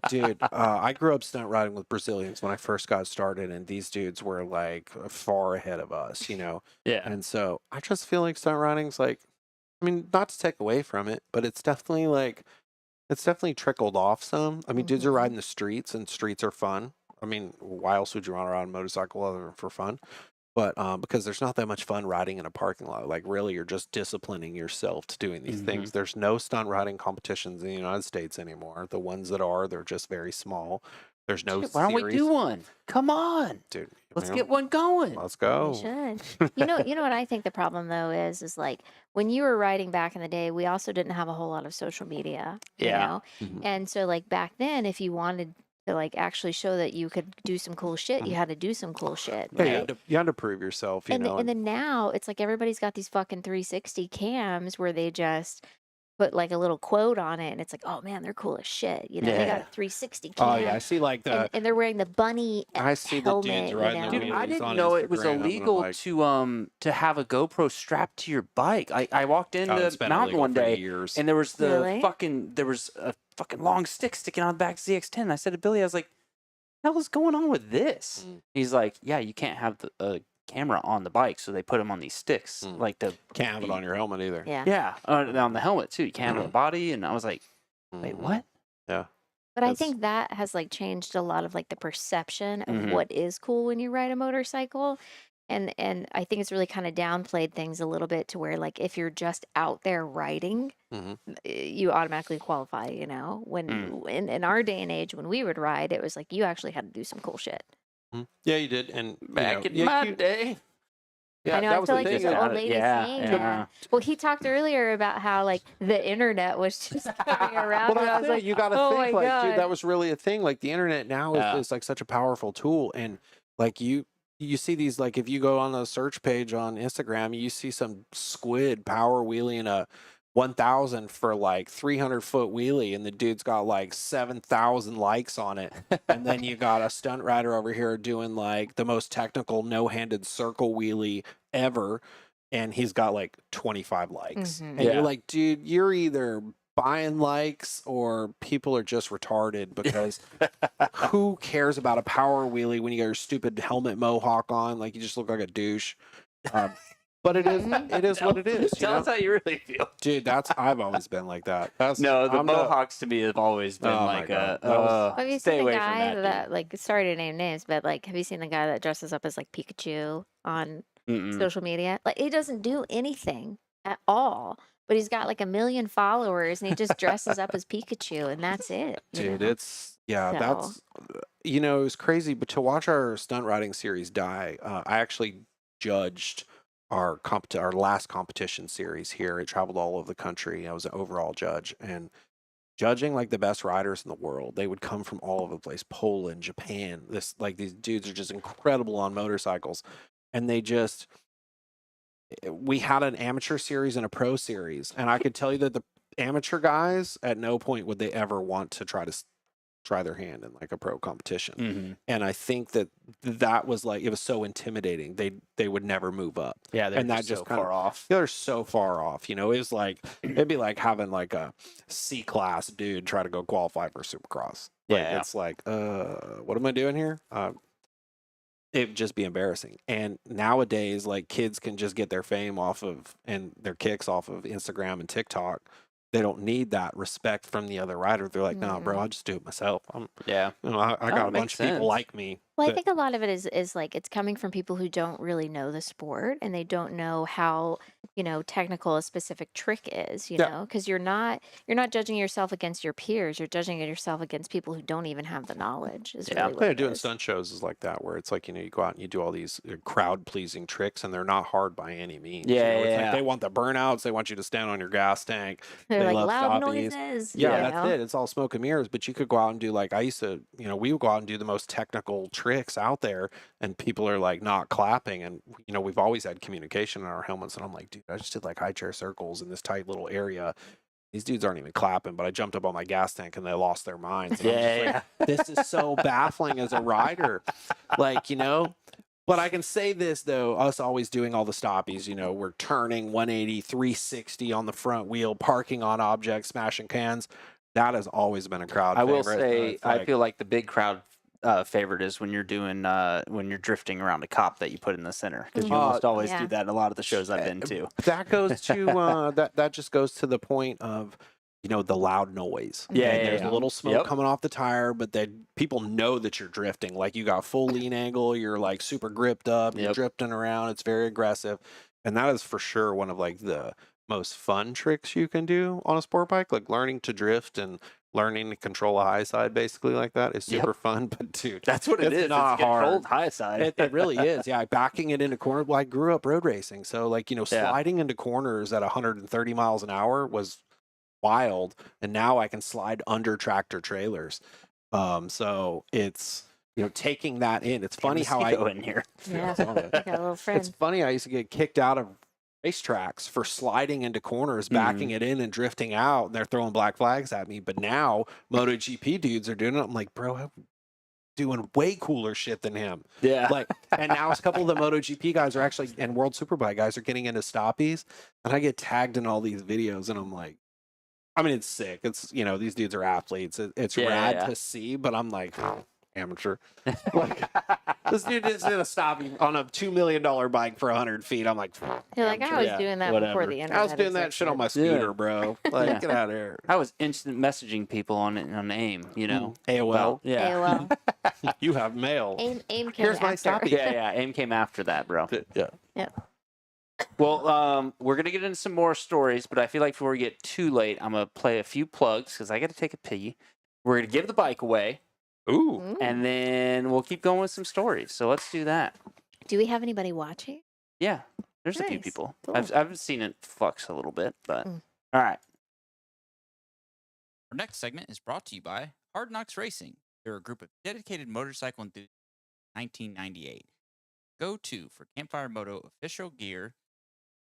dude. I grew up stunt riding with Brazilians when I first got started, and these dudes were like far ahead of us, Yeah. And so I just feel like stunt riding's like, I mean, not to take away from it, but it's definitely trickled off some. I mean, dudes are Mhm. riding the streets, and streets are fun. I mean, why else would you want to ride a motorcycle other than for fun? But because there's not that much fun riding in a parking lot. Like, really, you're just disciplining yourself to doing these things. There's no stunt riding competitions in the United States anymore. The ones that are, they're just very small. There's no Shit, why don't we series. do one? Come on. Dude, Let's you get know, one going. Let's We go. should. You know what I think the problem though is like when you were riding back in the day, we also didn't have a whole lot of social media. Yeah. Mhm. And so like back then, if you wanted to like actually show that you could do some cool shit, you had to do some cool shit. Yeah, Right? you had to prove yourself, And then now it's like everybody's got these fucking 360 cams where they just put like a little quote on it, and it's like, oh man, they're cool as shit. They got Yeah. a 360 cam. Oh yeah, I see like the and they're wearing the bunny I see the dudes helmet. riding you the know? Dude, I He's didn't on know it was Instagram, and I'm illegal like- to have a GoPro strapped to your bike. I walked into it's been mountain illegal one for day years. and there was Really? there was a fucking long stick sticking on the back of the ZX10. And I said to Billy, I was like, "What the hell is going on with this?" He's like, "Yeah, you can't have the camera on the bike, so they put them on these sticks, like the Can't have it on your helmet either. Yeah. on the helmet too. You can't have it on the body." And I was like, "Wait, Mhm. what?" Yeah. But I That's- think that has like changed a lot of like the perception of Mhm. what is cool when you ride a motorcycle. And I think it's really kind of downplayed things a little bit to where like if you're just out there riding, Mhm. you automatically qualify, When in our day and age when we would ride, it was like you actually had to do some cool shit. Yeah, you did, and Back in yeah, my you- day. yeah, I know, that I was feel the like thing. this Yeah, old lady yeah, saying yeah. that. Well, he talked earlier about how like the internet was just coming around. Well, and I that's was it. like, You got to oh think, my like, dude, God. that was really a thing. Like, the internet now Yeah. is like such a powerful tool, and like you see these, like, if you go on a search page on Instagram, you see some squid power wheeling a 1000 for like 300-foot wheelie, and the dude's got like 7,000 likes on it. And then you got a stunt rider over here doing like the most technical no-handed circle wheelie ever, and he's got like 25 likes. Mhm. And Yeah. you're like, dude, you're either buying likes or people are just retarded, because who cares about a power wheelie when you got your stupid helmet mohawk on? Like, you just look like a douche. But it is what it is. You Tell know? us how you really feel. Dude, I've always been like that. No, the I'm Mohawks to me have always been Oh my like God. a That was- Have you stay seen the away guy from that, like, sorry to name names, but like, have you seen the guy that dresses up as like Pikachu on dude. social media? Like, he doesn't do anything at all, but he's got like 1 million followers, and he just dresses up as Pikachu, and that's it. you Dude, know? that's it was crazy. But to watch our stunt riding series die, I actually judged our last competition series here. It traveled all over the country. I was an overall judge, and judging like the best riders in the world. They would come from all over the place, Poland, Japan. These dudes are just incredible on motorcycles, and we had an amateur series and a pro series, and I could tell you that the amateur guys at no point would they ever want to try their hand in like a pro competition. Mm-hmm. And I think that was like, it was so intimidating. They would never move up. Yeah, they're And that just just so kind of- far off. They're so far off, it was like, it'd be like having like a C-class dude try to go qualify for Supercross. Like, Yeah. it's like, what am I doing here? It'd just be embarrassing. And nowadays, like, kids can just get their fame and their kicks off of Instagram and TikTok. They don't need that respect from the other rider. They're like, nah, bro, I'll just do it myself. Yeah. I Oh, got it a bunch makes of people sense. like me. Well, I that- think a lot of it is like it's coming from people who don't really know the sport, and they don't know how technical a specific trick is. Yeah. Because you're not judging yourself against your peers. You're judging yourself against people who don't even have the knowledge. Is Yeah. really what Yeah, it doing is. stunt shows is like that, where it's like, you go out and you do all these crowd pleasing tricks, and they're not hard by any means. Yeah, It's yeah. like they want the burnouts. They want you to stand on your gas tank. They're they like love loud stoppies. noises. Yeah, you that's know? it. It's all smoke and mirrors. But you could go out and do, like, I used to, we would go out and do the most technical tricks out there, and people are like not clapping. And, we've always had communication in our helmets. And I'm like, dude, I just did like high chair circles in this tight little area. These dudes aren't even clapping, but I jumped up on my gas tank and they lost their minds. And I'm just like, this is so baffling as a rider. Like, But I can say this, though, us always doing all the stoppies, we're turning 180, 360 on the front wheel, parking on objects, smashing cans. That has always been a crowd I will favorite. say, It's I like- feel like the big crowd favorite is when you're doing when you're drifting around a cop that you put in the center, because you almost always yeah. do that in a lot of the shows I've been to. that goes to that just goes to the point of the loud noise. Yeah, And yeah, there's yeah. a little smoke Yep. coming off the tire, but then people know that you're drifting. Like, you got full lean angle, you're like super gripped up, you're Yep. drifting around. It's very aggressive, and that is for sure one of like the most fun tricks you can do on a sport bike. Like, learning to drift and learning to control a high side, basically, like that, is Yep. super fun. But dude, That's what it it's is. not It's controlled hard. high side. It really is. Yeah, backing it into corners. Well, I grew up road racing, so like, sliding into corners at 130 miles an hour was wild, and now I can slide under tractor trailers. So it's taking that in. It's funny how I go in here. Yeah, it's on it. I got a little friend. It's funny. I used to get kicked out of racetracks for sliding into corners, backing it in and drifting out, and they're throwing black flags at me. But now MotoGP dudes are doing it. I'm like, bro, I'm doing way cooler shit than him. Yeah. Like, and now a couple of the MotoGP guys are actually, and World Superbike guys are getting into stoppies, and I get tagged in all these videos, and I'm like, I mean, it's sick. It's, these dudes are athletes. It's Yeah, rad yeah. to see, but I'm like, amateur. Like, this dude is in a stoppie on a $2 million bike for 100 feet. I'm like, You're like, I amateur. was Yeah, doing that whatever. before the internet. I was doing that shit on my existed. scooter, bro. Like, Yeah. get out of here. I was instant messaging people on AIM, AOL. About- yeah. AOL. You have mail. AIM came Here's my after. stoppie. Yeah, AIM came after that, bro. Yeah. Well, we're gonna get into some more stories, but I feel like before we get too late, I'm gonna play a few plugs because I got to take a pee. We're gonna give the bike away, Ooh. Ooh. and then we'll keep going with some stories. So let's do that. Do we have anybody watching? Yeah, there's a few Nice. people. Cool. I've seen it flux a little bit, but Mm. all right. Our next segment is brought to you by Hard Knocks Racing. They're a group of dedicated motorcycle enthusiasts since 1998. go-to for Campfire Moto official gear.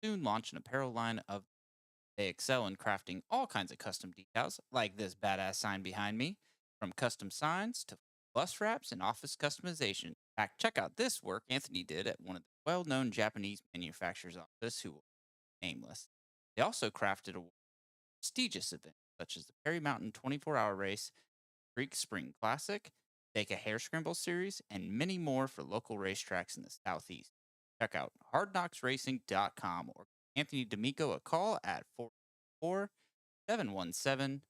Soon launch an apparel line of. They excel in crafting all kinds of custom decals, like this badass sign behind me, from custom signs to bus wraps and office customization. In fact, check out this work Anthony did at one of the well-known Japanese manufacturers' office, who will be nameless. They also crafted a prestigious event, such as the Perry Mountain 24-hour race, Greek Spring Classic, Deka Hair Scramble Series, and many more for local racetracks in the Southeast. Check out hardknocksracing.com or Anthony D'Amico a call at 4471748.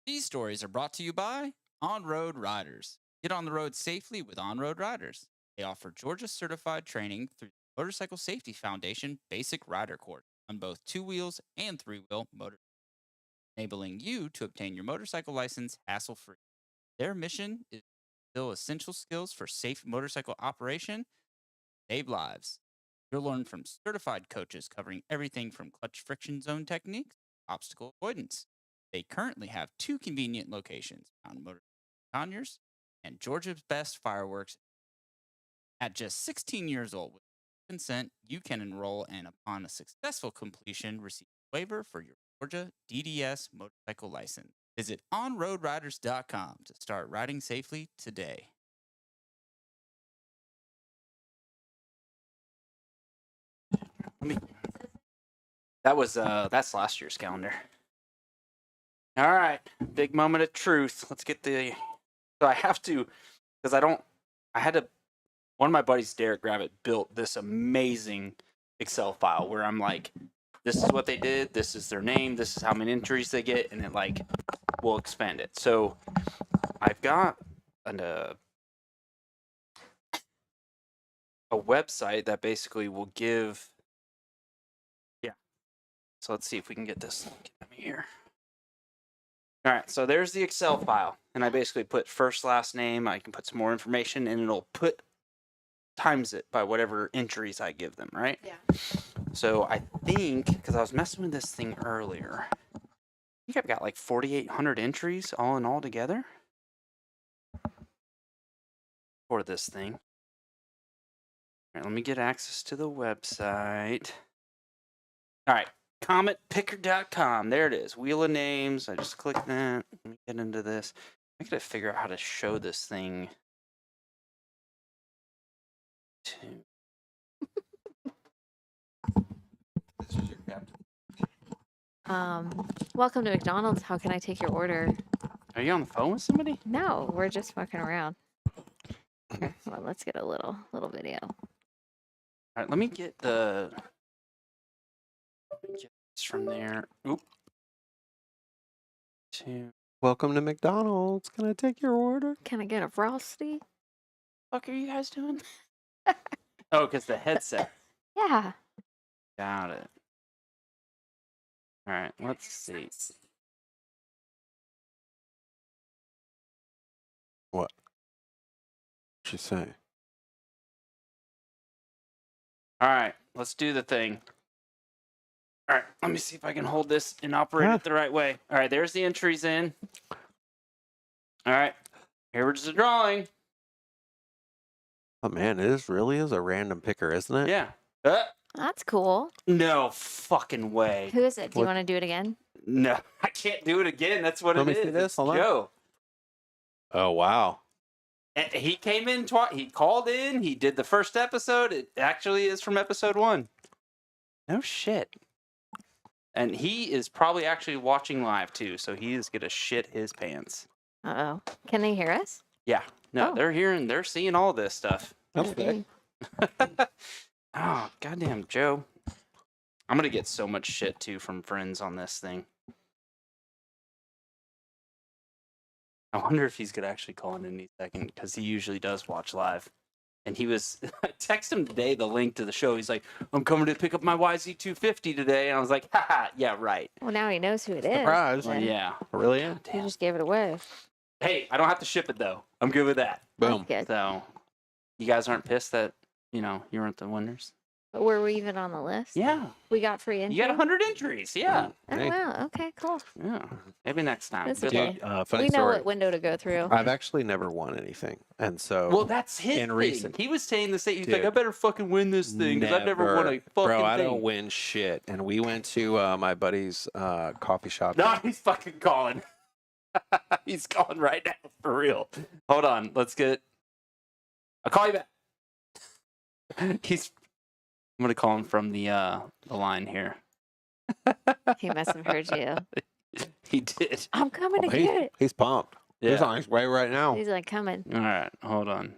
These stories are brought to you by On-Road Riders. Get on the road safely with On-Road Riders. They offer Georgia-certified training through the Motorcycle Safety Foundation Basic Rider Course on both two-wheels and three-wheel motorcycles, enabling you to obtain your motorcycle license hassle-free. Their mission is to instill essential skills for safe motorcycle operation, save lives. You'll learn from certified coaches covering everything from clutch friction zone techniques to obstacle avoidance. They currently have 2 convenient locations, Mountain Motor Conyers and Georgia's Best Fireworks. At just 16 years old, with consent, you can enroll and, upon a successful completion, receive a waiver for your Georgia DDS motorcycle license. Visit onroadriders.com to start riding safely today. That's last year's calendar. All right, big moment of truth. Let's get the. So I have to, because one of my buddies, Derek Gravitt, built this amazing Excel file where I'm like, this is what they did, this is their name, this is how many entries they get, and it like will expand it. So I've got a website that basically will give. Yeah. So let's see if we can get this link here. All right, so there's the Excel file, and I basically put first, last name. I can put some more information, and it'll times it by whatever entries I give them, right? Yeah. So I think, because I was messing with this thing earlier, I think I've got like 4,800 entries all in all together for this thing. All right, let me get access to the website. All right. CometPicker.com. There it is. Wheel of names. I just click that. Let me get into this. I gotta figure out how to show this thing. This is your captain. Welcome to McDonald's. How can I take your order? Are you on the phone with somebody? No, we're just fucking around. Here, well, let's get a little video. All right, let me get the. Get this from there. Oop. Welcome to McDonald's. Can I take your order? Can I get a frosty? What are you guys doing? Oh, because the headset. Yeah. Got it. All right, let's see. What? What'd she say? All right, let's do the thing. All right, let me see if I can hold this and operate it the right way. All right, there's the entries in. All right, here's the drawing. Oh man, really is a random picker, isn't it? Yeah. That's cool. No fucking way. Who is it? Do you What- want to do it again? No, I can't do it again. That's what Let it me is. see this. It's Hold on. Joe. Oh wow. And he came in twice. He called in. He did the first episode. It actually is from episode 1. No shit. And he is probably actually watching live too, so he is gonna shit his pants. Uh-oh. Can they hear us? Yeah. No, Oh. they're seeing all this stuff. Okay. Oh, goddamn, Joe. I'm gonna get so much shit too from friends on this thing. I wonder if he's gonna actually call in any second, because he usually does watch live. And he was, I texted him today the link to the show. He's like, I'm coming to pick up my YZ250 today. And I was like, haha, yeah, right. Well, now he knows who it is. Surprise. then. Yeah. I really am. You just gave it away. Hey, I don't have to ship it though. I'm good with that. Boom. That's good. So, you guys aren't pissed that, you weren't the winners? But were we even on the list? Yeah. We got free entry. You got 100 entries. Yeah. Oh, Hey. wow. Okay, cool. Yeah. Maybe next time. That's Good okay. luck. Funny We know story. what window to go through. I've actually never won anything, and so Well, that's his in thing. recent- He was saying the same. He's like, Dude. I better fucking win this thing because I've never won a fucking Bro, I thing. don't win shit. And we went to my buddy's coffee shop. No, he's fucking calling. He's calling right now for real. Hold on. Let's get. I'll call you back. I'm gonna call him from the line here. He must have heard you. He did. I'm coming to get it. He's pumped. He's Yeah. on his way right now. He's like coming. All right. Hold on.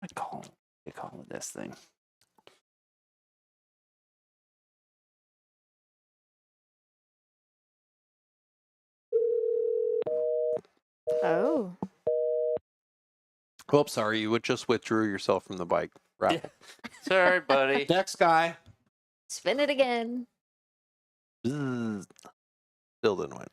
I call it this thing. Oh. Oops, sorry. You just withdrew yourself from the bike. Right. Sorry, buddy. Next guy. Spin it again. Still didn't win.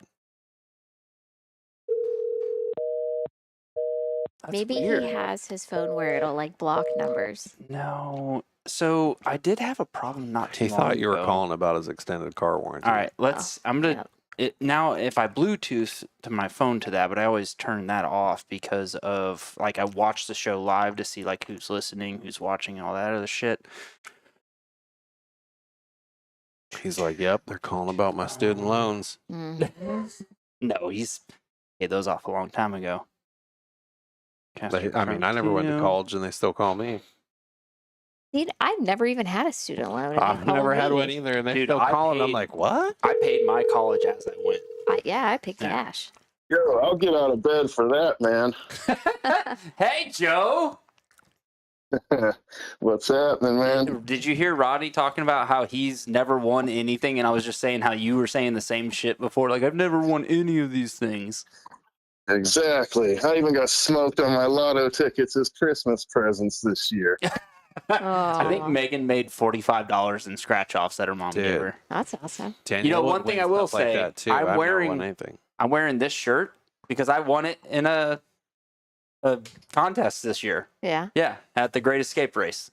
That's Maybe weird. he has his phone where it'll like block numbers. No. So I did have a problem not too He long thought you were ago. calling about his extended car warranty. All right, let's. I'm gonna. Yep. Now, if I Bluetooth to my phone to that, but I always turn that off because of like I watch the show live to see like who's listening, who's watching, all that other shit. He's like, yep, they're calling about my student loans. Mhm. No, he's paid those off a long time ago. I mean, I never went to college and they still call me. See, I've never even had a student loan. and they I've call never had me. one either, and they Dude, still I calling. I'm paid- like, what? I paid my college as I went. Yeah, I picked Yeah. cash. Yo, I'll get out of bed for that, man. Hey, Joe. What's happening, man? Did you hear Rodney talking about how he's never won anything? And I was just saying how you were saying the same shit before. Like, I've never won any of these things. Exactly. I even got smoked on my lotto tickets as Christmas presents this year. I think Aw. Megan made $45 in scratch offs that her mom Dude. gave her. That's awesome. Danielle one would thing win I will stuff like say, that too. I'm I've never wearing- won anything. I'm wearing this shirt because I won it in a contest this year. Yeah, Yeah, at the Great Escape race.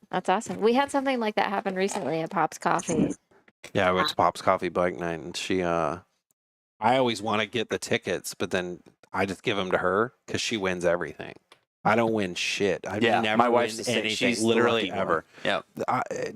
that's awesome. We had something like that happen recently at Pop's Coffee. Yeah, I went to Pop's Coffee Bike Night, and she, I always want to get the tickets, but then I just give them to her because she wins everything. I don't win shit. I Yeah, never my wife's win the same. anything, She's the literally lucky one. ever. Yeah.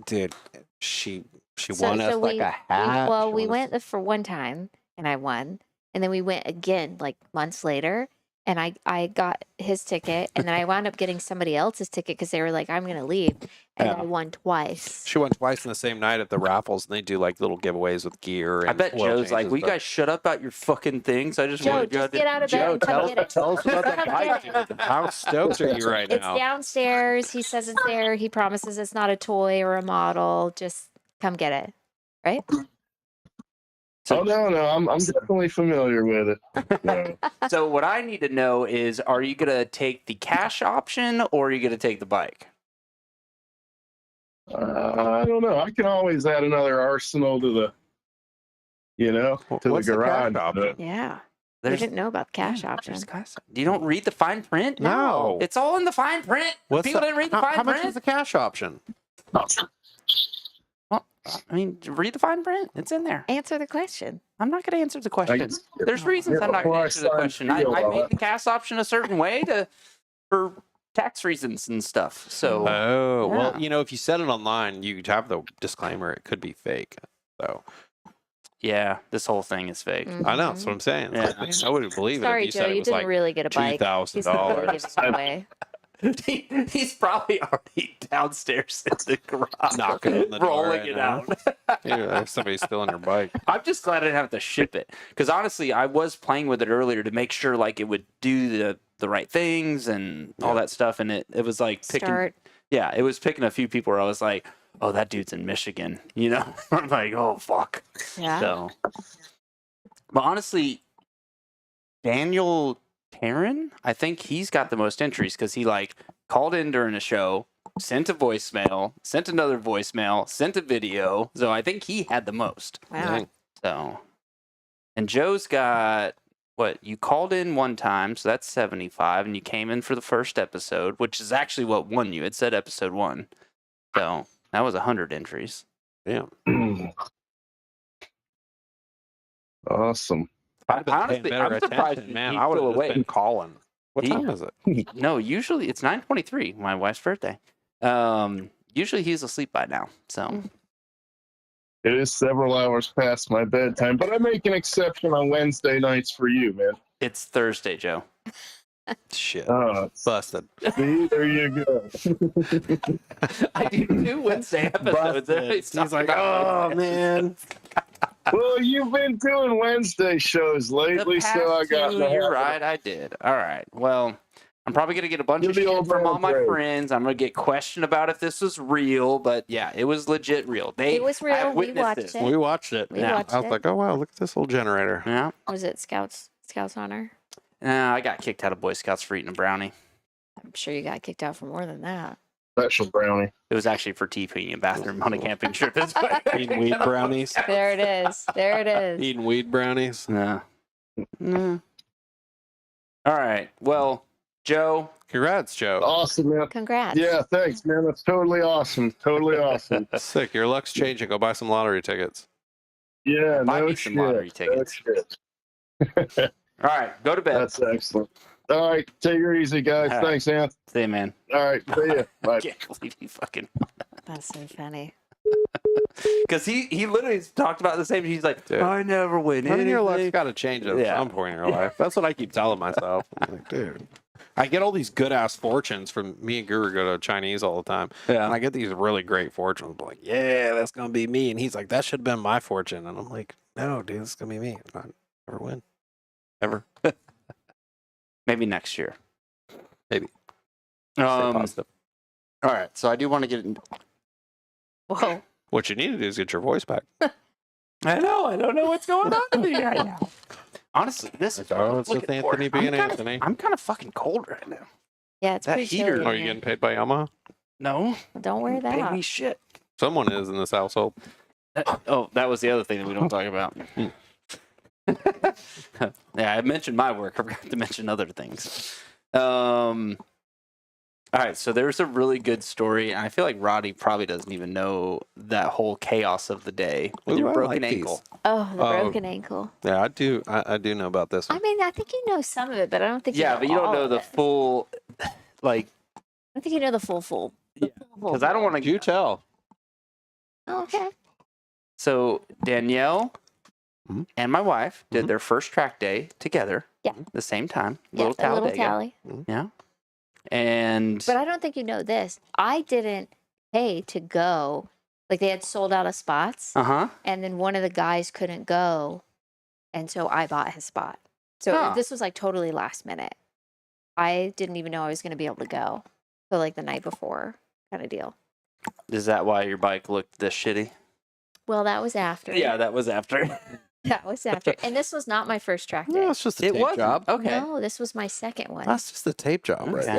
Dude, she So- won us so like we- a hat. Well, She we won us- went for one time and I won, and then we went again like months later, and I got his ticket, and then I wound up getting somebody else's ticket because they were like, "I'm gonna leave," and Yeah. I won twice. She won twice in the same night at the raffles, and they do like little giveaways with gear. And I bet oil Joe's changes like, and will you stuff. guys shut up about your fucking things? I just Joe, want to just get out of bed Joe, and come get it. tell us about that Come bike, get dude. How stoked are you right It's now? downstairs. He says it's there. He promises it's not a toy or a model. Just come get it. Right? Oh, no, I'm definitely familiar with it. No. So what I need to know is, are you going to take the cash option or are you going to take the bike? I don't know. I can always add another arsenal to the, to What's the the cash garage. option? Yeah. There's- we didn't know about the cash Yeah, option. there's cash- You don't read the fine print? No. It's all in the fine print. What's People the- didn't read the how, fine how much print. is the cash option? Well, I mean, read the fine print. It's in there. Answer the question. I'm not going to answer the question. I- There's reasons I'm not going Well, to I answer the signed question. I deal on made it. the cash option a certain way for tax reasons and stuff. So Oh, well, Yeah. if you set it online, you have the disclaimer. It could be fake. So yeah, this whole thing is fake. I know. That's what I'm saying. Yeah. I would believe it Sorry, if you Joe, said it you was didn't like really get a bike. $2,000. He's not giving it away. He's probably already downstairs in the garage, Knocking on the door rolling right it now. out. There's somebody stealing your bike. I'm just glad I didn't have to ship it because honestly, I was playing with it earlier to make sure like it would do the right things and all that stuff, and it was like picking. Start. Yeah, it was picking a few people where I was like, oh, that dude's in Michigan, I'm like, oh fuck. Yeah. So, but honestly, Danielle Pinion, I think he's got the most entries because he like called in during a show, sent a voicemail, sent another voicemail, sent a video. So I think he had the most. Wow. Dang. So, and Joe's got what you called in one time, so that's 75, and you came in for the first episode, which is actually what won you. It said episode 1, so that was 100 entries. Yeah. Awesome. Honestly, I'm surprised man. he's I would still have just been awake. calling. What time is it? No, usually it's 9:23, my wife's birthday. Usually he's asleep by now, so. It is several hours past my bedtime, but I make an exception on Wednesday nights for you, man. It's Thursday, Joe. Shit. Busted. See, there you go. I do 2 Wednesday episodes. Busted. He's like, oh, man. Well, you've been doing Wednesday shows lately, so I got in the You're habit. right, I did. All right. Well, I'm probably going to get a bunch You're of the shit old from man all my brave. friends. I'm going to get questioned about if this was real, but yeah, it was legit real. It was I real. We witnessed watched this. it. We watched it. We Yeah. watched I was it. like, oh, wow, look at this little generator. Yeah. Was it Scouts Honor? I got kicked out of Boy Scouts for eating a brownie. I'm sure you got kicked out for more than that. Special brownie. It was actually for TPing a bathroom on a camping trip. Eating weed brownies. There it is. There it is. Eating weed brownies. No. No. All right. Well, Joe. Congrats, Joe. Awesome, man. Congrats. Yeah, thanks, man. That's totally awesome. Totally awesome. Sick. Your luck's changing. Go buy some lottery tickets. Yeah, Buy no me shit. some lottery tickets. No shit. All right. Go to bed. That's excellent. All right, take her easy, guys. All right. Thanks, Anth. See you, man. All right, see ya. Bye. I can't believe he fucking. That's so funny. Because he literally talked about the same. He's like, Dude. I never win I mean, your luck's anything. got to change at Yeah. some point in your life. That's what I keep telling myself. I'm like, dude, I get all these good ass fortunes from me and Guru go to Chinese all the time. Yeah. And I get these really great fortunes. I'm like, yeah, that's going to be me. And he's like, that should have been my fortune. And I'm like, no, dude, it's going to be me. I never win. Ever. Maybe next year. Maybe. Stay positive. All right. So I do want to get. Whoa. What you need to do is get your voice back. I know. I don't know what's going on with me right now. Honestly, this is. Oh, it's with looking for Anthony it. being I'm kinda- Anthony. I'm kind of fucking cold right now. Yeah, it's That pretty heater- chilly. Are in you here. getting paid by Yamaha? No. Don't wear that. Pay me shit. Someone is in this household. That was the other thing that we don't talk about. Yeah, I mentioned my work. I forgot to mention other things. All right, so there's a really good story, and I feel like Roddy probably doesn't even know that whole chaos of the day with Ooh, your I broken like these. ankle. Oh, the Oh. broken ankle. Yeah, I do. I do know about this I one. mean, I think you know some of it, but I don't think Yeah, but you don't all know of the it. full, like, I don't think you know the full. Yeah, because I don't want to. You tell. Oh, okay. So Danielle Mhm. and my wife did Mhm. their first track day together. Yeah. The same time. Yeah, Little a little Talladega. tally. Yeah. And But I don't think you know this. I didn't pay to go. Like they had sold out of spots, uh-huh. and then one of the guys couldn't go, and so I bought his spot. So Huh. this was like totally last minute. I didn't even know I was going to be able to go. So like the night before kind of deal. Is that why your bike looked this shitty? Well, that was after. Yeah, that was after. That was after. And this was not my first track day. No, it's just a It tape was job. Okay. No, this was my second one. That's just a tape job, right? Okay. there,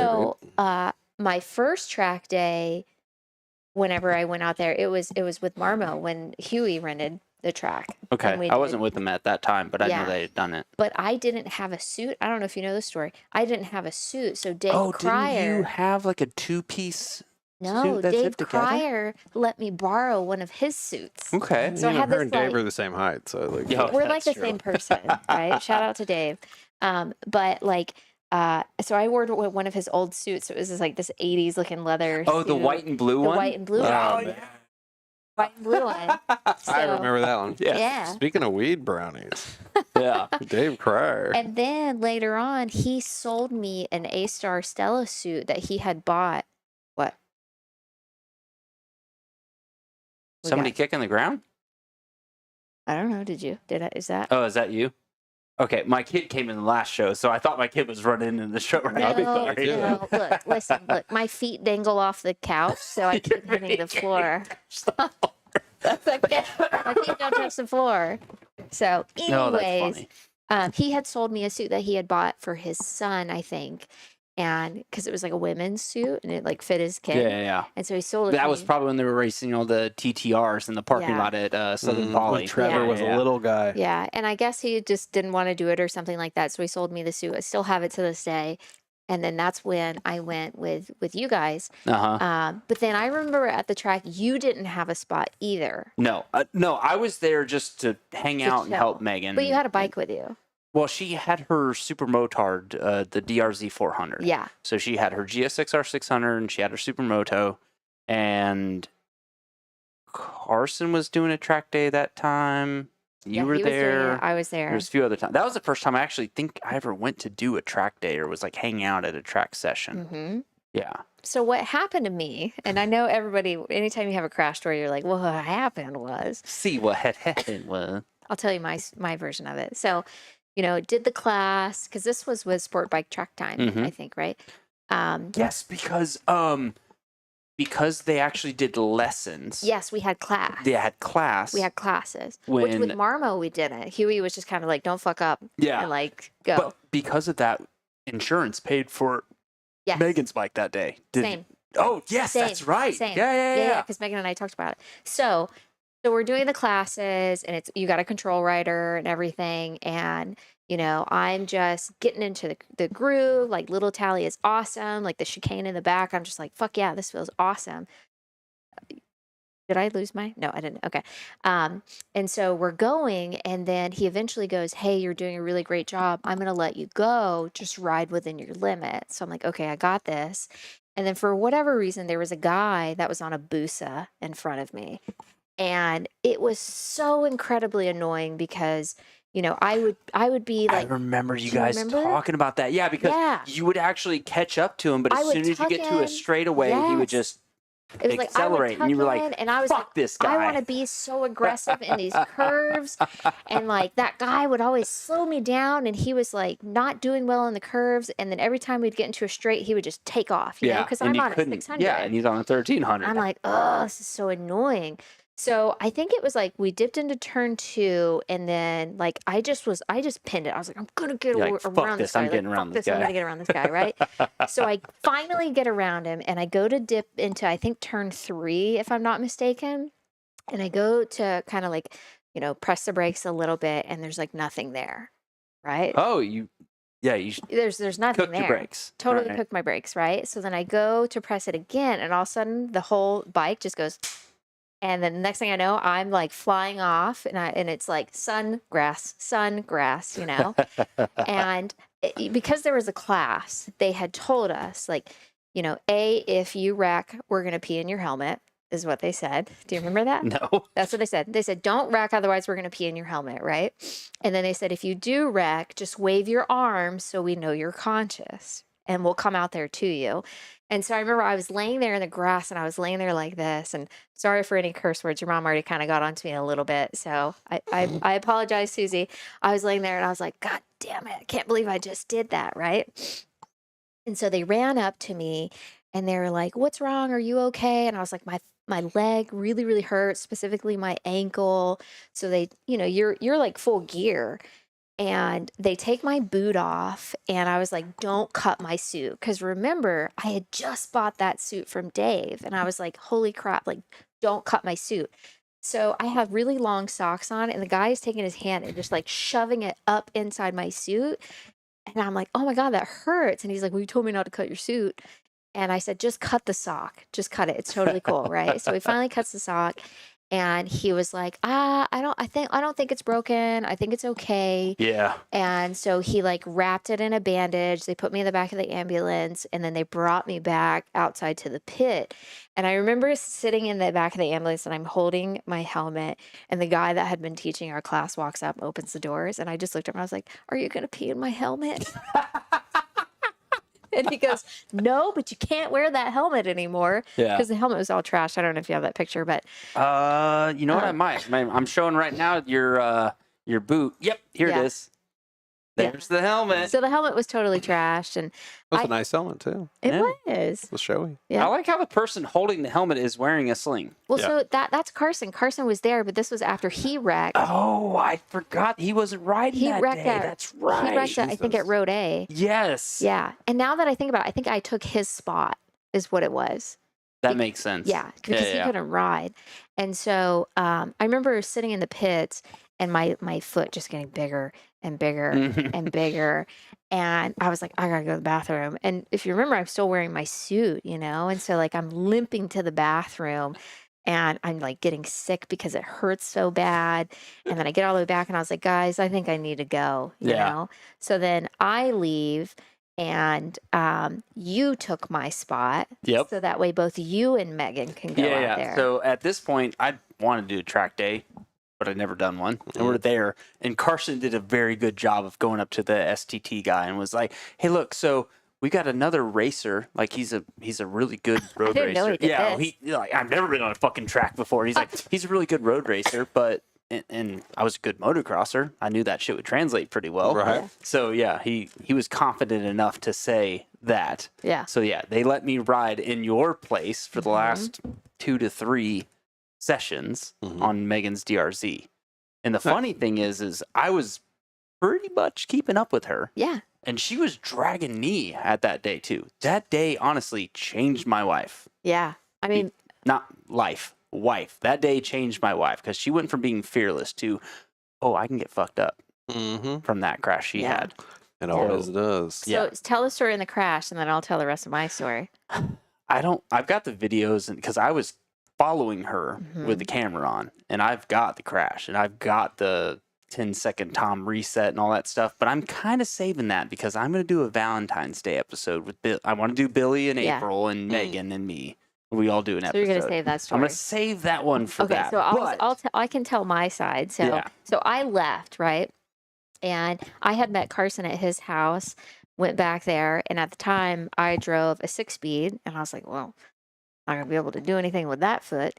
So, my first track day, whenever I went out there, it was with Marmo when Huey rented the track. Okay. And we I wasn't did- with them at that time, but I Yeah. know they had done it. But I didn't have a suit. I don't know if you know the story. I didn't have a suit, so Dave Didn't Cryer. you have like a two-piece No, suit that Dave zipped together? Cryer let me borrow one of his suits. Okay. So I You know, had her this, and Dave like- are the same height, so like. Yeah. We're like the that's true. same person, right? Shout out to Dave. But like, so I wore one of his old suits. So it was just like this 80s looking leather. Oh, the suit. white and blue The one? white and blue Oh, one. man. White and blue one. I So- remember that one. Yeah. Yeah. Speaking of weed brownies, Yeah. Dave Cryer. And then later on, he sold me an A-Star Stella suit that he had bought. What? We Somebody got- kicking the ground? I don't know. Did you? Is that? Oh, is that you? Okay, my kid came in the last show, so I thought my kid was running in the show right now. I'd be No, sorry. no. Look, listen. Look, my feet dangle off the couch, so I keep hitting the floor. That's okay. My feet don't touch the floor. So, No, that's anyways, funny. he had sold me a suit that he had bought for his son, I think. and because it was like a women's suit and it like fit his kid. Yeah. And so he sold it. That to was me. probably when they were racing all the TTRs in the parking Yeah. lot at Southern When Poly. Trevor was a little guy. Yeah, and I guess he just didn't want to do it or something like that, so he sold me the suit. I still have it to this day. And then that's when I went with you guys. But then I remember at the track, you didn't have a spot either. No, I was there just to hang out and chill. help Megan. But you had a bike with you. Well, she had her super motard, the DRZ 400. Yeah. So she had her GSX-R 600 and she had her supermoto. And Carson was doing a track day that time. You were he was doing there. it. I was there. There's a few other times. That was the first time I actually think I ever went to do a track day or was like hanging out at a track session. Mm-hmm. Yeah. So what happened to me, and I know everybody, anytime you have a crash story, you're like, well, what happened was. See what had happened was. I'll tell you my version of it. So, did the class, because this was with Sport Bike Track Time, I think, right? Yes, because they actually did lessons. Yes, we had class. They had class. We had classes. Which with Marmo, we didn't. Huey was just kind of like, don't fuck up. Yeah. And like, go. But because of that, insurance paid for Megan's bike that day. Same. Oh, yes, Same. that's right. Same. Yeah. Because Megan and I talked about it. So we're doing the classes, and you got a control rider and everything. And, I'm just getting into the groove. Like, Little Tally is awesome. Like, the chicane in the back, I'm just like, fuck yeah, this feels awesome. Did I lose No, I didn't. Okay. And so we're going, and then he eventually goes, hey, you're doing a really great job. I'm going to let you go. Just ride within your limit. So I'm like, okay, I got this. And then for whatever reason, there was a guy that was on a Busa in front of me. And it was so incredibly annoying because, I would be like. I remember you guys talking about that. Yeah, because you would actually catch up to him, but as soon as you get to a straightaway, he would just it was accelerate. Like, and you were like, and I was fuck like, this guy. I want to be so aggressive in these curves. And like that guy would always slow me down, and he was like not doing well in the curves. And then every time we'd get into a straight, he would just take off, you know, because I'm on a 600. Yeah, and he's on a 1300. I'm like, oh, this is so annoying. So I think it was like we dipped into turn 2, and then like I just pinned it. I was like, I'm gonna get around this guy. I'm getting around this guy. I'm gonna get around this guy, right? So I finally get around him, and I go to dip into I think turn 3, if I'm not mistaken, and I go to kind of like press the brakes a little bit, and there's like nothing there, right? Oh, there's nothing cooked there. Your brakes. Totally right. cooked my brakes, right? So then I go to press it again, and all of a sudden the whole bike just goes. And then the next thing I know, I'm like flying off, and it's like sun grass, and because there was a class, they had told us like, if you wreck, we're gonna pee in your helmet, is what they said. Do you remember that? No. That's what they said. They said, don't wreck, otherwise we're gonna pee in your helmet, right? And then they said, if you do wreck, just wave your arms so we know you're conscious, and we'll come out there to you. And so I remember I was laying there in the grass, and I was laying there like this, and sorry for any curse words. Your mom already kind of got onto me a little bit. So I apologize, Susie. I was laying there and I was like, God damn it. I can't believe I just did that. Right. And so they ran up to me and they were like, what's wrong? Are you okay? And I was like, my leg really, really hurts, specifically my ankle. So they, you're like full gear. And they take my boot off, and I was like, don't cut my suit. Because remember, I had just bought that suit from Dave, and I was like, holy crap, like, don't cut my suit. So I have really long socks on, and the guy is taking his hand and just like shoving it up inside my suit. And I'm like, oh my God, that hurts. And he's like, well, you told me not to cut your suit. And I said, just cut the sock. Just cut it. It's totally cool, right? So he finally cuts the sock. And he was like, I don't think it's broken. I think it's okay. Yeah. And so he like wrapped it in a bandage. They put me in the back of the ambulance, and then they brought me back outside to the pit. And I remember sitting in the back of the ambulance, and I'm holding my helmet, and the guy that had been teaching our class walks up, opens the doors, and I just looked at him. I was like, are you going to pee in my helmet? And he goes, no, but you can't wear that helmet anymore. Yeah. Because the helmet was all trashed. I don't know if you have that picture, but. You know what? I might. I'm showing right now your boot. Yep. Here it is. There's the helmet. So the helmet was totally trashed, and That was a nice helmet too. it Yeah. was. It was showy. Yeah. I like how the person holding the helmet is wearing a sling. Well, Yeah. so that's Carson. Carson was there, but this was after he wrecked. Oh, I forgot he wasn't riding He that wrecked day. at- That's right. He wrecked, I think, at Jesus. Road A. Yes. Yeah. And now that I think about it, I think I took his spot, is what it was. That makes sense. Yeah, because he couldn't ride. And so I remember sitting in the pits and my foot just getting bigger and bigger and bigger. And I was like, I gotta go to the bathroom. And if you remember, I'm still wearing my suit, And so like I'm limping to the bathroom and I'm like getting sick because it hurts so bad. And then I get all the way back and I was like, guys, I think I need to go, you Yeah. know? So then I leave and you took my spot. Yep. So that way both you and Megan can go out there. So at this point, I wanted to do a track day, but I'd never done one. And we're there. And Carson did a very good job of going up to the STT guy and was like, hey, look, so we got another racer. Like he's a really good road didn't know racer. he did Yeah, this. like I've never been on a fucking track before. He's like, he's a really good road racer, but and I was a good motocrosser. I knew that shit would translate pretty well. Right. Yeah. So yeah, he was confident enough to say that. Yeah. So yeah, they let me ride in your place for the last 2 to 3 sessions on Megan's DRZ. And the funny thing is I was pretty much keeping up with her. Yeah. And she was dragging me at that day too. That day honestly changed my life. Yeah. I mean, Not life, wife. That day changed my wife because she went from being fearless to, oh, I can get fucked up Mm-hmm. from that crash she Yeah. had. It always does. so Yeah. tell the story in the crash and then I'll tell the rest of my story. I've got the videos because I was following her with the camera on, and I've got the crash and I've got the 10-second Tom reset and all that stuff, but I'm kind of saving that because I'm going to do a Valentine's Day episode with Bill. I want to do Billy and Yeah. April and Megan and me. We all do an So episode. you're going to save that I'm story. going to save that one for Okay, that. so but- I can tell my side. So Yeah. so I left, right? And I had met Carson at his house, went back there, and at the time I drove a 6-speed, and I was like, well, I'm not gonna be able to do anything with that foot,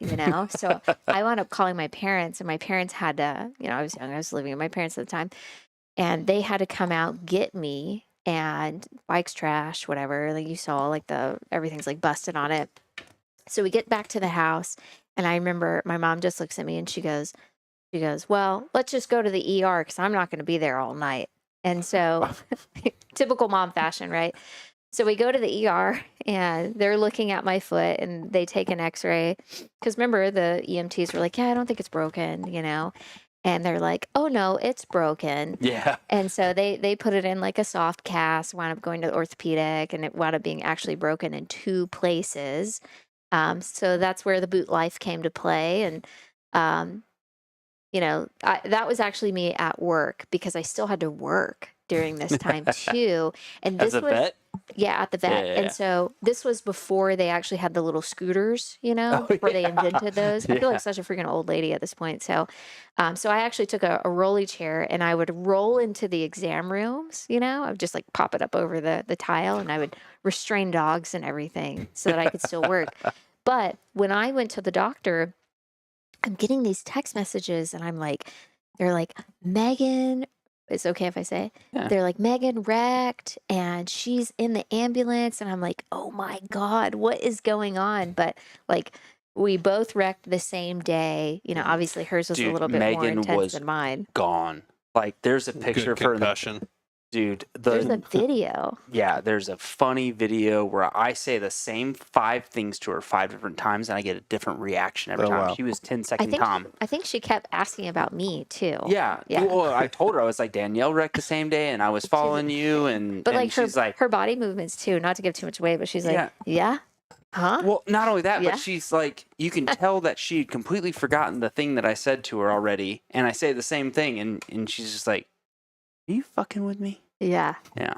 So I wound up calling my parents, and my parents had to, I was young, I was living with my parents at the time, and they had to come out get me. And bike's trash, whatever. Like you saw, like everything's like busted on it. So we get back to the house, and I remember my mom just looks at me and she goes, well, let's just go to the ER because I'm not going to be there all night. And so, typical mom fashion, right? So we go to the ER, and they're looking at my foot, and they take an X-ray because remember the EMTs were like, yeah, I don't think it's broken, And they're like, oh no, it's broken. Yeah. And so they put it in like a soft cast, wound up going to orthopedic, and it wound up being actually broken in 2 places. So that's where the boot life came to play. And, that was actually me at work because I still had to work during this time too. And this As a was, vet? yeah, at the vet. Yeah. And so this was before they actually had the little scooters, Oh, before they invented those. I feel Yeah. like such a freaking old lady at this point. So, so I actually took a rolly chair and I would roll into the exam rooms, I would just like pop it up over the tile and I would restrain dogs and everything so that I could still work. But when I went to the doctor, I'm getting these text messages and they're like, Megan, it's okay if I say, Yeah. they're like, Megan wrecked and she's in the ambulance. And I'm like, oh my God, what is going on? But like, we both wrecked the same day. Obviously hers was a Dude, little bit more Megan intense was than mine. Gone. Like there's a picture Good of her in the concussion. dude. There's a video. Yeah, there's a funny video where I say the same 5 things to her 5 different times, and I get a different reaction every Oh, time. wow. She was I 10-second think Tom. I think she kept asking about me too. Yeah. Yeah. Well, I told her I was like Danielle wrecked the same day, and I was following you, and But and like she's like, her body movements too, not to give too much away, but she's like, yeah? Huh? well, not only that, Yeah. but she's like, you can tell that she had completely forgotten the thing that I said to her already, and I say the same thing, and she's just like, are you fucking with me? Yeah. Yeah.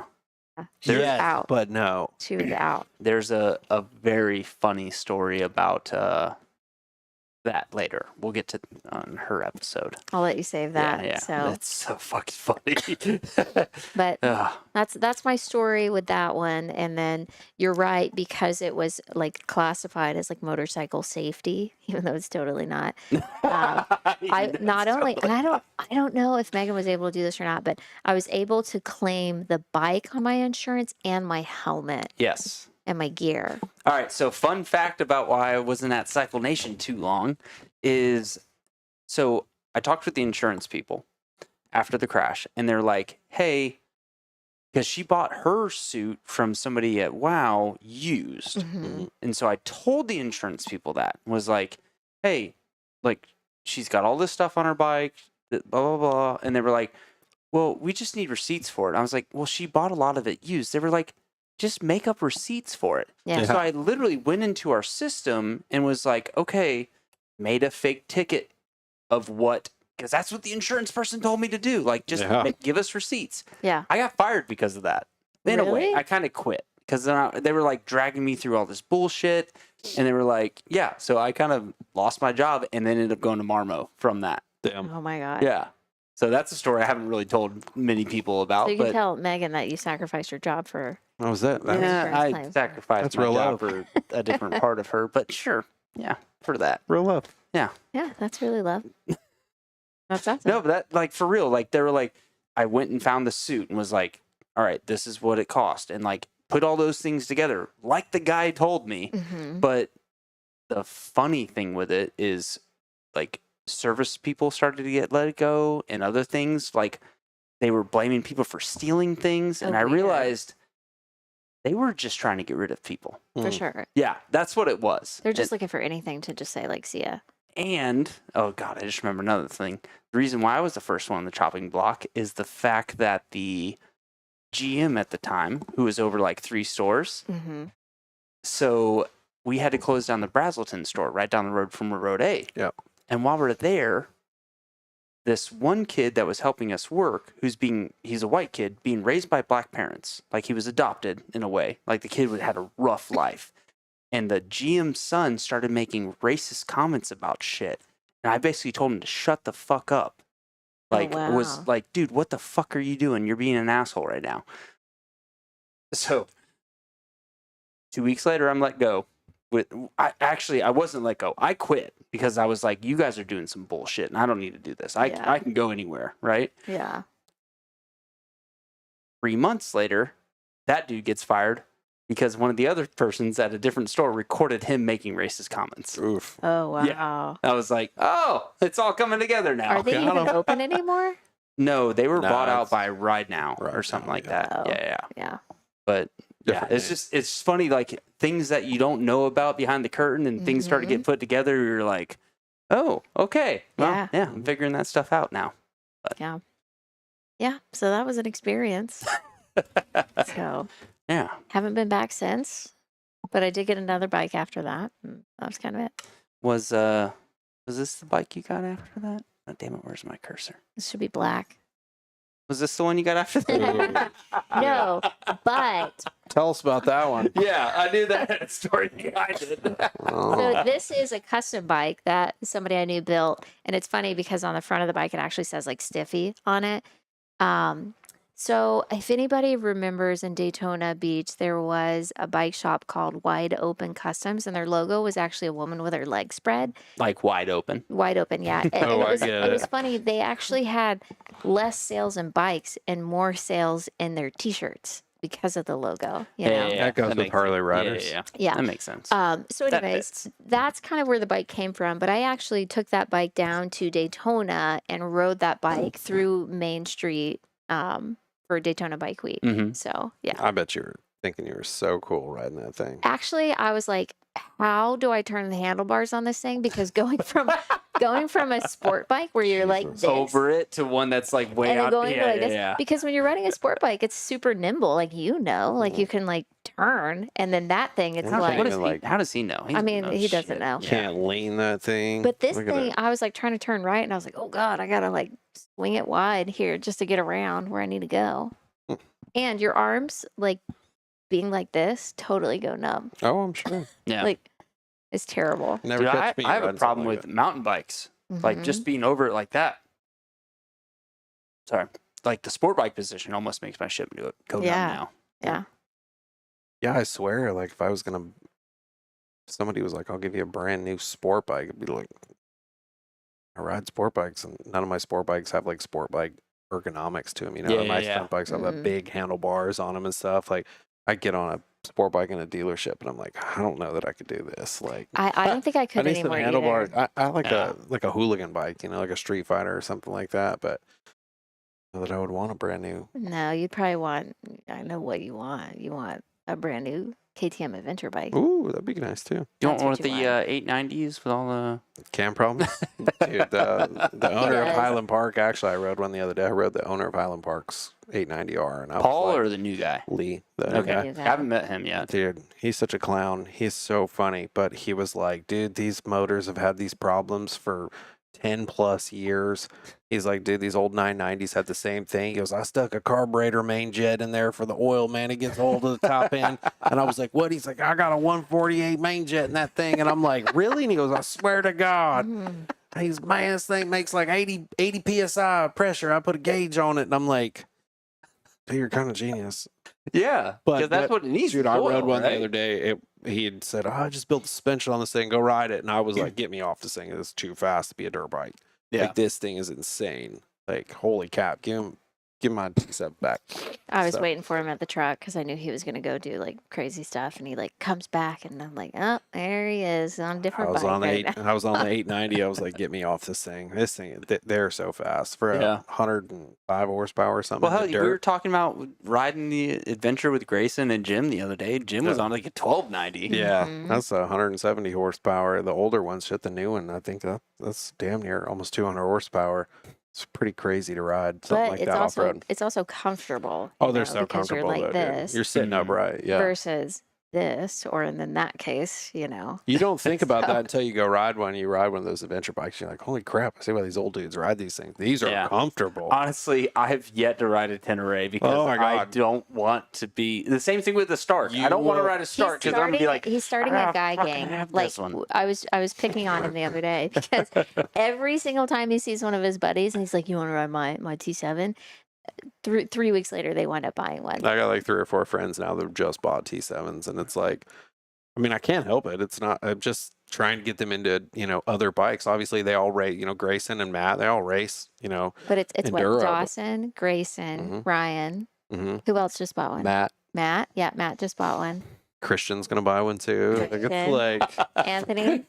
She was Yes, out. but no. She was out. There's a very funny story about that later. We'll get to on her episode. I'll let you save that. Yeah, So, that's so fucking funny. but Ugh. that's my story with that one. And then you're right, because it was like classified as like motorcycle safety, even though it's totally not. I not only, and I don't know if Megan was able to do this or not, but I was able to claim the bike on my insurance and my helmet Yes. and my gear. All right. So, fun fact about why I wasn't at Cycle Nation too long is, so I talked with the insurance people after the crash, and they're like, "Hey," because she bought her suit from somebody at WoW used, Mm-hmm. and so I told the insurance people that, was like, "Hey, like, she's got all this stuff on her bike, blah blah blah," and they were like, "Well, we just need receipts for it." I was like, "Well, she bought a lot of it used." They were like, "Just make up receipts for it." Yeah. So I literally went into our system and was like, "Okay," made a fake ticket of what, because that's what the insurance person told me to do. Like, just give us receipts. Yeah. I got fired because of that. In a way, Really? I kind of quit because they were like dragging me through all this bullshit, and they were like, "Yeah." So I kind of lost my job and then ended up going to Marmo from that. Damn. Oh my God. Yeah. So that's a story I haven't really told many people about. So you can but tell Megan that you sacrificed your job for. What was that? That was yeah, insurance I claim. sacrificed That's my real job love. for a different part of her, but sure, yeah, for that. real love. Yeah, that's really love. That's awesome. No, but that, like, for real, like, they were like, I went and found the suit and was like, all right, this is what it cost, and like put all those things together like the guy told me. Mm-hmm. But the funny thing with it is, like, service people started to get let go, and other things, like, they were blaming people for stealing things, and I weird. realized they were just trying to get rid of people. For sure. Yeah, that's what it was. They're just looking for anything to just say, like, see ya. And, oh God, I just remember another thing. The reason why I was the first one on the chopping block is the fact that the GM at the time, who was over like 3 stores, Mm-hmm. so we had to close down the Brazelton store right down the road from Road A. Yep. And while we're there, this one kid that was helping us work, he's a white kid, being raised by black parents. Like, he was adopted in a way. Like, the kid had a rough life. And the GM's son started making racist comments about shit. And I basically told him to shut the fuck up. Like, was wow. like, dude, what the fuck are you doing? You're being an asshole right now. So 2 weeks later, I'm let go. I wasn't let go. I quit because I was like, you guys are doing some bullshit and I don't need to do this. Yeah. I can go anywhere, right? Yeah. 3 months later, that dude gets fired because one of the other persons at a different store recorded him making racist comments. Oof. Oh, wow. Yeah. I was like, oh, it's all coming together now. Are they Got even 'em. open anymore? No, they were Nah, bought out it's by Ride Now or Ride something Now, like yeah. that. Oh. Yeah. Yeah. But yeah, Different it's name. just, it's funny, like, things that you don't know about behind the curtain and things start to get put together. You're like, oh, okay. Well, yeah, I'm figuring that stuff out now. Yeah. So that was an experience. So Yeah. haven't been back since, but I did get another bike after that. And that was kind of it. Was this the bike you got after that? Oh, damn it, where's my cursor? This should be black. Was this the one you got after that? No, but Tell us about that one. Yeah, I knew that story behind it. Oh. so this is a custom bike that somebody I knew built, and it's funny because on the front of the bike it actually says like Stiffy on it. So if anybody remembers in Daytona Beach, there was a bike shop called Wide Open Customs, and their logo was actually a woman with her legs spread. Like wide open. Wide open, yeah. And, Oh, I it get was it. funny. They actually had less sales in bikes and more sales in their T-shirts because of the logo. You know? That goes with makes- Harley Riders. Yeah, Yeah. that makes sense. So That anyways, fits. that's kind of where the bike came from. But I actually took that bike down to Daytona and rode that bike through Main Street for Daytona Bike Week. Mhm. So yeah. I bet you were thinking you were so cool riding that thing. Actually, I was like, how do I turn the handlebars on this thing? Because going from a sport bike where you're like Jesus. this, Over it to one that's like way and then out. going Yeah, like this, yeah. because when you're riding a sport bike, it's super nimble, like like you can like turn, and then that thing, it's How like, What does even, he, like- how does he know? I mean, knows he doesn't shit. know. Can't lean that thing. But this Look at thing, it. I was like trying to turn right, and I was like, oh God, I gotta like swing it wide here just to get around where I need to go. And your arms, like being like this, totally go numb. Oh, I'm sure. Yeah. Like It's terrible. Never Dude, catch me I have a riding problem something with like mountain bikes. Like Mhm. just being over it like that. Sorry. Like the sport bike position almost makes my ship go numb Yeah. now. Yeah. that. Yeah, I swear, like if I was gonna, somebody was like, "I'll give you a brand new sport bike," I'd be like, I ride sport bikes, and none of my sport bikes have like sport bike ergonomics to them. You know, Yeah, my yeah, stunt bikes have Mhm. that big handlebars on them and stuff. Like, I get on a sport bike in a dealership, and I'm like, I don't know that I could do this. Like, I don't think I I could need some anymore handlebars. either. I like Yeah. a hooligan bike, you know, like a Street Fighter or something like that. But not that I would want a brand new. No, you'd probably want, I know what you want. You want a brand new KTM adventure bike. Ooh, that'd be nice too. You That's don't what want you the want. 890s with all the. Cam problems, dude. The owner of Yes. Highland Park. Actually, I rode one the other day. I rode the owner of Highland Park's 890R, and I Paul was like, or the new guy? Lee, the Okay. guy. New I guy. haven't met him yet. Dude, he's such a clown. He's so funny. But he was like, dude, these motors have had these problems for 10 plus years. He's like, dude, these old 990s had the same thing. He goes, I stuck a carburetor main jet in there for the oil, man. It gets old to the top end. And I was like, what? He's like, I got a 148 main jet in that thing. And I'm like, really? And he goes, I swear to God. Mhm. He's, man, this thing makes like 80 PSI pressure. I put a gauge on it. And I'm like, dude, you're kind of genius. Yeah, But because that's that- what it needs. Dude, is I oil, rode one right? the other day. He had said, oh, I just built the suspension on this thing. Go ride it. And I was like, get me off this thing. It's too fast to be a dirt bike. Yeah. Like, this thing is insane. Like, holy cap. Give my T7 back. I was So- waiting for him at the truck because I knew he was going to go do like crazy stuff. And he like comes back and I'm like, oh, there he is on a I different was bike on the right now. I was on the 890. I was like, get me off this thing. This thing, they're so fast for a Yeah. 105 horsepower or something. Well, in hell, the we were dirt. talking about riding the adventure with Grayson and Jim the other day. Jim was Yeah. on like a 1290. Yeah, Mhm. that's 170 horsepower. The older ones, shit, the new one, I think that's damn near almost 200 horsepower. It's pretty crazy to ride something But like it's that off also road. it's also comfortable. Oh, you they're know, so because comfortable. You're like though, dude. this You're sitting Mhm. upright. Yeah. versus this, or in that case, you know. You don't think about So- that until you go ride one. You ride one of those adventure bikes. You're like, holy crap! I see why these old dudes ride these things. These are Yeah. comfortable. Honestly, I have yet to ride a Tenere because Oh my I God. don't want to be the same thing with the Stark. I You don't want to will- ride a Stark because I'm gonna be like, he's starting "Ah, a guy fucking gang. have Like this one." I was picking on him the other day because every single time he sees one of his buddies and he's like, "You want to ride my T7?" 3 weeks later, they wind up buying one. I got like 3 or 4 friends now that have just bought T7s, and it's like, I mean, I can't help it. It's not. I'm just trying to get them into other bikes. Obviously, they all race. Grayson and Matt, they all race. But it's what Enduro, but- Dawson, Grayson, Mhm. Ryan. Mm-hmm. Who else just bought one? Matt, Yeah, Matt just bought one. Christian's gonna buy one too. Like, it's Christian. like, Anthony,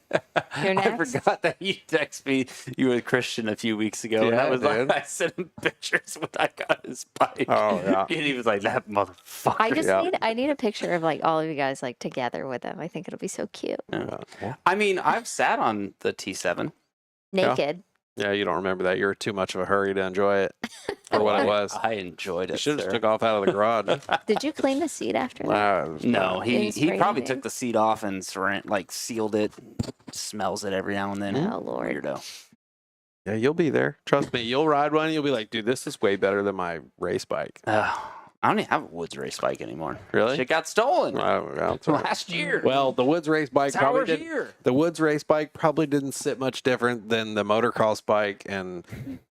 you're I next. forgot that you texted me you were Christian a few weeks ago. and Yeah, I was dude. like, I sent him pictures when I got his bike. Oh, yeah. And he was like, that motherfucker. I just Yeah. I need a picture of like all of you guys like together with them. I think it'll be so cute. I mean, I've sat on the T7. Yeah. Naked. yeah, you don't remember that. You're too much of a hurry to enjoy it for what it was. I enjoyed You it. should have sir. took off out of the garage. Did you clean the seat after that? Nah, it was No, fine. he It's probably crazy. took the seat off and sealed it, smells it every now and then. Oh, Lord. Weirdo. Yeah, you'll be there. Trust me. You'll ride one. You'll be like, dude, this is way better than my race bike. I don't even have a Woods race bike anymore. Really? Shit got stolen Well, last year. well, the Woods race bike it's probably ours didn't. here. The Woods race bike probably didn't sit much different than the motocross bike and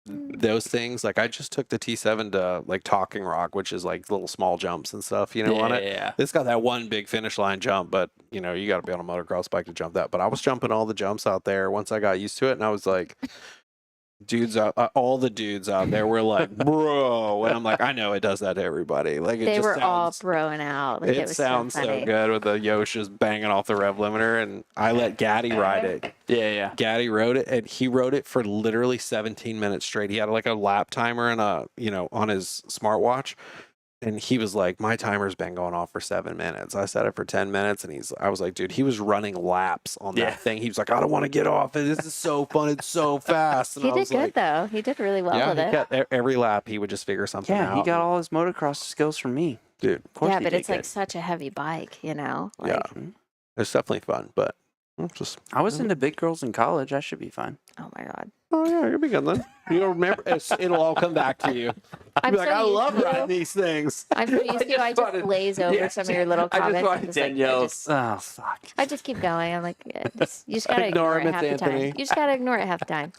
those things. Like, I just took the T7 to like Talking Rock, which is like little small jumps and stuff, on it. Yeah. It's got that one big finish line jump, but you got to be on a motocross bike to jump that. But I was jumping all the jumps out there once I got used to it, and I was like, dudes, all the dudes out there were like, bro, and I'm like, I know it does that to everybody. Like, it They just were all sounds, broing out. Like, it it was sounds so so funny. good with the Yoshas banging off the rev limiter, and I let Gaddy ride it. Yeah. Gaddy rode it, and he rode it for literally 17 minutes straight. He had like a lap timer and on his smartwatch, and he was like, my timer's been going off for 7 minutes. I set it for 10 minutes, and I was like, dude, he was running laps on Yeah. that thing. He was like, I don't want to get off it. This is so fun. It's so fast. And He I did was good like, though. He did really well yeah, with he it. kept, every lap he would just figure something Yeah, out. he got all his motocross skills from me. Dude, Of course Yeah, he but did it's like good. such a heavy bike, Like, yeah, it's definitely fun, but Just I was into big girls in college. I should be fine. Oh my god. oh yeah, you'll be good then. You'll remember. It'll all come back to you. You'll I'm be like, so I used love to- riding these things. I'm so used to. I just glaze over some of your little I comments. just wanted and just, like, Danielle's. Oh fuck. I just keep going. I'm like, yeah, you just gotta Ignore ignore him, it it's half the time. Anthony. You just gotta ignore it half the time.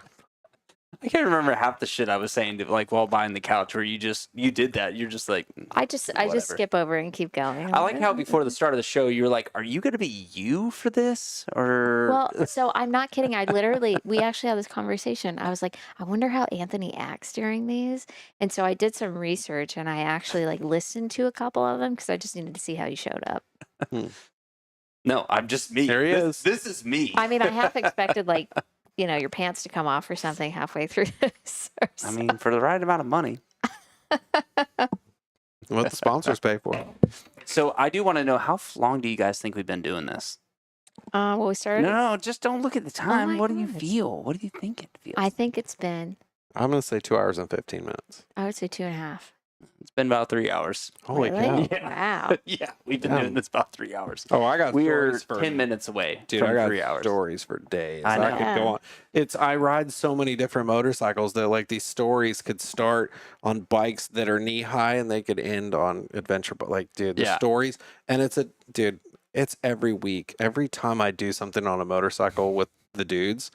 I can't remember half the shit I was saying to, like while buying the couch where you did that. You're just like I just Whatever. skip over and keep going. I like how before the start of the show you were like, "Are you going to be you for this?" Or Well, so I'm not kidding. We actually had this conversation. I was like, I wonder how Anthony acts during these. And so I did some research and I actually like listened to a couple of them because I just needed to see how you showed up. no, I'm just me. There he is. This is me. I mean, I half expected like, your pants to come off or something halfway through this. I mean, for the right amount of money. What the sponsors pay for. So I do want to know how long do you guys think we've been doing this? Well, we started. No, just don't look at the time. my What do you gosh. feel? What do you think it feels? I think it's been, I'm gonna say 2 hours and 15 minutes. I would say 2.5. It's been about 3 hours. Holy Really? cow! Wow. Yeah, we've been Damn. doing this about 3 hours. Oh, I got We're stories for 10 minutes away Dude, from I got 3 hours. stories for days. I I know. could go on. I ride so many different motorcycles that like these stories could start on bikes that are knee high and they could end on adventure. But like, dude, the Yeah. stories, and it's every week. Every time I do something on a motorcycle with the dudes,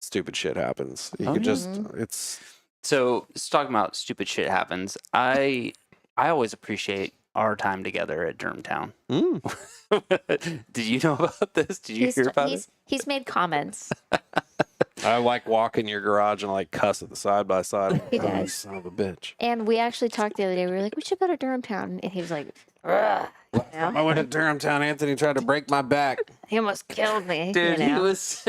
stupid shit happens. You Oh, could just, Mhm. it's So, just talking about stupid shit happens. I always appreciate our time together at Germtown. Did you know about this? Did you hear about it? He's made comments. I like walk in your garage and like cuss at the side by side. He Oh, you does. son of a bitch. And we actually talked the other day. We were like, we should go to Durhamtown. And he was like, "Ugh," you know? I went to Durhamtown. Anthony tried to break my back. He almost killed me. Dude, you he know? was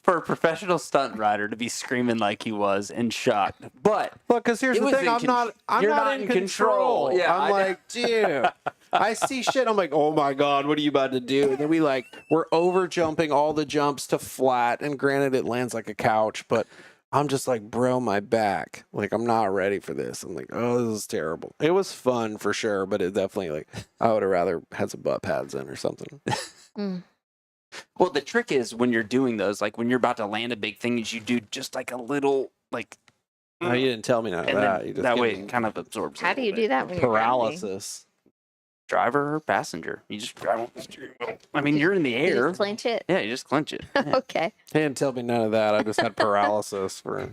for a professional stunt rider to be screaming like he was and shocked. But Look, because here's It the was thing, in I'm you're not in control. Yeah, I I'm know. like, dude, I see shit. I'm like, oh my god, what are you about to do? And then we're over jumping all the jumps to flat, and granted, it lands like a couch, but I'm just like, bro, my back, like, I'm not ready for this. I'm like, oh, this is terrible. It was fun for sure, but it definitely like, I would have rather had some butt pads in or something. Mm. well, the trick is when you're doing those, like when you're about to land a big thing, is you do just like a little like. No, you didn't tell me none of And that. then You just that give way me it kind of absorbs. How do you do that when you're driving? paralysis. Driver or passenger? You just drive on the steering wheel. I mean, you're in the You air. just clench it. Yeah, you just clench it. Yeah. Okay. He didn't tell me none of that. I just had paralysis for.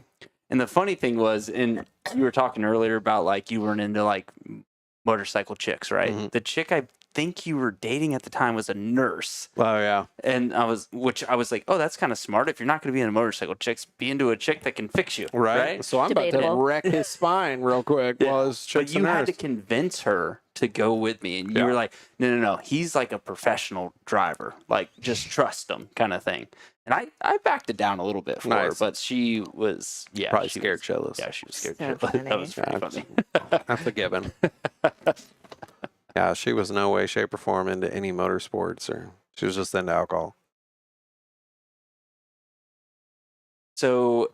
And the funny thing was, and you were talking earlier about like you weren't into like motorcycle chicks, right? Mhm. The chick I think you were dating at the time was a nurse. Oh yeah. And I was like, oh, that's kind of smart. If you're not going to be into motorcycle chicks, be into a chick that can fix you. Right. So I'm about to Debatable. wreck his spine real quick Yeah. while his But chick's you a had to nurse. convince her to go with me. And you Yeah. were like, no. He's like a professional driver. Like, just trust him kind of thing. And I backed it down a little bit for her, Nice. but she was, yeah. Probably she scared was, shitless. Yeah, she was scared So shitless. funny. That was pretty Yeah. funny. That's a given. Yeah, she was no way, shape, or form into any motorsports, or she was just into alcohol. So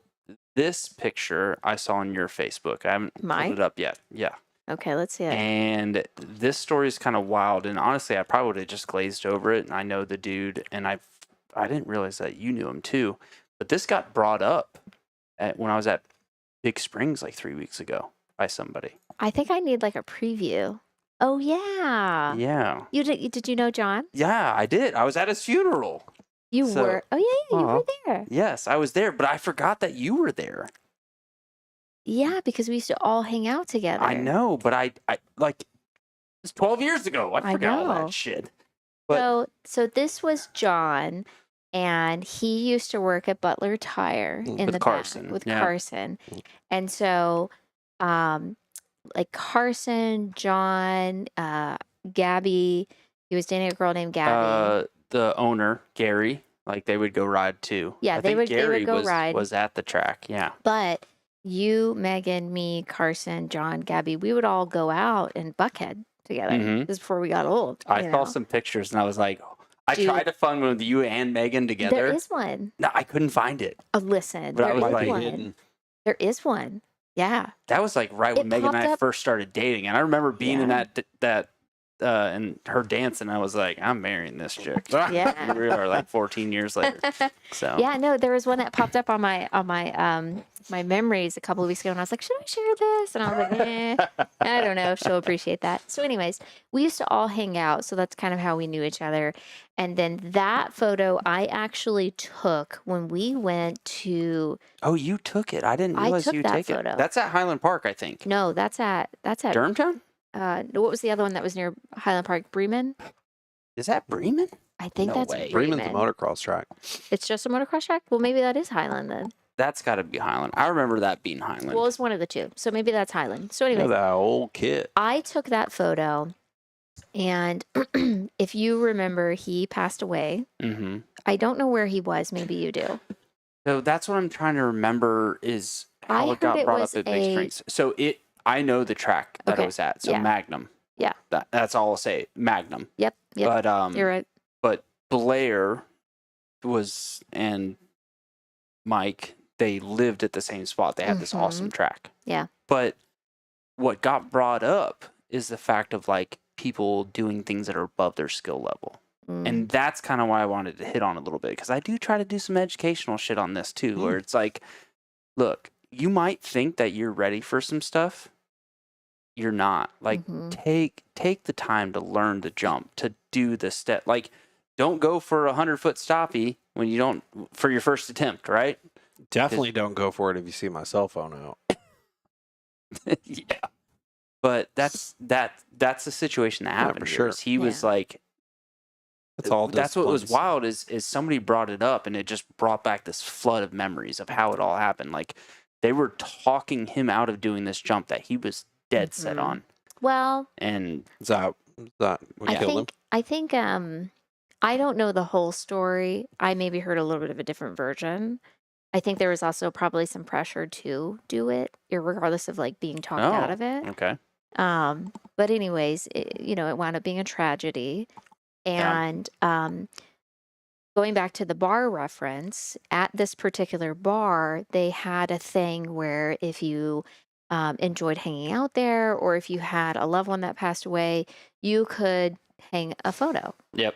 this picture I saw on your Facebook. I haven't Mine? pulled it up yet. Yeah. Okay, let's see it. And this story is kind of wild. And honestly, I probably would have just glazed over it. And I know the dude, and I didn't realize that you knew him too. But this got brought up when I was at Big Springs like 3 weeks ago by somebody. I think I need like a preview. Oh yeah. Yeah. Did you know John? Yeah, I did. I was at his funeral. You So- were. Oh yeah, you were there. Yes, I was there, but I forgot that you were there. Yeah, because we used to all hang out together. I know, but I like it's 12 years ago. I I forgot all know. that shit. But So this was John, and he used to work at Butler Tire in With the Carson, back with yeah. Carson, and so, like Carson, John, Gabby. He was dating a girl named Gabby. the owner, Gary, like they would go ride too. Yeah, I they think would- they would Gary go was, ride. was at the track. Yeah. But you, Megan, me, Carson, John, Gabby, we would all go out and buckhead together. Mhm. This is before we got old. I you saw know? some pictures and I was like, I Dude. tried to find one with you and Megan together. There is one. No, I couldn't find it. Oh, listen, But I there was is like- one. There is one. Yeah. That was like right when It Megan and popped I up- first started dating. And I remember being in Yeah. that and her dancing. I was like, I'm marrying this chick. Yeah. We are like 14 years later. So Yeah, no, there was one that popped up on my my memories a couple of weeks ago, and I was like, should I share this? And I was like, I don't know if she'll appreciate that. So, anyways, we used to all hang out, so that's kind of how we knew each other. And then that photo I actually took when we went to. Oh, you took it. I didn't realize took you that take photo. it. That's at Highland Park, I think. No, that's at Durhamtown? what was the other one that was near Highland Park? Bremen? Is that Bremen? I think No that's way. Bremen's a Bremen. motocross track. It's just a motocross track? Well, maybe that is Highland then. That's got to be Highland. I remember that being Highland. Well, it's one of the two. So maybe that's Highland. So Yeah, anyways, that old kid. I took that photo, and if you remember, he passed away. Mm-hmm. I don't know where he was. Maybe you do. So that's what I'm trying to remember is I how heard it got it brought was up at Big Springs. So I know the track that Okay. it was at. So Yeah. Magnum. Yeah. That's all I'll say. Magnum. Yep. But You're right. but Blair and Mike, they lived at the same spot. They had this awesome track. Yeah. But what got brought up is the fact of like people doing things that are above their skill level. And that's kind of why I wanted to hit on a little bit, because I do try to do some educational shit on this too, where it's like, look, you might think that you're ready for some stuff. You're not. Like, take the time to learn the jump, to do the step. Like, don't go for a 100-foot stoppie when you don't, for your first attempt, right? Definitely don't go for it if you see my cell phone out. Yeah. But that's the situation that happened. for Here, sure. is he was like, That's all. that's what was disciplines. wild is somebody brought it up, and it just brought back this flood of memories of how it all happened. Like, they were talking him out of doing this jump that he was dead set on. Well, And Is that what killed him? I think I don't know the whole story. I maybe heard a little bit of a different version. I think there was also probably some pressure to do it, regardless of like being talked out of it. Okay. But anyways, it wound up being a tragedy. And going back to the bar reference, at this particular bar, they had a thing where if you enjoyed hanging out there, or if you had a loved one that passed away, you could hang a photo. Yep.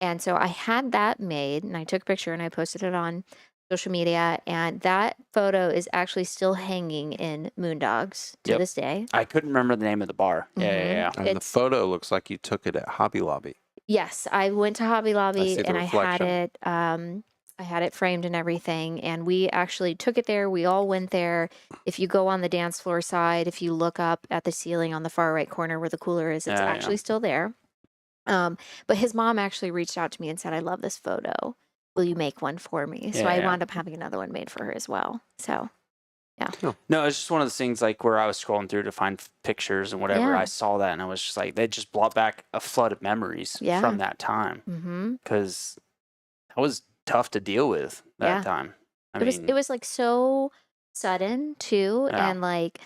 And so I had that made, and I took a picture and I posted it on social media, and that photo is actually still hanging in Moondogs to this day. I couldn't remember the name of the bar. Yeah. And the It's- photo looks like you took it at Hobby Lobby. Yes, I went to Hobby see Lobby the and I had reflection. it. I had it framed and everything, and we actually took it there. We all went there. If you go on the dance floor side, if you look up at the ceiling on the far right corner where the cooler is, it's Yeah. actually still there. But his mom actually reached out to me and said, "I love this photo. Will you make one for me?" So I Yeah. wound up having another one made for her as well. So No, it's just one of those things like where I was scrolling through to find pictures and whatever. Yeah. I saw that and I was just like, they just brought back a flood of memories Yeah. from that time, because that was tough to deal with that Yeah. time. it was like so sudden too, Yeah. and like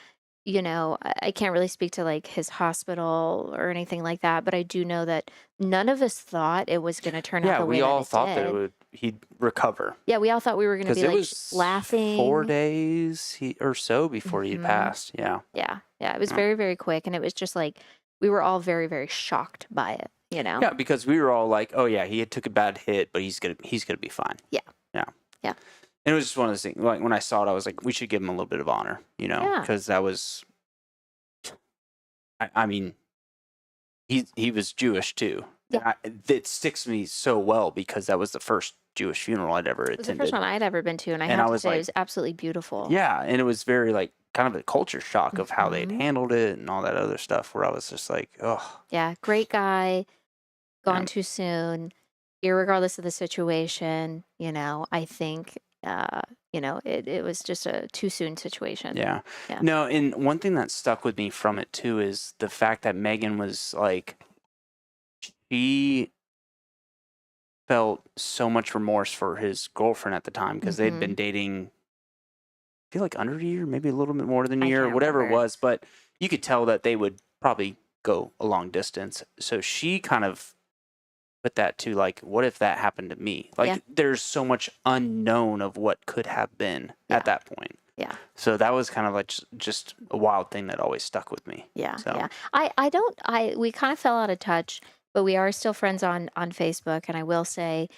I can't really speak to like his hospital or anything like that, but I do know that none of us thought it was going to turn out yeah, the way we that all it thought did. that he'd recover. Yeah, we all thought we were going to Because be it like was laughing 4 days or so before he Mhm. passed. Yeah. Yeah, it was Yeah. very, very quick, and it was just like we were all very, very shocked by it. Yeah, because we were all like, "Oh yeah, he took a bad hit, but he's gonna be fine." Yeah. And it was just one of those things. Like when I saw it, I was like, "We should give him a little bit of honor," Yeah. because that was. I mean, he was Jewish too. Yeah. It sticks to me so well because that was the first Jewish funeral I'd ever It was the attended. first one I'd ever been to, and I And have I to was say like- it was absolutely beautiful. Yeah, and it was very like kind of a culture shock of how they'd Mhm. handled it and all that other stuff. Where I was just like, "Oh, Yeah, great guy, gone Yeah. too soon, irregardless of the situation. I think, it was just a too soon situation. yeah." Yeah. No, and one thing that stuck with me from it too is the fact that Megan was like, she felt so much remorse for his girlfriend at the time because they'd been dating, I feel like under a year, maybe a little bit more than a I year, can't whatever it remember. was. But you could tell that they would probably go a long distance. So she kind of put that to like, what if that happened to me? Like, Yeah. there's so much unknown of what could have been Yeah. at that point. Yeah. So that was kind of like just a wild thing that always stuck with me. Yeah. So. Yeah. We kind of fell out of touch, but we are still friends on Facebook. And I will say,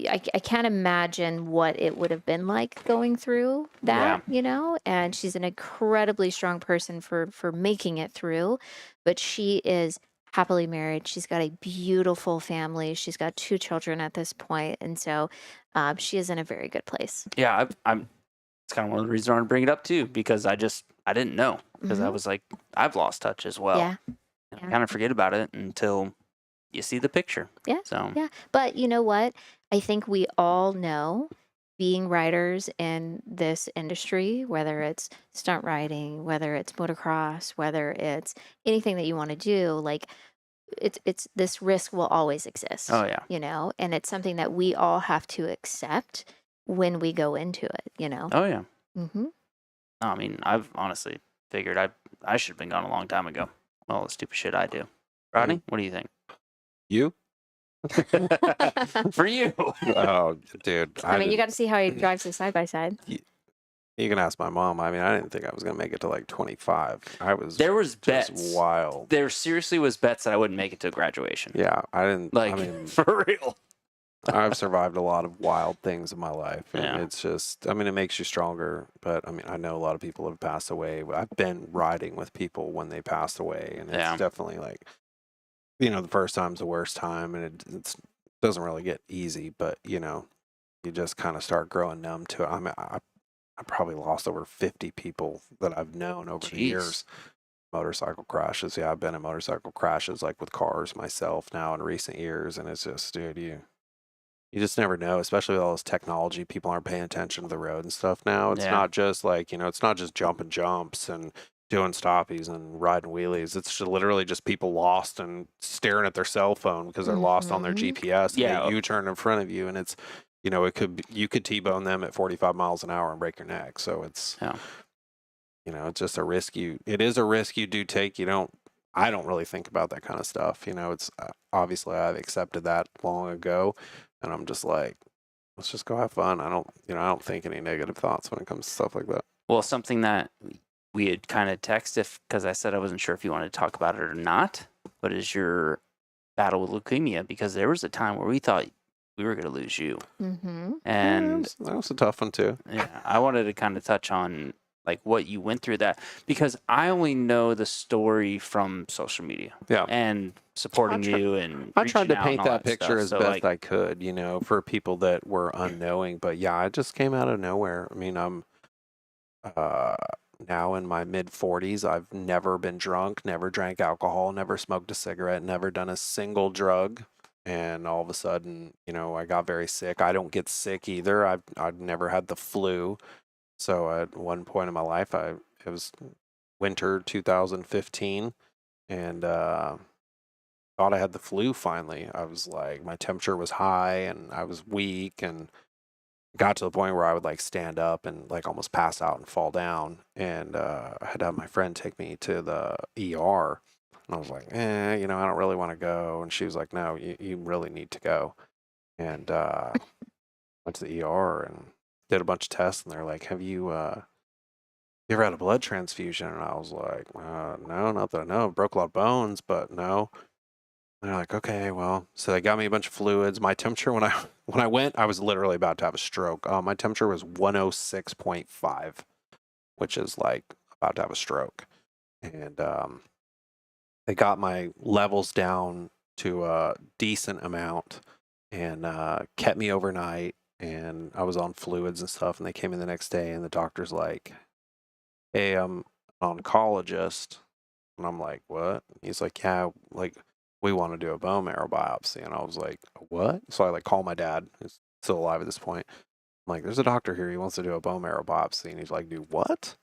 I can't imagine what it would have been like going through that, and she's an incredibly strong person for making it through, but she is happily married. She's got a beautiful family. She's got 2 children at this point, and so she is in a very good place. Yeah, it's kind of one of the reasons I want to bring it up too, because I didn't know, because I was like, I've lost touch as well. Yeah. And I kind of forget about it until you see the picture. Yeah. So Yeah. But you know what? I think we all know, being riders in this industry, whether it's stunt riding, whether it's motocross, whether it's anything that you want to do, like it's this risk will always exist. Oh, yeah. And it's something that we all have to accept when we go into it, Oh yeah. Mm-hmm. I mean, I've honestly figured I should have been gone a long time ago. All the stupid shit I do. Rodney, what do you think? You? For you. Oh, dude. I mean, you got to see how he drives his side by side. You can ask my mom. I mean, I didn't think I was going to make it to like 25. There was just bets. Wild. There seriously was bets that I wouldn't make it to graduation. Yeah, I didn't. Like, I mean, for real. I've survived a lot of wild things in my life. And Yeah. it's just, I mean, it makes you stronger. But I mean, I know a lot of people have passed away. I've been riding with people when they passed away. And it's definitely like, the first time's the worst time. And it doesn't really get easy. But, you just kind of start growing numb to it. I mean, I probably lost over 50 people that I've known over the years. Motorcycle crashes. Yeah, I've been in motorcycle crashes like with cars myself now in recent years. And it's just, dude, you just never know, especially with all this technology. People aren't paying attention to the road and stuff now. It's not just like, it's not just jumping jumps and doing stoppies and riding wheelies. It's literally just people lost and staring at their cell phone because they're lost on their GPS. And you turn in front of you, and it's, you could T-bone them at 45 miles an hour and break your neck. So it's, it's just a risk it is a risk you do take. I don't really think about that kind of stuff. It's obviously I've accepted that long ago. And I'm just like, let's just go have fun. I don't think any negative thoughts when it comes to stuff like that. Well, something that we had kind of texted, because I said I wasn't sure if you wanted to talk about it or not, but is your battle with leukemia, because there was a time where we thought we were going to lose you. Mm-hmm. And that was a tough one too. Yeah, I wanted to kind of touch on like what you went through that, because I only know the story from social media. Yeah. And supporting you, and I tried to paint that picture stuff. as best I could, for people that were unknowing. But yeah, it just came out of nowhere. I mean, I'm now in my mid 40s. I've never been drunk, never drank alcohol, never smoked a cigarette, never done a single drug. And all of a sudden, I got very sick. I don't get sick either. I've never had the flu. So at one point in my life, it was winter 2015, and thought I had the flu finally. I was like, my temperature was high and I was weak, and got to the point where I would like stand up and like almost pass out and fall down. And I had to have my friend take me to the ER. And I was like, I don't really want to go. And she was like, no, you really need to go. And went to the ER and did a bunch of tests. And they're like, have you ever had a blood transfusion? And I was like, no, not that I know. Broke a lot of bones, but no. And they're like, okay, well, so they got me a bunch of fluids. My temperature when I went, I was literally about to have a stroke. My temperature was 106.5, which is like about to have a stroke. And they got my levels down to a decent amount and kept me overnight. And I was on fluids and stuff. And they came in the next day, and the doctor's like, hey, I'm an oncologist. And I'm like, what? He's like, yeah, like, we want to do a bone marrow biopsy. And I was like, what? So I like call my dad, who's still alive at this point. I'm like, there's a doctor here. He wants to do a bone marrow biopsy. And he's like, do what? It's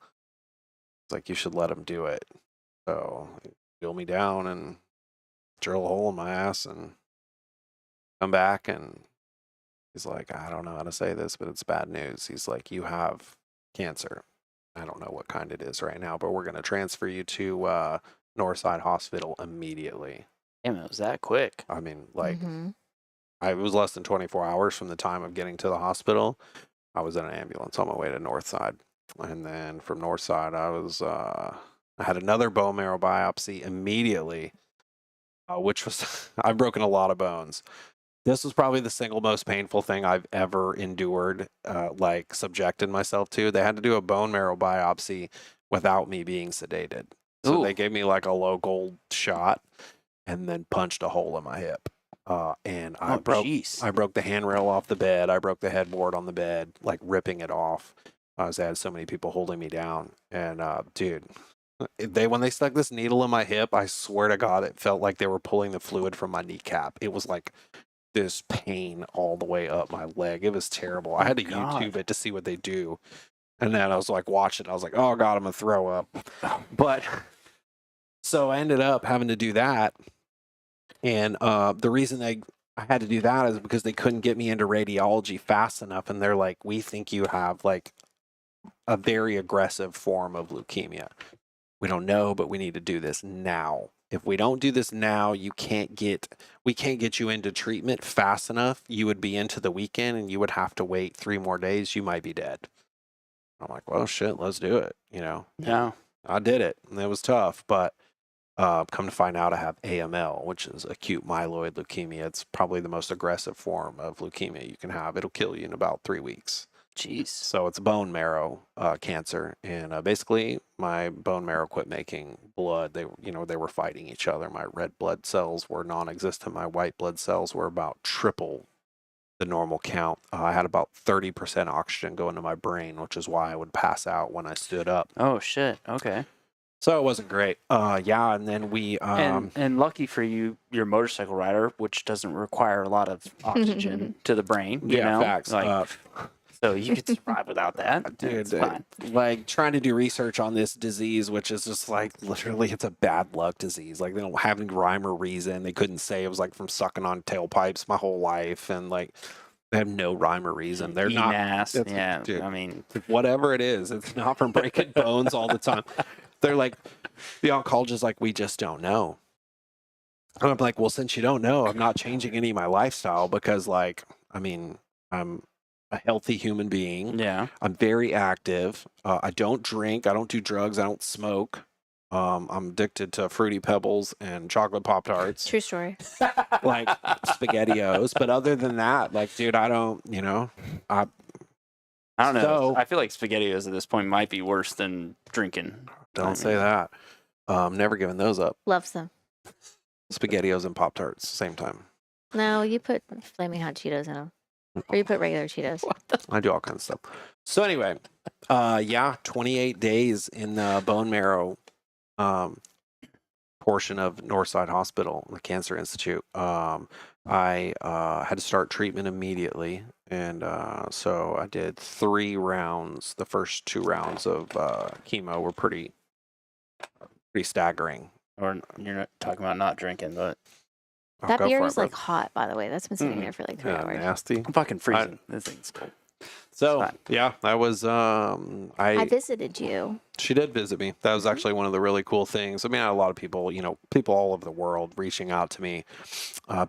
like, you should let him do it. So he drill me down and drill a hole in my ass and come back. And he's like, I don't know how to say this, but it's bad news. He's like, you have cancer. I don't know what kind it is right now, but we're going to transfer you to Northside Hospital immediately. Damn, it was that quick. I mean, like, it was less than 24 hours from the time of getting to the hospital. I was in an ambulance on my way to Northside. And then from Northside, I had another bone marrow biopsy immediately, which was, I've broken a lot of bones. This was probably the single most painful thing I've ever endured, like subjected myself to. They had to do a bone marrow biopsy without me being sedated. So Ooh. they gave me like a local shot and then punched a hole in my hip. And I broke the handrail off the bed. I broke the headboard on the bed, like ripping it off. I had so many people holding me down. And dude, when they stuck this needle in my hip, I swear to God, it felt like they were pulling the fluid from my kneecap. It was like this pain all the way up my leg. It was terrible. I had to YouTube it to see what they do. And then I was like watching. I was like, oh God, I'm gonna throw up. But so I ended up having to do that. And the reason I had to do that is because they couldn't get me into radiology fast enough. And they're like, we think you have like a very aggressive form of leukemia. We don't know, but we need to do this now. If we don't do this now, we can't get you into treatment fast enough. You would be into the weekend and you would have to wait 3 more days. You might be dead. I'm like, well, shit, let's do it. You know? Yeah. I did it. And it was tough, but come to find out I have AML, which is acute myeloid leukemia. It's probably the most aggressive form of leukemia you can have. It'll kill you in about 3 weeks. Jeez. So it's bone marrow cancer, and basically my bone marrow quit making blood. They were fighting each other. My red blood cells were non-existent. My white blood cells were about triple the normal count. I had about 30% oxygen going to my brain, which is why I would pass out when I stood up. Oh shit. Okay. So it wasn't great. Yeah, and then we and lucky for you, you're a motorcycle rider, which doesn't require a lot of oxygen to the brain. You know? Facts. Like, so you could survive without that. Dude, like trying to do research on this disease, which is just like literally it's a bad luck disease. Like they don't have any rhyme or reason. They couldn't say it was like from sucking on tailpipes my whole life, and like they have no rhyme or reason. They're not. Yeah, dude, I mean, whatever it is, it's not from breaking bones all the time. They're like, the oncologist is like, we just don't know. And I'm like, well, since you don't know, I'm not changing any of my lifestyle because, like, I mean, I'm a healthy human being. yeah. I'm very active. I don't drink. I don't do drugs. I don't smoke. I'm addicted to Fruity Pebbles and chocolate Pop-Tarts. True story. Like SpaghettiOs. But other than that, like, dude, I don't, I don't know. So- I feel like SpaghettiOs at this point might be worse than drinking. don't say that. Never giving those up. Loves them. SpaghettiOs and Pop-Tarts, same time. No, you put flaming hot Cheetos in them. Or you put regular Cheetos. I do all kinds of stuff. So anyway, 28 days in the bone marrow portion of Northside Hospital, the Cancer Institute. I had to start treatment immediately, and so I did 3 rounds. The first 2 rounds of chemo were pretty staggering. Or you're not talking about not drinking, but I'll That go beer for is it, like bro. hot, by the way. That's been sitting there for like 3 Yeah, hours. nasty. I'm fucking freezing. This thing's cold. So fine. yeah, I was I visited you. She did visit me. That was actually one of the really cool things. I mean, I had a lot of people, people all over the world reaching out to me,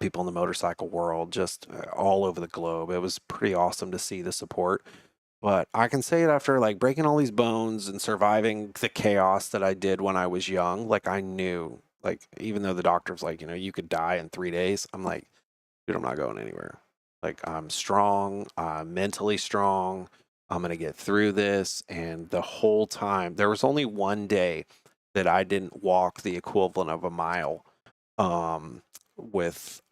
people in the motorcycle world, just all over the globe. It was pretty awesome to see the support. But I can say it after like breaking all these bones and surviving the chaos that I did when I was young, like I knew, like, even though the doctor was like, you could die in 3 days, I'm like, dude, I'm not going anywhere. Like, I'm strong, I'm mentally strong. I'm going to get through this. And the whole time, there was only one day that I didn't walk the equivalent of a mile with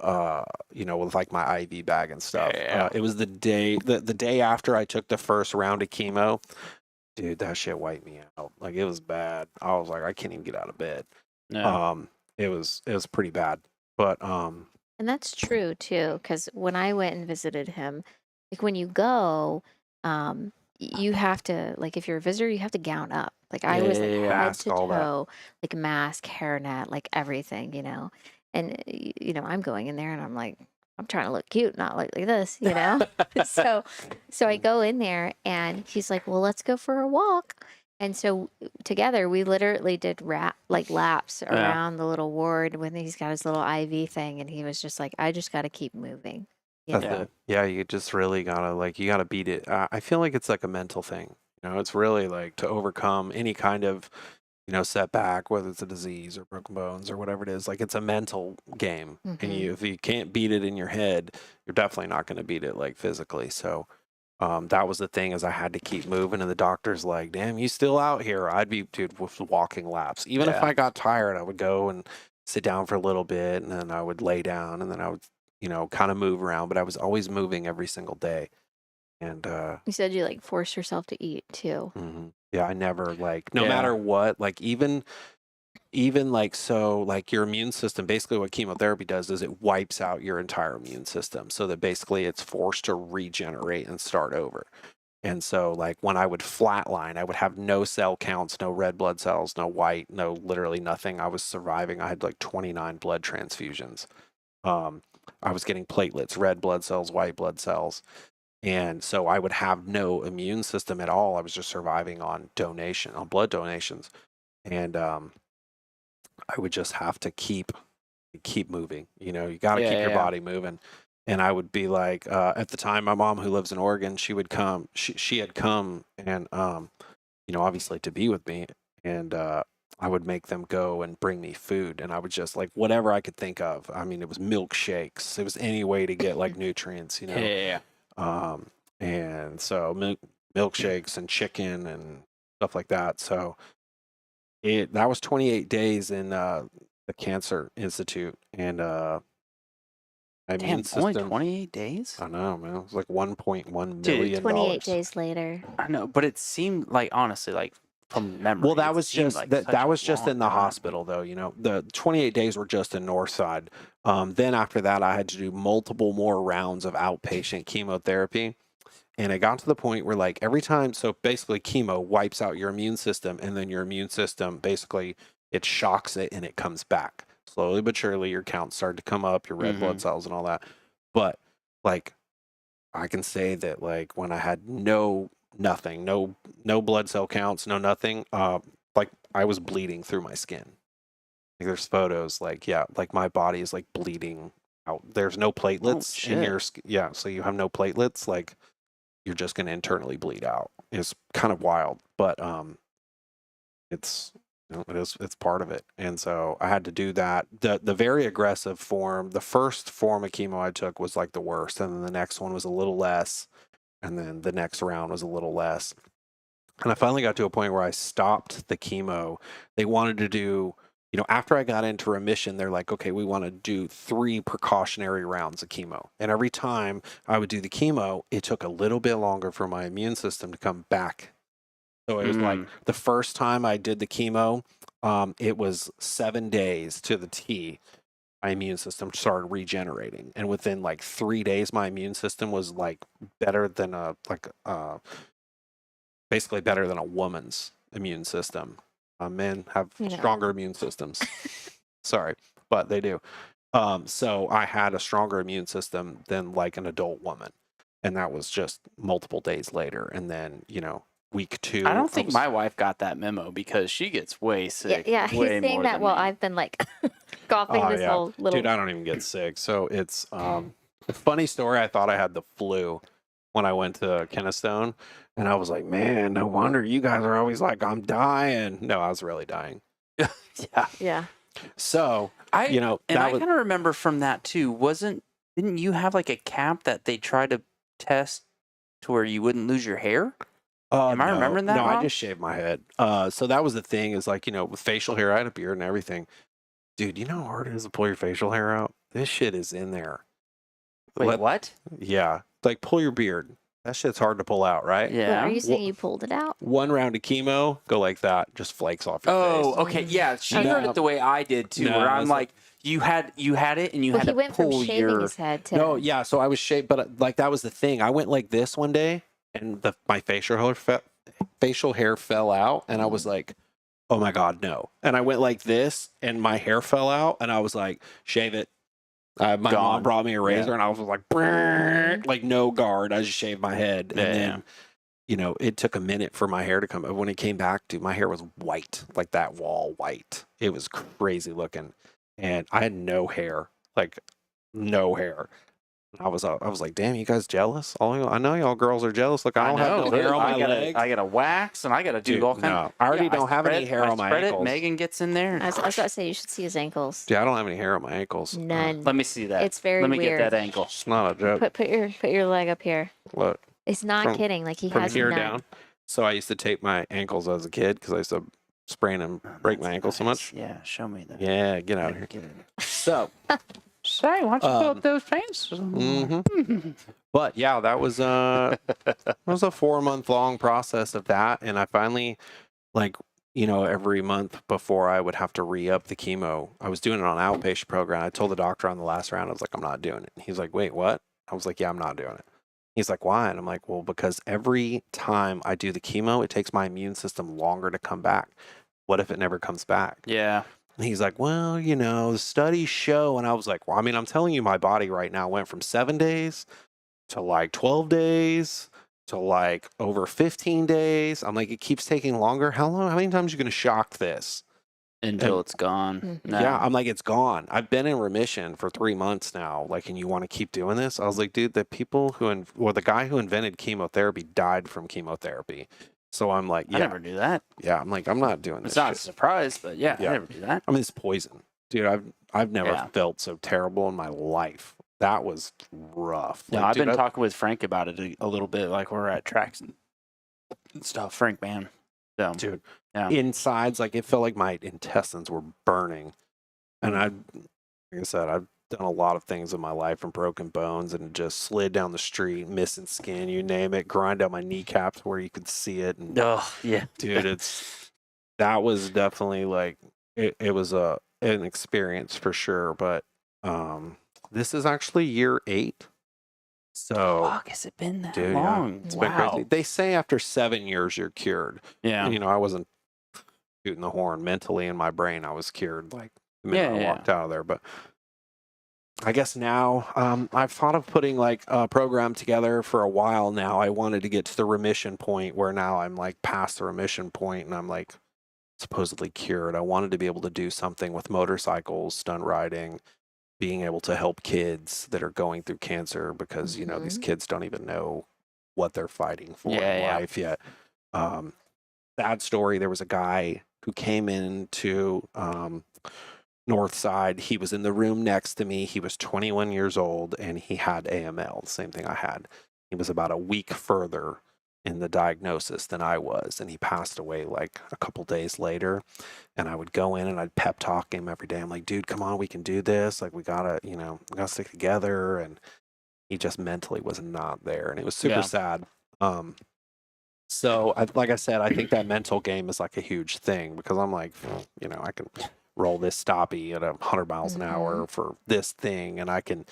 like my IV bag and stuff. Yeah. It was the day after I took the first round of chemo. Dude, that shit wiped me out. Like, it was bad. I was like, I can't even get out of bed. No. It was pretty bad. But And that's true too, because when I went and visited him, like when you go, you have to, like, if you're a visitor, you have to gown up. Like I was like Yeah, head mask, to all that. toe, like mask, hairnet, like everything, And I'm going in there and I'm like, I'm trying to look cute, not like this, So I go in there and he's like, well, let's go for a walk. And so together we literally did laps around the little ward when he's got his little IV thing, and he was just like, I just got to keep moving. That's it. Yeah, you just really gotta you gotta beat it. I feel like it's like a mental thing. You know, it's really like to overcome any kind of, you know, setback, whether it's a disease or broken bones or whatever it is. Like it's a mental game, and if you can't beat it in your head, you're definitely not going to beat it like physically. So that was the thing, is I had to keep moving, and the doctor's like, "Damn, you still out here?" I'd be, dude, with walking laps. Even if I got tired, I would go and sit down for a little bit, and then I would lay down, and then I would, you know, kind of move around. But I was always moving every single day, and You said you like forced yourself to eat too. yeah, I never like, no matter what, like even like, so like your immune system, basically what chemotherapy does is it wipes out your entire immune system, so that basically it's forced to regenerate and start over. And so like when I would flatline, I would have no cell counts, no red blood cells, no white, no literally nothing. I was surviving. I had like 29 blood transfusions. I was getting platelets, red blood cells, white blood cells. And so I would have no immune system at all. I was just surviving on blood donations. And I would just have to keep moving. You know, you got to keep your body moving. And I would be like, at the time, my mom, who lives in Oregon, she would come. She had come, and you know, obviously to be with me, and I would make them go and bring me food, and I would just like whatever I could think of. I mean, it was milkshakes. It was any way to get like nutrients, you know. And so milkshakes and chicken and stuff like that. So that was 28 days in the Cancer Institute, and my immune system. Only 28 days? I know, man. It was like $1.1 million. Dude, 28 days later. I know, but it seemed like, honestly, like from memory. Well, that was just like that was just in the hospital, though. You know, the 28 days were just in Northside. Then after that, I had to do multiple more rounds of outpatient chemotherapy. And it got to the point where, like, every time, so basically chemo wipes out your immune system, and then your immune system, basically, it shocks it and it comes back. Slowly but surely, your counts start to come up, your red blood cells and all that. But, like, I can say that, like, when I had nothing, no blood cell counts, no nothing, like, I was bleeding through my skin. Like, there's photos, like, yeah, like, my body is, like, bleeding out. There's no platelets in your skin. Yeah, so you have no platelets, like, you're just going to internally bleed out. It's kind of wild, but it's, you know, it's part of it. And so I had to do that. The very aggressive form, the first form of chemo I took was like the worst, and then the next one was a little less, and then the next round was a little less. And I finally got to a point where I stopped the chemo. They wanted to do, you know, after I got into remission, they're like, okay, we want to do 3 precautionary rounds of chemo. And every time I would do the chemo, it took a little bit longer for my immune system to come back. So it was like the first time I did the chemo, it was 7 days to the T. My immune system started regenerating. And within like 3 days, my immune system was like better than basically better than a woman's immune system. Men have stronger immune systems. Sorry, but they do. So I had a stronger immune system than like an adult woman. And that was just multiple days later. And then, you know, week 2. I don't think my wife got that memo, because she gets way sick. Yeah, he's saying that while I've been like coughing this whole little. Dude, I don't even get sick. So it's a funny story. I thought I had the flu when I went to Kennestone. And I was like, man, no wonder you guys are always like, I'm dying. No, I was really dying. Yeah. So, I kind of remember from that too. Didn't you have like a cap that they tried to test to where you wouldn't lose your hair? Am I remembering that No, wrong? I just shaved my head. So that was the thing, is like, you know, with facial hair, I had a beard and everything. Dude, you know how hard it is to pull your facial hair out? This shit is in there. Wait, what? Yeah. Like, pull your beard. That shit's hard to pull out, right? Yeah. Wait, are you saying you pulled it out? 1 round of chemo, go like that, just flakes off your face. Oh, okay. Yeah, she heard it the way I did too, where I'm like, you had it and you had to went from pull shaving his head to. No, yeah, so I was shaved, but like that was the thing. I went like this one day, and my facial hair fell out, and I was like, oh my God, no. And I went like this, and my hair fell out, and I was like, shave it. My mom brought me a razor, and I was like, like no guard. I just shaved my head. And then, you know, it took a minute for my hair to come. When it came back, dude, my hair was white, like that wall white. It was crazy looking. And I had no hair, like no hair. I was like, damn, you guys jealous? I know y'all girls are jealous. Look, I don't have no dude. hair on my leg. I gotta wax and I gotta do Dude, all kinds. no, I already don't have any hair on my ankles. Megan gets in there. I was about to say you should see his ankles. Dude, I don't have any hair on my ankles. None. Let me see that. It's very Let me weird. get that ankle. It's not a joke. Put your leg up here. Look, It's not From- kidding. Like he from has here none. down. So I used to tape my ankles as a kid because I used to sprain and break my ankles so much. Yeah, show me that. Yeah, get out of here. Get it. So, Say, why don't you Um, up those pants? but yeah, that was it was a 4-month long process of that, and I finally, like, every month before I would have to re-up the chemo, I was doing it on an outpatient program. I told the doctor on the last round, I was like, I'm not doing it. He's like, wait, what? I was like, yeah, I'm not doing it. He's like, why? And I'm like, well, because every time I do the chemo, it takes my immune system longer to come back. What if it never comes back? Yeah. And he's like, well, the studies show. And I was like, well, I mean, I'm telling you, my body right now went from 7 days to like 12 days to like over 15 days. I'm like, it keeps taking longer. How many times are you going to shock this? Until it's gone. No. Yeah, I'm like, it's gone. I've been in remission for 3 months now. Like, and you want to keep doing this? I was like, dude, the guy who invented chemotherapy died from chemotherapy. So I'm like, yeah. I never knew that. Yeah, I'm like, I'm not doing this. It's not a shit. surprise, but yeah, I never knew that. I mean, it's poison. Dude, I've never Yeah. felt so terrible in my life. That was rough. No, Like, I've dude, been talking with Frank about it a little bit, like we're at tracks and stuff. Frank, man. So, dude, yeah. insides, like, it felt like my intestines were burning. And like I said, I've done a lot of things in my life, from broken bones and just slid down the street, missing skin, you name it, grind out my kneecaps where you could see it. And Oh, yeah. dude, that was definitely like, it was an experience for sure. But this is actually year 8. So, Fuck, has it been that dude, long? yeah, it's been crazy. They say after 7 years you're cured. Yeah. And, I wasn't shooting the horn mentally in my brain. I was cured like the minute I walked out of there. But I guess now I've thought of putting like a program together for a while now. I wanted to get to the remission point where now I'm like past the remission point and I'm like supposedly cured. I wanted to be able to do something with motorcycles, stunt riding, being able to help kids that are going through cancer because, these kids don't even know what they're fighting for in life yet. Sad story. There was a guy who came into Northside. He was in the room next to me. He was 21 years old and he had AML, the same thing I had. He was about a week further in the diagnosis than I was, and he passed away like a couple days later. And I would go in and I'd pep talk him every day. I'm like, dude, come on, we can do this. Like, we gotta stick together. And he just mentally was not there, and it was super sad. So like I said, I think that mental game is like a huge thing because I'm like, I can roll this stoppie at 100 miles an hour for this thing, and I can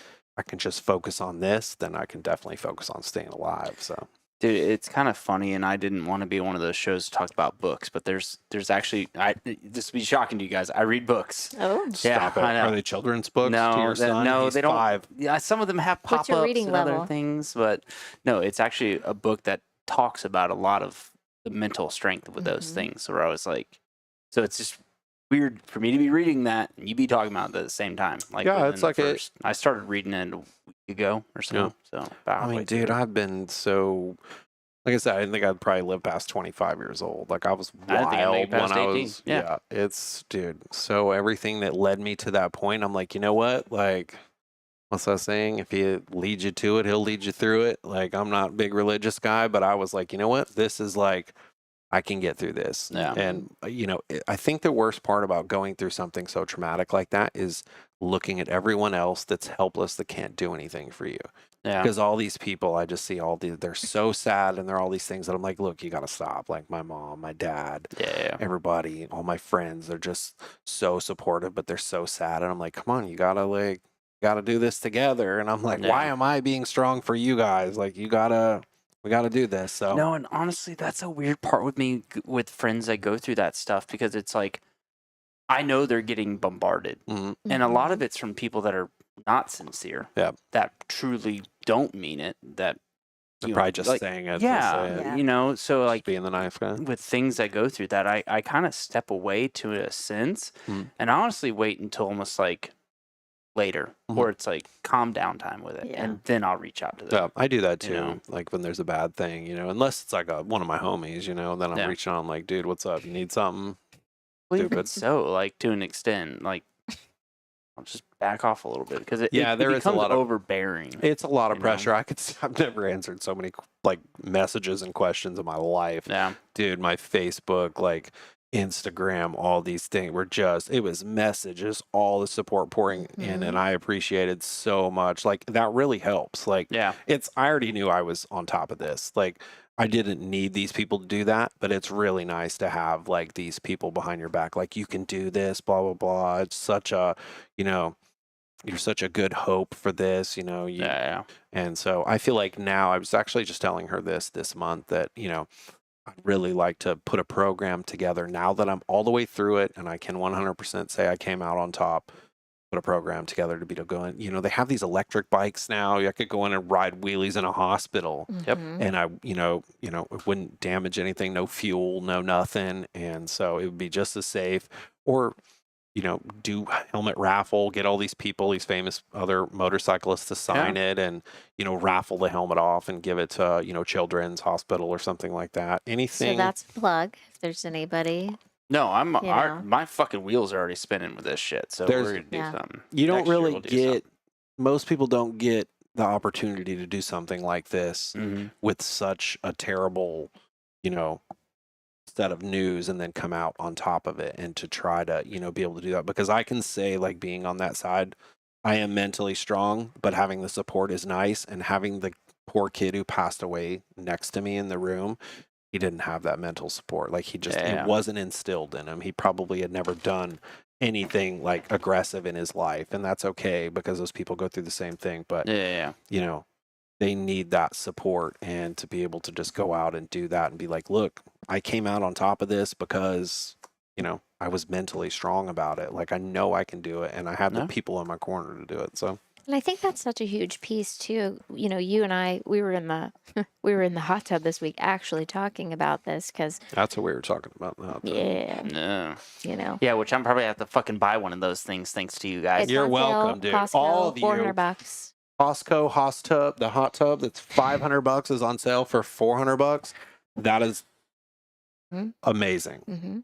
just focus on this. Then I can definitely focus on staying alive. So, dude, it's kind of funny, and I didn't want to be one of those shows to talk about books, but there's actually, this will be shocking to you guys. I read books. Oh, stop it. I know. Are they children's books No, to your son? no, He's they don't. 5. Yeah, some of them have What's your pop-ups reading and other level? things, but no, it's actually a book that talks about a lot of the mental strength with those things. Where I was like, so it's just weird for me to be reading that and you be talking about it at the same time. Like, Yeah, within it's the like first, I started reading it a week ago or so. Yeah. So about I mean, halfway through. dude, I've been so, like I said, I didn't think I'd probably live past 25 years old. Like, I was I didn't think I'd make wild it past when I 18. was, Yeah. it's, dude, so everything that led me to that point, I'm like, you know what? Like, what's that saying? If he leads you to it, he'll lead you through it. Like, I'm not a big religious guy, but I was like, you know what? This is like, I can get through this. Yeah. And, I think the worst part about going through something so traumatic like that is looking at everyone else that's helpless, that can't do anything for you. Yeah. Because all these people, I just see they're so sad, and they're all these things that I'm like, look, you got to stop. Like my mom, my dad, Yeah. everybody, all my friends, they're just so supportive, but they're so sad. And I'm like, come on, you got to do this together. And I'm like, Yeah. why am I being strong for you guys? Like, we got to do this. So No, and honestly, that's a weird part with me with friends that go through that stuff because it's like, I know they're getting bombarded. Mhm. And a lot of it's from people that are not sincere. Yeah. That truly don't mean it. That they're you know, probably just like, saying it. yeah, you know, so like being the nice guy. with things that go through that, I kind of step away to a sense Mm. and I honestly wait until almost like later, or it's like calm down time with it, and then I'll reach out to them. Yeah, I do that too. You know? Like when there's a bad thing, unless it's like one of my homies, then I'm reaching out. I'm like, dude, what's up? You need something? Well, even Stupid. so, like to an extent, like I'll just back off a little bit because it there is a becomes lot of overbearing. It's a lot of pressure. I've never answered so many like messages and questions in my life. Yeah, dude, my Facebook, like Instagram, all these things were it was messages, all the support pouring in, and I appreciated so much. Like that really helps. Like, I already knew I was on top of this. Like, I didn't need these people to do that, but it's really nice to have like these people behind your back. Like, you can do this, blah, blah, blah. It's such a, you're such a good hope for this, And so I feel like now, I was actually just telling her this month that, I'd really like to put a program together now that I'm all the way through it and I can 100% say I came out on top. Put a program together to be able to go in. They have these electric bikes now. I could go in and ride wheelies in a hospital. Yep. And I, it wouldn't damage anything, no fuel, no nothing. And so it would be just as safe. Or, do helmet raffle, get all these people, these famous other motorcyclists to sign it and, raffle the helmet off and give it to, Children's Hospital or something like that. Anything. So that's a plug if there's anybody. No, my fucking wheels are already spinning with this shit. So we're gonna do something. You don't really get. Most people don't get the opportunity to do something like this with such a terrible, set of news, and then come out on top of it, and to try to, be able to do that. Because I can say, like, being on that side, I am mentally strong, but having the support is nice, and having the poor kid who passed away next to me in the room. He didn't have that mental support. Like, he just, it wasn't instilled in him. He probably had never done anything like aggressive in his life. And that's okay because those people go through the same thing. But, they need that support, and to be able to just go out and do that and be like, look, I came out on top of this because, I was mentally strong about it. Like, I know I can do it, and I have the people in my corner to do it. So. And I think that's such a huge piece too. You and I, we were in the hot tub this week actually talking about this because that's what we were talking about. Yeah. Yeah, which I'm probably have to fucking buy one of those things thanks to you guys. You're welcome, dude. Costco, all of $400. Costco the hot tub that's $500 is on sale for $400. That is amazing. Mm-hmm.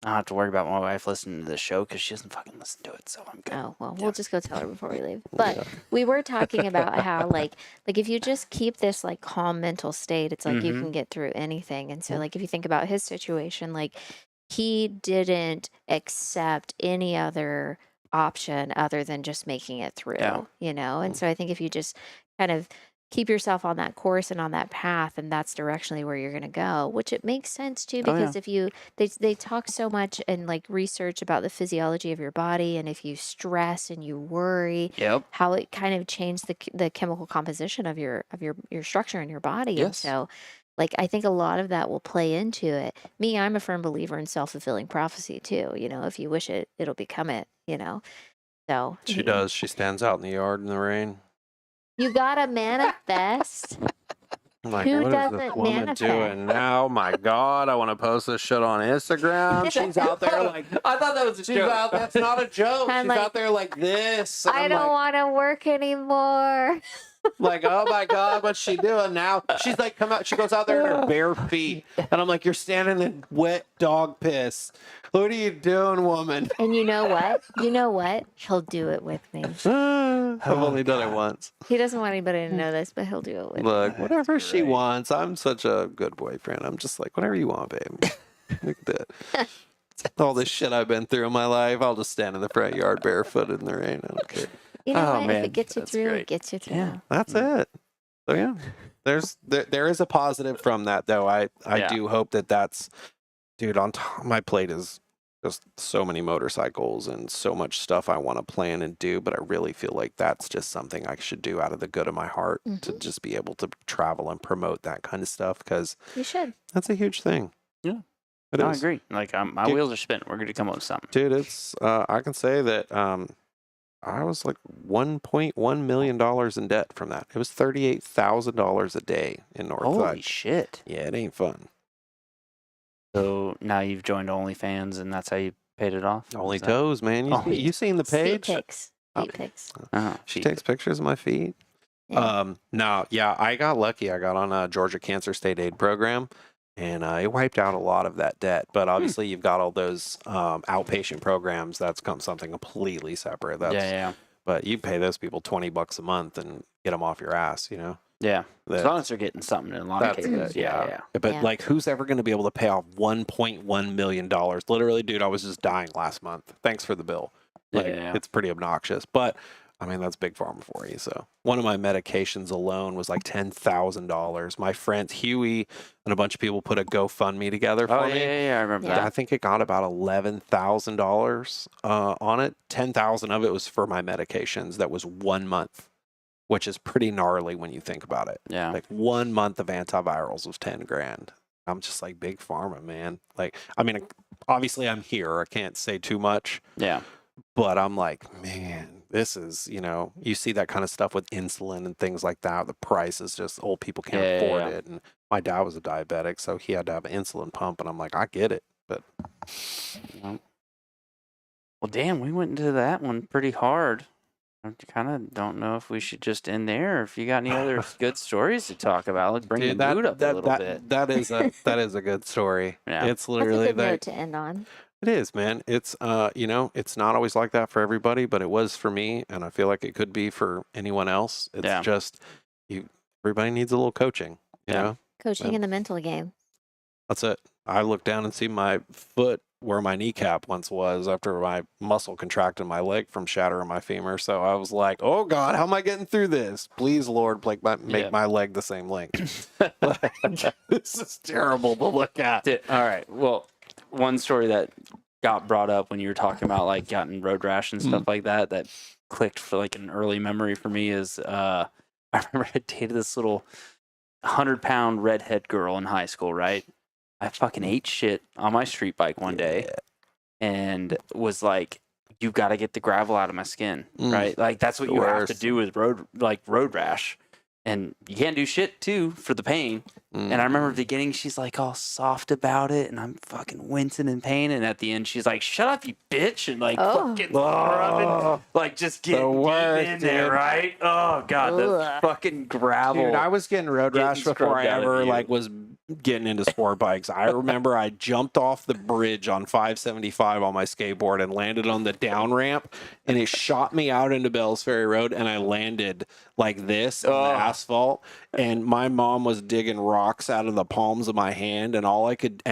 I don't have to worry about my wife listening to this show because she doesn't fucking listen to it, so I'm good. Oh, well, we'll just go tell her before we leave. But we were talking about how, like if you just keep this, like, calm mental state, it's like you can get through anything. And so, like, if you think about his situation, like, he didn't accept any other option other than just making it through, And so I think if you just kind of keep yourself on that course and on that path, and that's directionally where you're going to go, which it makes sense too, because if you, they talk so much and like research about the physiology of your body, and if you stress and you worry, how it kind of changed the chemical composition of your structure in your body. And so, like, I think a lot of that will play into it. Me, I'm a firm believer in self-fulfilling prophecy too. If you wish it, it'll become it, So she does. She stands out in the yard in the rain. You gotta manifest. I'm like, who what is this doesn't woman manifest? doing now? My God, I want to post this shit on Instagram. She's out there like, I thought that was a joke. That's not a joke. I'm she's like, out there like this. I don't want to work anymore. Like, oh my God, what's she doing now? She's like, come out. She goes out there in her bare feet. And I'm like, you're standing in wet dog piss. What are you doing, woman? And you know what? He'll do it with me. I've only done it once. He doesn't want anybody to know this, but he'll do it with me. Look, whatever she wants. I'm such a good boyfriend. I'm just like, whatever you want, babe. Look at that. All this shit I've been through in my life, I'll just stand in the front yard barefooted in the rain. I don't care. You know what? Man, if it gets you through, great. it gets you through. Yeah, that's it. So yeah, there is a positive from that though. I do hope that's, dude, on top, my plate is just so many motorcycles and so much stuff I want to plan and do, but I really feel like that's just something I should do out of the good of my heart to just be able to travel and promote that kind of stuff, because You should. that's a huge thing. Yeah. It I is. agree. Like, my Dude. wheels are spinning. We're going to come up with something. Dude, it's I can say that I was like $1.1 million in debt from that. It was $38,000 a day in Northside. Holy shit. Yeah, it ain't fun. So now you've joined OnlyFans, and that's how you paid it off? Only Is that- toes, man. You seen the Feet page? pics. feet pics. She takes pictures of my feet. Yeah. No, yeah, I got lucky. I got on a Georgia Cancer State Aid program, and it wiped out a lot of that debt. But obviously, you've got all those outpatient programs. That's something completely separate. That's, yeah. But you pay those people $20 a month and get them off your ass, you know? Yeah. As long as they're getting something in a lot of That's cases. it, yeah. But Yeah. like, who's ever going to be able to pay off $1.1 million? Literally, dude, I was just dying last month. Thanks for the bill. Like, Yeah. it's pretty obnoxious. But I mean, that's big pharma for you. So one of my medications alone was like $10,000. My friend Huey and a bunch of people put a GoFundMe together for me. Yeah, I remember Yeah. I think it got about $11,000 on it. 10,000 of it was for my medications. That was 1 month, which is pretty gnarly when you think about it. Yeah. Like 1 month of antivirals was 10 grand. I'm just like, big pharma, man. Like, I mean, obviously I'm here. I can't say too much. Yeah. But I'm like, man, this is, you see that kind of stuff with insulin and things like that. The price is just, old people can't afford it. And my dad was a diabetic, so he had to have an insulin pump. And I'm like, I get it. But Well, damn, we went into that one pretty hard. I kind of don't know if we should just end there. Or if you got any other good stories to talk about, let's bring dude, the mood up a little bit. That is a good story. Yeah. It's That's a literally good that. note to end on. It is, man. It's it's not always like that for everybody, but it was for me, and I feel like it could be for anyone else. It's just everybody needs a little coaching, you know? Coaching in the mental game. That's it. I look down and see my foot where my kneecap once was after my muscle contracted my leg from shattering my femur. So I was like, oh God, how am I getting through this? Please, Lord, make my leg the same length. This is terrible to look at. All right. Well, one story that got brought up when you were talking about like getting road rash and stuff like that clicked for like an early memory for me is I remember I dated this little 100-pound redhead girl in high school, right? I fucking ate shit on my street bike one day and was like, you got to get the gravel out of my skin, right? Like that's what you have to do with road rash. And you can't do shit too for the pain. And I remember at the beginning, she's like all soft about it, and I'm fucking wincing in pain. And at the end, she's like, "Shut up, you bitch!" and like fucking rubbing, like just getting deep in there, right? Oh God, the fucking gravel. Dude, I was getting road rash before I ever like was getting into sport bikes. I remember I jumped off the bridge on 575 on my skateboard and landed on the down ramp, and it shot me out into Bells Ferry Road, and I landed like this on the asphalt, and my mom was digging rocks out of the palms of my hand and all I could do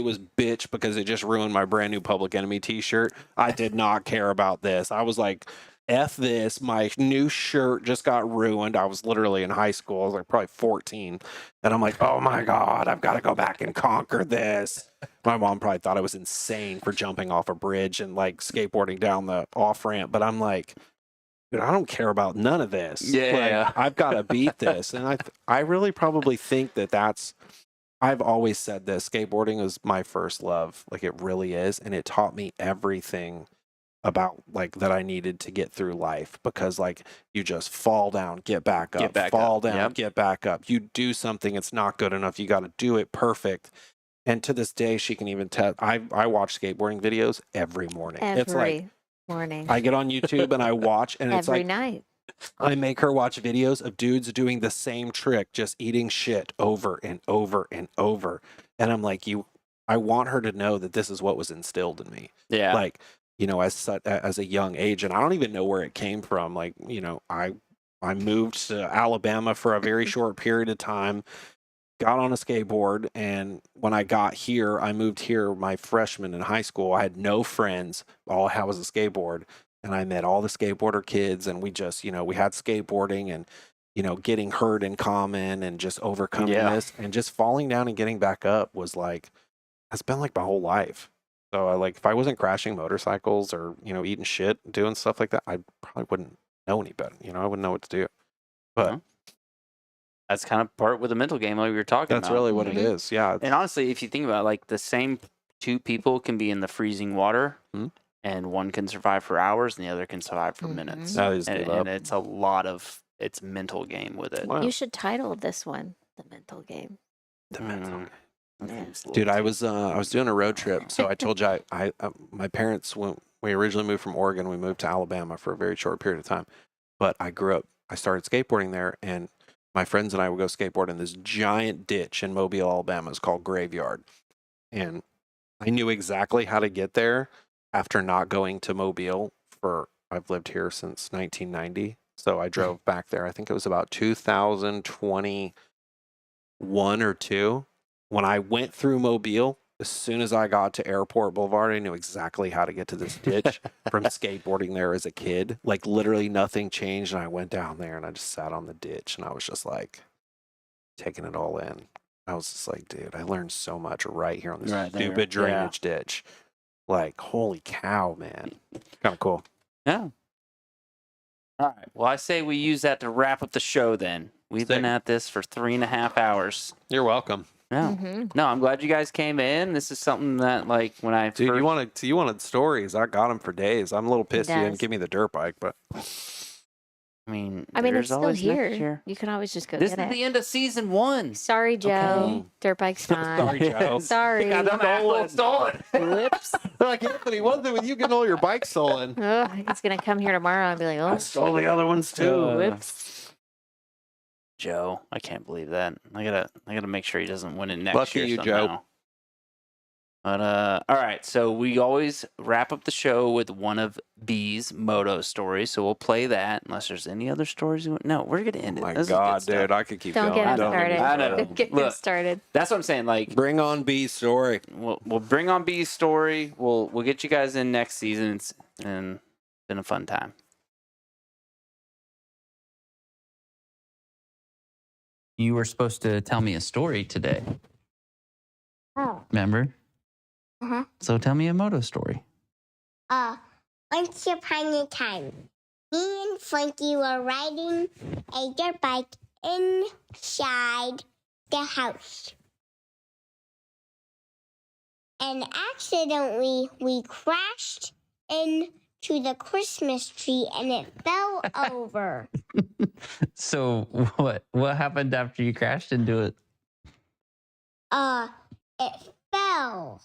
was bitch because it just ruined my brand new Public Enemy t-shirt. I did not care about this. I was like, F this, my new shirt just got ruined. I was literally in high school. I was like probably 14. And I'm like, oh my God, I've got to go back and conquer this. My mom probably thought I was insane for jumping off a bridge and like skateboarding down the off ramp. But I'm like, dude, I don't care about none of this. I've got to beat this. And I really probably think I've always said this. Skateboarding is my first love. Like it really is. And it taught me everything about like that I needed to get through life, because like you just fall down, get back up, fall down, get back up. You do something, it's not good enough. You got to do it perfect. And to this day, she can even tell. I watch skateboarding videos every morning. It's like morning. I get on YouTube and I watch, and it's every like night. I make her watch videos of dudes doing the same trick, just eating shit over and over and over. And I'm like, I want her to know that this is what was instilled in me. Yeah. Like, as a young age, and I don't even know where it came from. Like, I moved to Alabama for a very short period of time, got on a skateboard, and when I got here, I moved here my freshman in high school. I had no friends. All I had was a skateboard, and I met all the skateboarder kids, and we just, we had skateboarding and, getting hurt in common and just overcoming this and just falling down and getting back up was like, that's been like my whole life. So if I wasn't crashing motorcycles or, eating shit, doing stuff like that, I probably wouldn't know any better. I wouldn't know what to do. But that's kind of part with the mental game like we were talking about. That's really what it is. Yeah. And honestly, if you think about it, like the same two people can be in the freezing water and one can survive for hours and the other can survive for minutes. And it's a lot of it's mental game with it. You should title this one The Mental Game. The mental game. Dude, I was doing a road trip. So I told you, I my parents went We originally moved from Oregon. We moved to Alabama for a very short period of time. But I started skateboarding there, and my friends and I would go skateboard in this giant ditch in Mobile, Alabama. It's called Graveyard. And I knew exactly how to get there after not going to Mobile I've lived here since 1990. So I drove back there. I think it was about 2021 or 2. When I went through Mobile, as soon as I got to Airport Boulevard, I knew exactly how to get to this ditch from skateboarding there as a kid. Like literally nothing changed. And I went down there and I just sat on the ditch and I was just like taking it all in. I was just like, dude, I learned so much right here on this stupid drainage ditch. Like, holy cow, man. Kind of cool. Yeah. All right. Well, I say we use that to wrap up the show then. We've been at this for 3.5 hours. You're welcome. Yeah. No, I'm glad you guys came in. This is something that, like, when I Dude, first... you wanted stories. I got them for days. I'm a little pissed you didn't give me the dirt bike, but I mean, it's still always here. next year. You can always just go This get is it. the end of season 1. Sorry, Joe. Okay. Dirt bike's fine. Sorry, Joe. Sorry. Stolen. Whoops. They're like, Anthony, what's it with you getting all your bikes stolen? Oh, he's going to come here tomorrow and be like, I oh, stole the other ones too. whoops. Joe, I can't believe that. I gotta make sure he doesn't win it next Lucky year you, somehow. Joe. But all right, so we always wrap up the show with one of B's moto stories. So we'll play that unless there's any other stories. No, we're gonna end it. Oh my This is good God, stuff. dude, I could keep Don't going. get him Don't started. me I know. started. Don't get him Look. started. That's what I'm saying. Like, Bring on B's story. we'll bring on B's story. We'll get you guys in next season, and it's been a fun time. You were supposed to tell me a story today. Oh. Remember? Uh-huh. So tell me a moto story. Once upon a time, me and Frankie were riding a dirt bike inside the house. And accidentally, we crashed into the Christmas tree and it fell over. So what happened after you crashed into it? It fell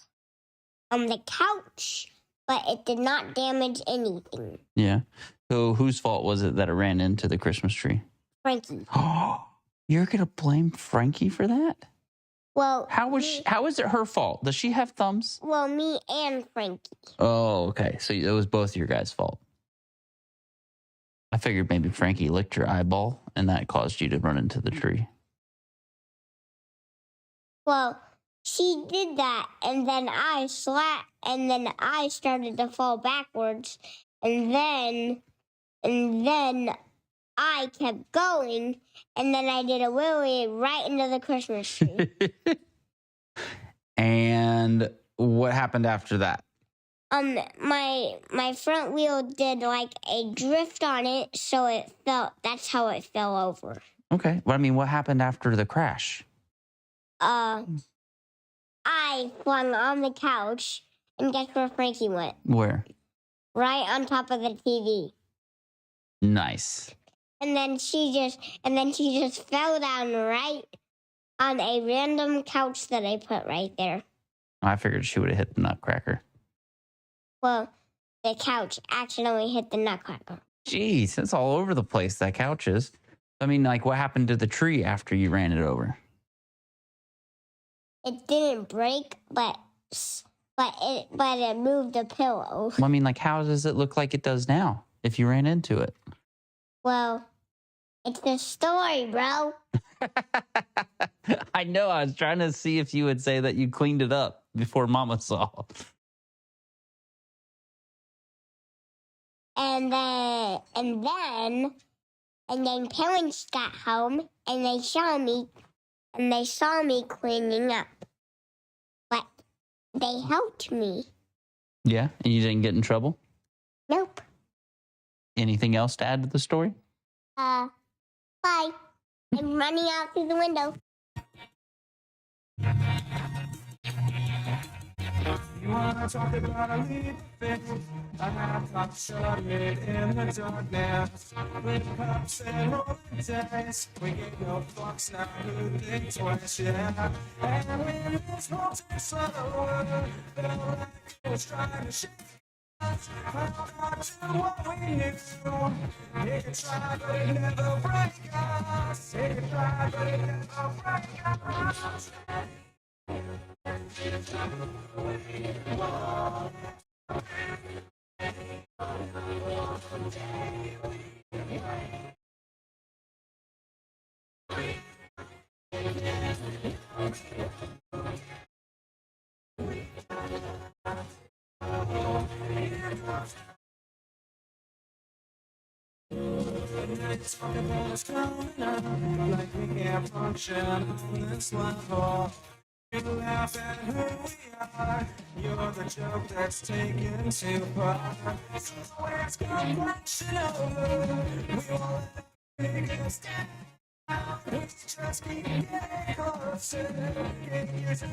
on the couch, but it did not damage anything. Yeah. So whose fault was it that it ran into the Christmas tree? Frankie. Oh, you're gonna blame Frankie for that? Well, How is it her fault? Does she have thumbs? Well, me and Frankie. Oh, okay. So it was both your guys' fault. I figured maybe Frankie licked your eyeball and that caused you to run into the tree. Well, she did that, and then I started to fall backwards, and then I kept going, and then I did a wheelie right into the Christmas tree. And what happened after that? My front wheel did like a drift on it, so it fell. That's how it fell over. Okay. Well, I mean, what happened after the crash? I flung on the couch, and guess where Frankie went? Where? Right on top of the TV. Nice. And then she just fell down right on a random couch that I put right there. I figured she would have hit the nutcracker. Well, the couch accidentally hit the nutcracker. Jeez, it's all over the place, that couch is. I mean, like, what happened to the tree after you ran it over? It didn't break, but it moved the pillow. Well, I mean, like, how does it look like it does now if you ran into it? Well, it's a story, bro. I know. I was trying to see if you would say that you cleaned it up before Mama saw. And then parents got home and they saw me cleaning up. But they helped me. Yeah, and you didn't get in trouble? Nope. Anything else to add to the story? Bye. I'm running out through the window. You wanna talk about a leap fit? I have got started in the darkness with cups and rolling dice. We get no fucks now, who think twice, yeah. And when this whole takes slower, felt like it was trying to shift. Hold on to what we knew. It can try, but it never break us. It can try, but it never break us. It's talking about us coming up, like we can't function on this level. You laugh at who we are. You're the joke that's taken too far. This is where it's come crashing over. We won't let it take us down. We just keep getting closer. Getting used to